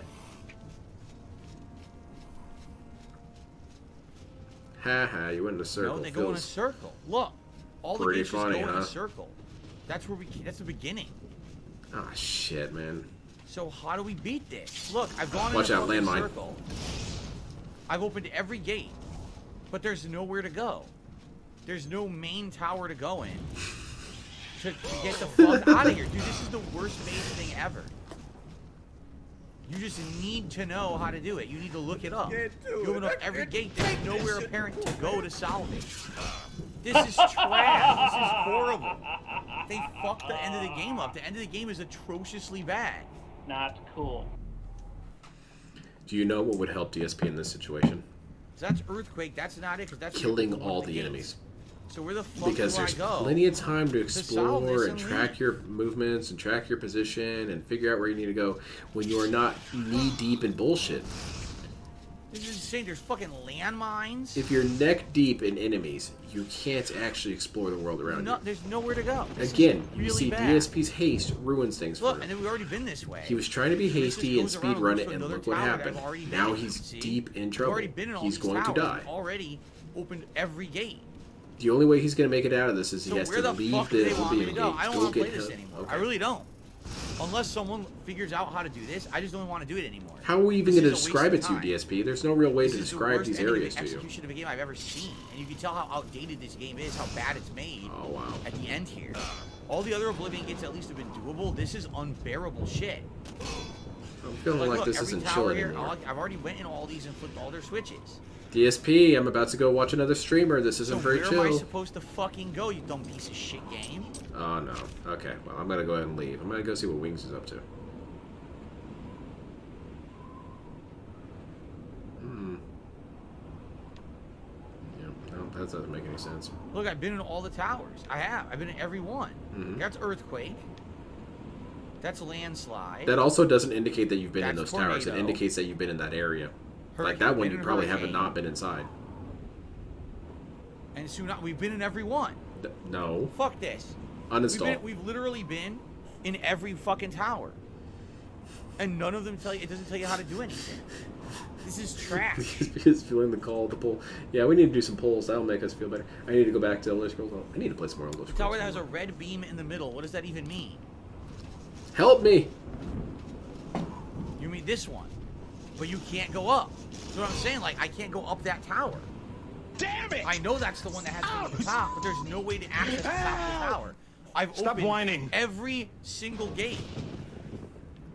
Haha, you went in a circle. No, they go in a circle. Look, all the gates just go in a circle. That's where that's the beginning. Ah, shit, man. So how do we beat this? Look, I've gone in a fucking circle. I've opened every gate, but there's nowhere to go. There's no main tower to go in to get the fuck out of here. Dude, this is the worst made thing ever. You just need to know how to do it. You need to look it up. You open up every gate. There's nowhere apparent to go to solve it. This is trash. This is horrible. They fucked the end of the game up. The end of the game is atrociously bad. Not cool. Do you know what would help DSP in this situation? So that's Earthquake. That's not it. Cause that's killing all the enemies. So where the fuck because do I there's go? Plenty of time to explore and track your movements and track your position and figure out where you need to go when you are not knee deep in bullshit. This is insane. There's fucking landmines. If you're neck deep in enemies, you can't actually explore the world around you. There's nowhere to go. Again, really you see bad. DSP's haste ruins things for him. Look, and then we've already been this way. He was trying to be hasty and speed run it, and look what happened. Now he's deep in trouble. Already been in all he's going to die. Already opened every gate. The only way he's gonna make it out of this is he has where to the leave fuck do the they want me Oblivion to go? gate. I don't Go want to get play this him. anymore. Okay. I really don't. Unless someone figures out how to do this, I just don't want to do it anymore. How are we even This going to is a describe it waste to of you, time. DSP? There's no real way This to is the describe worst these ending areas to you. execution of a game I've ever seen, and you can tell how outdated this game is, how bad it's made. Oh wow! At the end here, all the other Oblivion gates at least have been doable. This is unbearable shit. I'm feeling like look, this every isn't tower chill here, anymore. I've already went in all these and flipped all their switches. DSP, I'm about to go watch another streamer. This isn't So very where chill. am I supposed to fucking go, you dumb piece of shit game? Oh no. Okay, well I'm gonna go ahead and leave. I'm gonna go see what Wings is up to. Yeah, no, that doesn't make any sense. Look, I've been in all the towers. I have. I've been in every one. That's Earthquake. That's Landslide. That also doesn't indicate that you've been in That's those towers. It Tornado. indicates that you've been in that area. Like Hurricane. that one, Been you in probably Hurricane. haven't not been inside. And soon we've been in every one. No. Fuck this. Uninstall. We've literally been in every fucking tower. And none of them tell you, it doesn't tell you how to do anything. This is trash. Because feeling the call of the poll. Yeah, we need to do some polls. That'll make us feel better. I need to go back to Elder Scrolls. I need to play some more Elder Scrolls. The tower that has a red beam in the middle, what does that even mean? Help me! You mean this one. But you can't go up. That's what I'm saying. Like, I can't go up that tower. Damn it! I know that's the one that has to be at the top, but there's no way to access the top of the tower. I've opened whining. every single gate.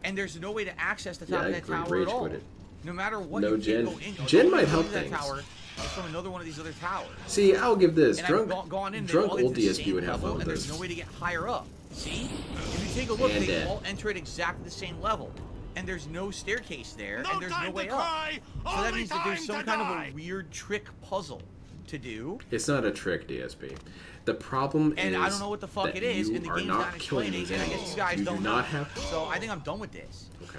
And there's no way to access the top Yeah, of I that tower rage at all. quit it. No matter what No, you Jen. can go in. Jen the only might way to help do that things. tower is from another one of these other towers. See, I'll give this. And Drunk, I've gone in, they drunk all get old to the DSP same would have level, fun with and there's this. no way to get higher up. See? If you take a look, And they dead. all enter at exactly the same level. And there's no staircase there, and there's no way up. cry, So that only means that there's time some to kind of die. a weird trick puzzle to do. It's not a trick, DSP. The problem is And I don't know what the fuck that it is, you and the are game's not not killing explaining, these and I guess animals. you guys You don't do know. not have. So I think I'm done with this. Okay.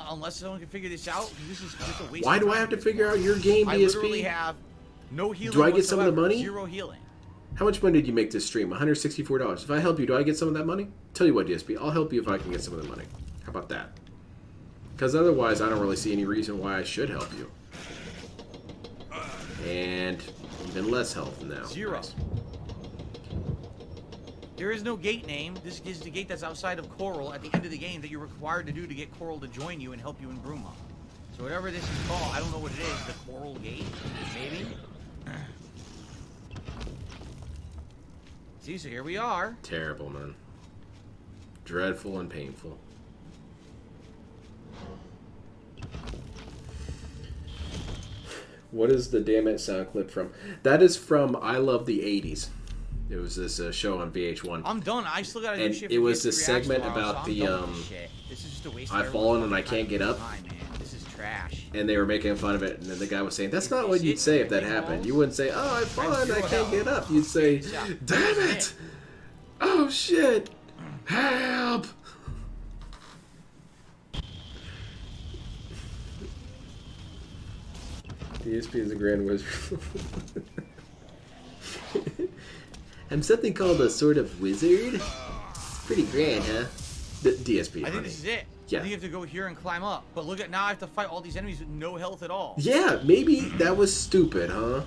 Unless someone can figure this out, this is just a waste Why of do I time. have to figure out your game, I DSP? literally have no healing Do I get some of the whatsoever, money? 0 healing. How much money did you make this stream? $164. If I help you, do I get some of that money? Tell you what, DSP, I'll help you if I can get some of the money. How about that? Because otherwise, I don't really see any reason why I should help you. And even less health now. 0. Nice. There is no gate name. This is the gate that's outside of Coral at the end of the game that you're required to do to get Coral to join you and help you in Bruma. So whatever this is called, I don't know what it is. The Coral Gate? Maybe? See, so here we are. Terrible, man. Dreadful and painful. What is the damn it sound clip from? That is from I Love the 80s. It was this show on VH1. I'm done. I still gotta do And shit. it for was Gets this Reacts segment tomorrow, about so I'm the, done with this shit. This is just a waste of I've fallen and I everyone's can't get up. time, man. This is trash. And they were making fun of it, and then the guy was saying, "That's not what you'd say if that happened. You wouldn't say, 'Oh, I've fallen, I can't get up.' You'd say, 'Damn it! Oh shit! Help!'" DSP is a grand wizard. I'm something called a sort of wizard. Pretty grand, huh? DSP. I think this is it. Yeah. I think you have to go here and climb up. But look at now, I have to fight all these enemies with no health at all. Yeah, maybe that was stupid, huh?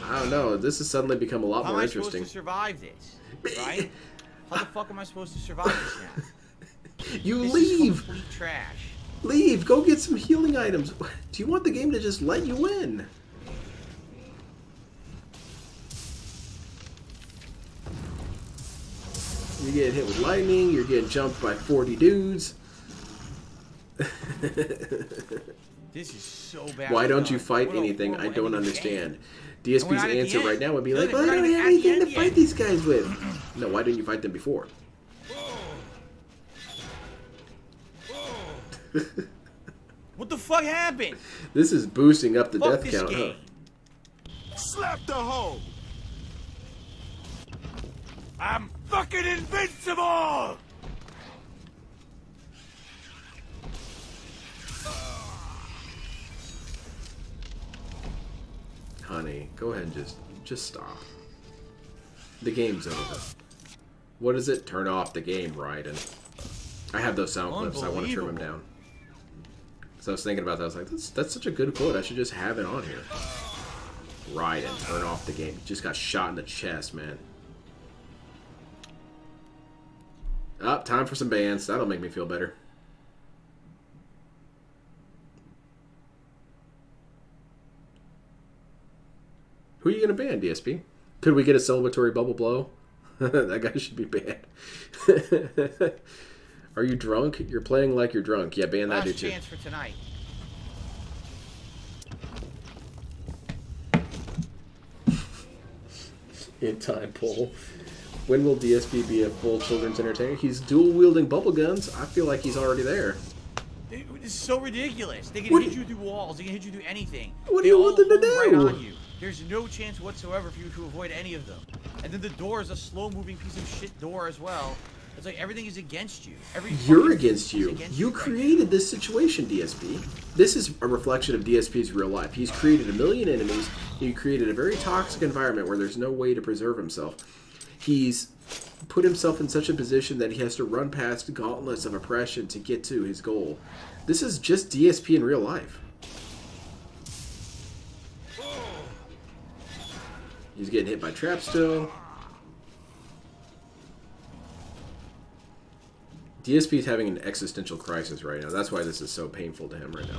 I don't know. This has suddenly become a lot How more am I interesting. supposed to survive this? Right? How the fuck am I supposed to survive this now? You This leave. is complete trash. Leave. Go get some healing items. Do you want the game to just let you in? You're getting hit with lightning. You're getting jumped by 40 dudes. This is so bad. Why don't you done. fight What a anything? I horrible don't ending to the game. understand. And we're DSP's not at the answer end. right now would be Look, like, well, we're I not don't even have at the anything to end fight yet. these guys with. No, why didn't you fight them before? What the fuck happened? This is boosting up the Fuck death this count, game. Slap the hoe! I'm fucking invincible! Honey, go ahead and just stop. The game's over. What is it? Turn off the game, Raiden. I have those sound clips. I want to trim them down. So I was thinking about that. I was like, that's such a good quote. I should just have it on here. Ride and turn off the game. Just got shot in the chest, man. Up, time for some bans. That'll make me feel better. Who are you going to ban, DSP? Could we get a celebratory bubble blow? That guy should be banned. Are you drunk? You're playing like you're drunk. Yeah, ban that dude too. Last chance for tonight. In time, Paul. When will DSP be a full children's entertainer? He's dual-wielding bubble guns. I feel like he's already there. It's so ridiculous. They can hit you through walls. They can hit you through anything. What do you want them to do? Right on you. There's no chance whatsoever for you to avoid any of them. And then the door is a slow-moving piece of shit door as well. It's like everything is against you. You're against you. You created this situation, DSP. This is a reflection of DSP's real life. He's created a million enemies. He created a very toxic environment where there's no way to preserve himself. He's put himself in such a position that he has to run past gauntlets of oppression to get to his goal. This is just DSP in real life. He's getting hit by traps still. DSP is having an existential crisis right now. That's why this is so painful to him right now.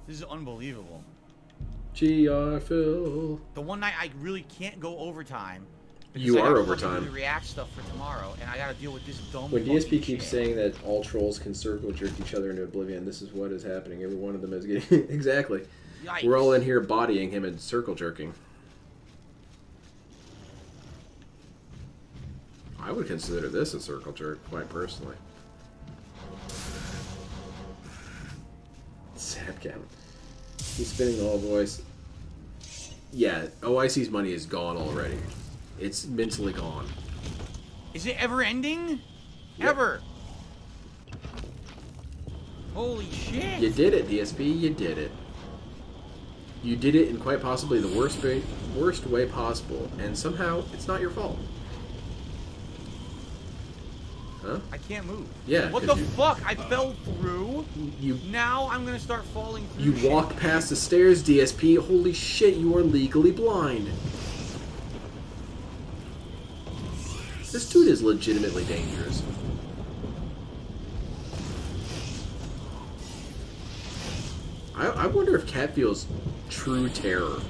This is unbelievable. GR Phil. The one night I really can't go overtime. You are overtime. The react stuff for tomorrow, and I gotta deal with this dumb. When DSP keeps saying that all trolls can circle jerk each other into oblivion, this is what is happening. Every one of them is getting exactly. Yikes. We're all in here bodying him and circle jerking. I would consider this a circle jerk, quite personally. Sad Kevin. He's spinning the whole voice. Yeah, OIC's money is gone already. It's mentally gone. Is it ever ending? Yep. Ever? Holy shit! You did it, DSP. You did it. You did it in quite possibly the worst way possible, and somehow it's not your fault. Huh? I can't move. Yeah. What the fuck? I fell through. You. Now I'm gonna start falling through. You walked past the stairs, DSP. Holy shit! You are legally blind. This dude is legitimately dangerous. I wonder if Kat feels true terror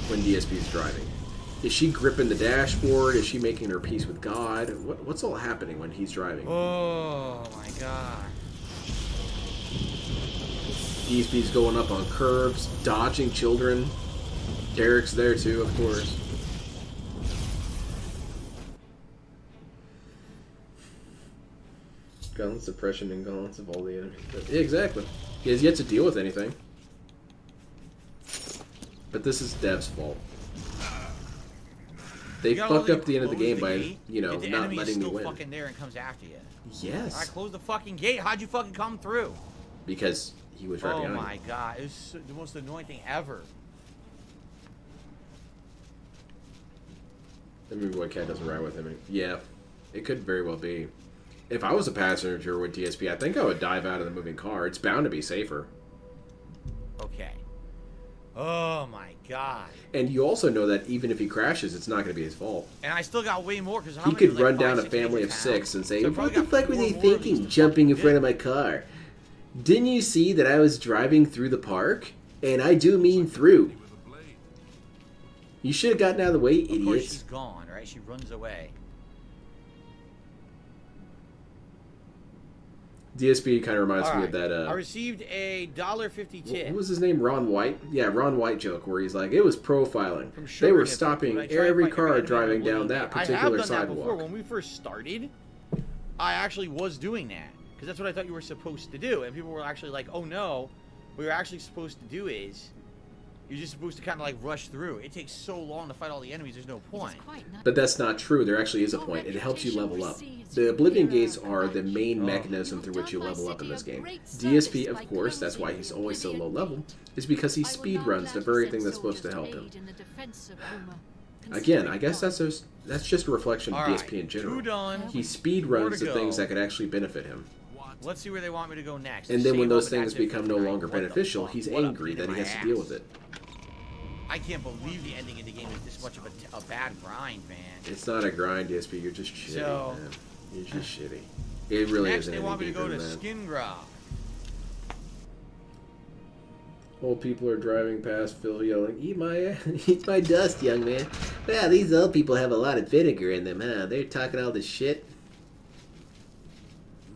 when DSP is driving. Is she gripping the dashboard? Is she making her peace with God? What's all happening when he's driving? Oh my god. DSP's going up on curves, dodging children. Derek's there too, of course. Guns, suppression, and gauntlets of all the enemies. Yeah, exactly. He has yet to deal with anything. But this is Dev's fault. They fucked up the end of the game by, you know, not letting me win. Still fucking there and comes after you. Yes. I closed the fucking gate. How'd you fucking come through? Because he was right behind you. Oh my god, it was the most annoying thing ever. Maybe what Cat doesn't ride with him. Yeah, it could very well be. If I was a passenger with DSP, I think I would dive out of the moving car. It's bound to be safer. Okay. Oh my god. And you also know that even if he crashes, it's not going to be his fault. And I still got way more because he could run down a family of 6 and say, so "What the fuck were they thinking, jumping in front of my car? Didn't you see that I was driving through the park? And I do mean through. You should have gotten out of the way, idiots." Of course she's gone, right? She runs away. DSP kind of reminds me of that. I received a $1.50 tip. What was his name? Ron White? Yeah, Ron White joke where he's like, it was profiling. They were stopping every car driving down that particular I have done sidewalk. That before. When we first started, I actually was doing that. Because that's what I thought you were supposed to do. And people were actually like, oh no, what you're actually supposed to do is, you're just supposed to kind of like rush through. It takes so long to fight all the enemies, there's no point. But that's not true. There actually is a point. It helps you level up. The Oblivion Gates are the main mechanism through which you level up in this game. DSP, of course, that's why he's always so low level, is because he speedruns the very thing that's supposed to help him. Again, I guess that's just a reflection of All right, DSP in general. two done. He speed More runs to the go. things that could actually benefit him. Let's see where they want me to go next. And then when Save those up and things that's it become for no tonight. longer What the beneficial, fuck? he's What a angry pain that in he my has to deal ass. with it. I can't believe the ending of the game is this much of a bad grind, man. It's not a grind, DSP. You're just shitty, So- man. You're just shitty. It really Next, isn't they any want me to deeper go to than that. Skingrove. Old people are driving past Phil yelling, eat my dust, young man. Well, these old people have a lot of vinegar in them, huh? They're talking all this shit.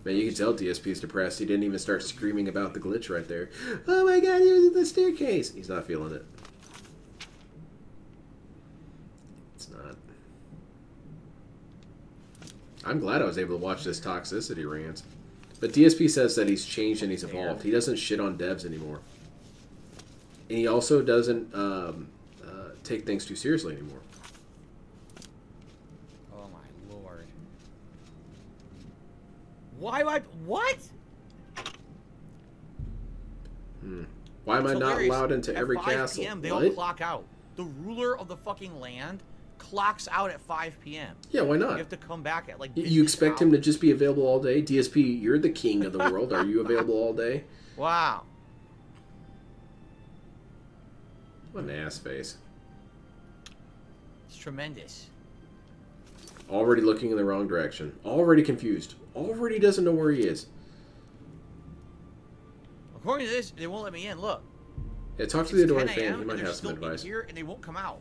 Man, you can tell DSP's depressed. He didn't even start screaming about the glitch right there. Oh my god, here's the staircase. He's not feeling it. It's not. I'm glad I was able to watch this toxicity rant. But DSP says that he's changed and he's evolved. He doesn't shit on devs anymore. And he also doesn't take things too seriously anymore. Oh my lord. Why am I... What? Why am I not Hilarious. allowed into every At 5 castle? PM, they What? all clock out. The ruler of the fucking land clocks out at 5 p.m. Yeah, why not? You have to come back at like... You expect him to just be available all day? DSP, you're the king of the world. Are you available all day? Wow. What an ass face. It's tremendous. Already looking in the wrong direction. Already confused. Already doesn't know where he is. According to this, they won't let me in. Look. Yeah, talk to It's the adoring 10 fan. a.m. He and might they're have some still in advice. here and they won't come out.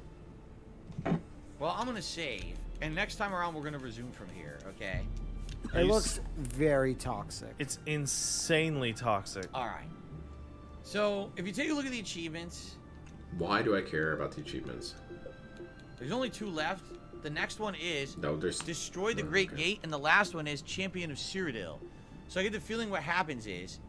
Well, I'm gonna save, and next time around we're gonna resume from here. Okay. It looks very toxic. It's insanely toxic. All right. So if you take a look at the achievements, Why do I care about the achievements? there's only 2 left. The next one is No, there's... Destroy the Great Gate, and the last one is Champion of Cyrodiil. So I get the feeling what happens is,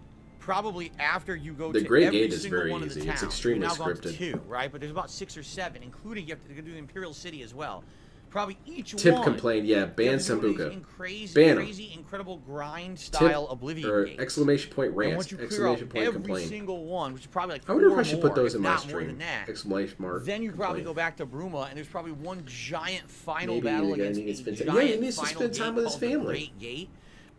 probably after you go The to Great every Gate is single very one of the easy. It's towns, extremely you've now gone to scripted. 2, right? But there's about 6 or 7, including you have to do the Imperial City as well. Probably each Tip one. complained, yeah, you have ban to do one of these Sambuca. Crazy, Ban 'em. crazy, incredible grind style Tip, Oblivion or gates. exclamation point And rant. once you clear out Exclamation point every complain. single one, which is probably like I wonder if 4 I should put those more, in my if not more stream. than that. Exclamation mark. Then you probably complain. go back to Bruma, and there's probably one giant final Maybe battle the guy against needs a to spend giant time. Yeah, he needs to final spend time gate with his called the family. Great Gate,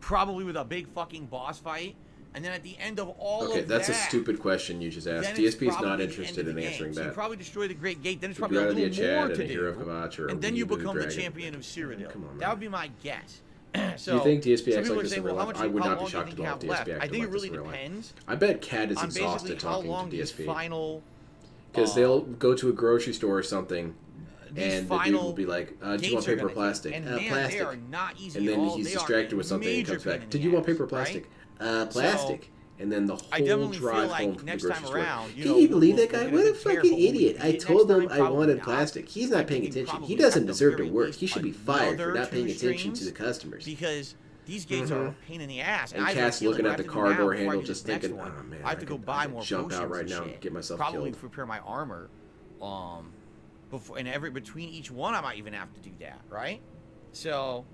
probably with a big fucking boss fight. And then at the end of all Okay, of that's that, a stupid question you just asked. then it's DSP is probably not the end interested of in the game. answering So you that. probably destroy the Great Gate, then it's Would probably a rather be little a Chad more and to a Hero do. of Kavach or a And then you Weeb and a become the Dragon. champion of Cyrodiil. Come on, That man. would be my guess. So, You think DSP some acts people like are this saying, in well, real how life? much I would how not be long do you shocked think at you all have if left? DSP I acted think it like really this in real life. depends I bet Cad is on basically exhausted how talking long to these DSP. final Because they'll go to a grocery store or something, these and the dude final will be like, do you gates want are paper or gonna plastic? take. And man, Plastic. they are not easy And at then all. he's They are distracted a with something and major comes pain back. in Did the you want ass, paper or plastic? right? Plastic. And then the I whole definitely feel drive like home from the next grocery time store. around, you Can know, you believe that we'll guy? get What a a bit careful fucking when we idiot. get I next told time, him I probably wanted not. plastic. He's I not paying think you attention. He probably doesn't have to deserve to very work. least He should be fired for another not paying 2 attention to the streams customers. because these gates are a pain in the ass. And I have a Cass feeling looking what I at the have to car do now door before I handle do just this next thinking, one, oh man, I have to go buy more jump out potions right and now shit. and get myself Probably killed. prepare my armor. Before and between each one, I might even have to do that, right? So,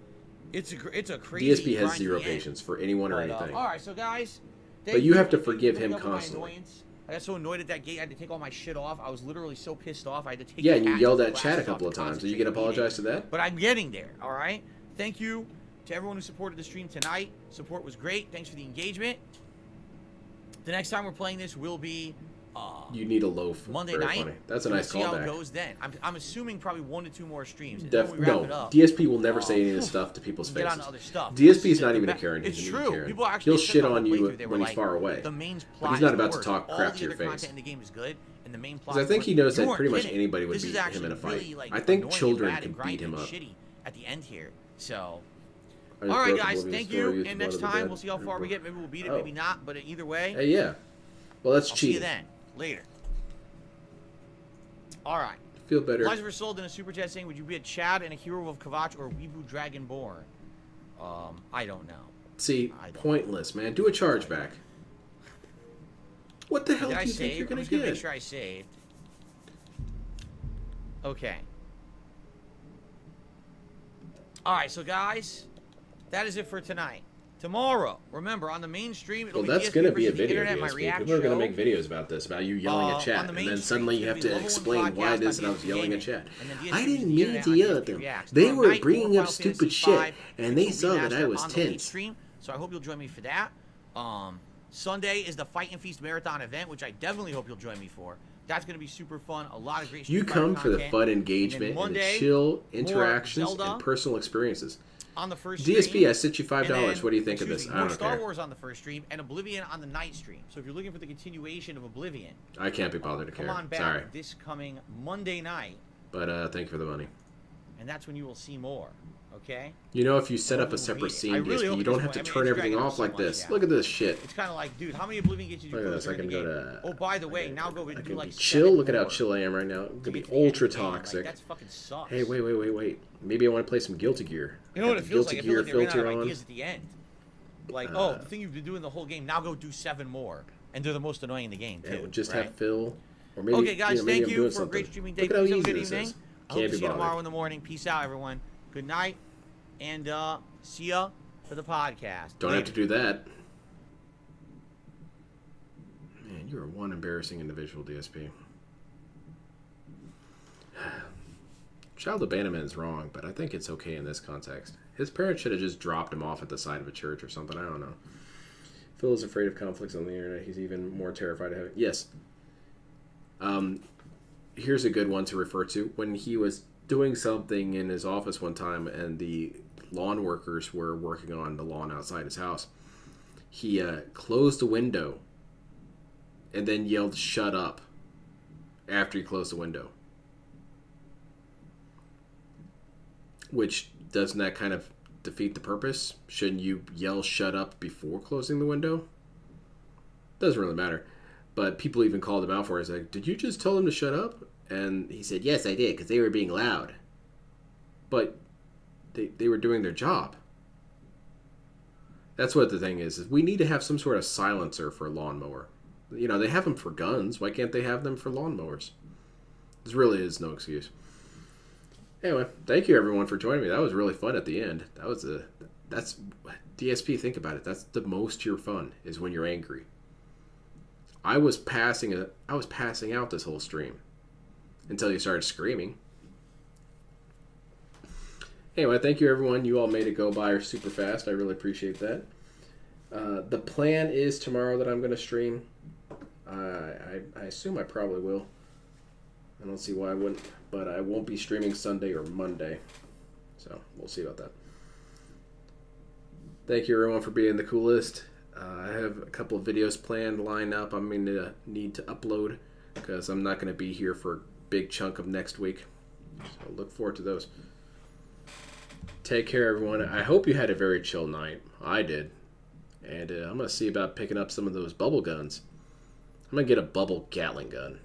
it's a crazy. DSP has grind zero to the end. patience for anyone or anything. All right, so guys. But you have to for forgive him putting up with my constantly. annoyance. I got so annoyed at that gate, I had to take all my shit off. I was literally so pissed off, I had to take Yeah, the and you hat yelled and at the Chad a glasses couple off of to times. Are you going to concentrate apologize to meeting. that? But I'm getting there, all right? Thank you to everyone who supported the stream tonight. Support was great. Thanks for the engagement. The next time we're playing this will be You need a loaf. Monday Very night. funny. That's a We'll nice see how it callback. goes then. I'm assuming probably 1 to 2 more streams. And then we wrap No, it up. DSP will never say any of this stuff to people's Get faces. on to other stuff. DSP is not even a Karen. It's He's a true. mean Karen. People actually He'll said shit on on the you playthrough, they when were he's like, far away. The main But plot he's not is about worse. to talk All crap the to your other face. content in the game is good, and the main plot. Because I think he knows that pretty much kidding. anybody would This beat is actually him in a fight. really, like, I think annoying and children bad could and beat him grinding up. and shitty at the end here. So. I just All right, broke guys. Oblivion's Thank story, you. used And Blood next of the time Dead. we'll see how far we get. Maybe we'll beat it. Oh. Maybe not. But either way. Hey, yeah. Well, that's I'll cheating. see you then. Later. All right. Feel better. Liza for Sold in a super chat saying, "Would you be a Chad and a Hero of Kavach or Weebu Dragonborn?" I don't know. See, pointless, man. Do a chargeback. What the hell Did do I you think save? you're I'm gonna just gonna get? make sure I saved. Okay. All right, so guys, that is it for tonight. tomorrow. Remember, on the main stream, it'll Well, that's DSP going to be a versus the video, Internet, my DSP. React People are going to show. make videos about this, about you yelling at chat, and then suddenly you have to explain why it is that I was yelling at chat. I didn't mean to yell at them. They were bringing up stupid shit, and they saw that I was tense. So I hope you'll join me for that. Sunday is the Fight and Feast Marathon event, which I definitely hope you'll join me for. That's going to be super fun. A lot of great You come for the fun engagement and Monday, the chill interactions Zelda and personal experiences. On the first DSP, stream, I sent you $5. What do you think of this? I don't Star care. Wars on the first stream and Oblivion on the night stream. So if you're looking for the continuation of Oblivion, I can't be bothered to care. come on back Sorry. this coming Monday night, But thank you for the money. and that's when you will see more. Okay? You know, if you set up a separate scene, DSP, you don't have to turn everything off like this. Look at this shit. It's kind of like, dude, how many Oblivion games did you Look at go this. through I can in the go game? to. Oh, by the way, now go and I do can like be chill. 7 Look at how more. chill I am right now. I'm gonna be Get to the end of ultra the game. Like, toxic. that's fucking sucks. Hey, wait. Maybe I want to play some Guilty Gear. You know what it feels like? Guilty It feels like Gear they ran out filter of on. ideas at the end. Like, oh, the thing you've been doing the whole game, now go do 7 more. And they're the most annoying in the game, too. Yeah, we'll just right? have Phil. Or maybe, Okay, guys, maybe thank I'm you doing for a great something. streaming day. Look at how Please have a easy good this evening. is. I hope Can't to be see you tomorrow bothered. in the morning. Peace out, everyone. Good night. And see ya for the podcast. Don't have to do that. Man, you are one embarrassing individual, DSP. Child abandonment is wrong, but I think it's okay in this context. His parents should have just dropped him off at the side of a church or something. I don't know. Phil is afraid of conflicts on the internet. He's even more terrified of having... Yes. Here's a good one to refer to. When he was doing something in his office one time and the lawn workers were working on the lawn outside his house, he closed the window and then yelled, "Shut up," after he closed the window. Which, doesn't that kind of defeat the purpose? Shouldn't you yell "shut up" before closing the window? Doesn't really matter. But people even called him out for it. It's like, did you just tell them to shut up? And he said, yes, I did, because they were being loud. But they were doing their job. That's what the thing is we need to have some sort of silencer for a lawnmower. You know, they have them for guns. Why can't they have them for lawnmowers? There really is no excuse. Anyway, thank you everyone for joining me. That was really fun at the end. That's DSP, think about it. That's the most you're fun, is when you're angry. I was passing out this whole stream until you started screaming. Anyway, thank you everyone. You all made it go by super fast. I really appreciate that. The plan is tomorrow that I'm going to stream. I assume I probably will. I don't see why I wouldn't, but I won't be streaming Sunday or Monday. So, we'll see about that. Thank you everyone for being the coolest. I have a couple of videos planned, lined up. I'm going to need to upload because I'm not going to be here for a big chunk of next week. So look forward to those. Take care, everyone. I hope you had a very chill night. I did. And I'm going to see about picking up some of those bubble guns. I'm going to get a bubble Gatling gun.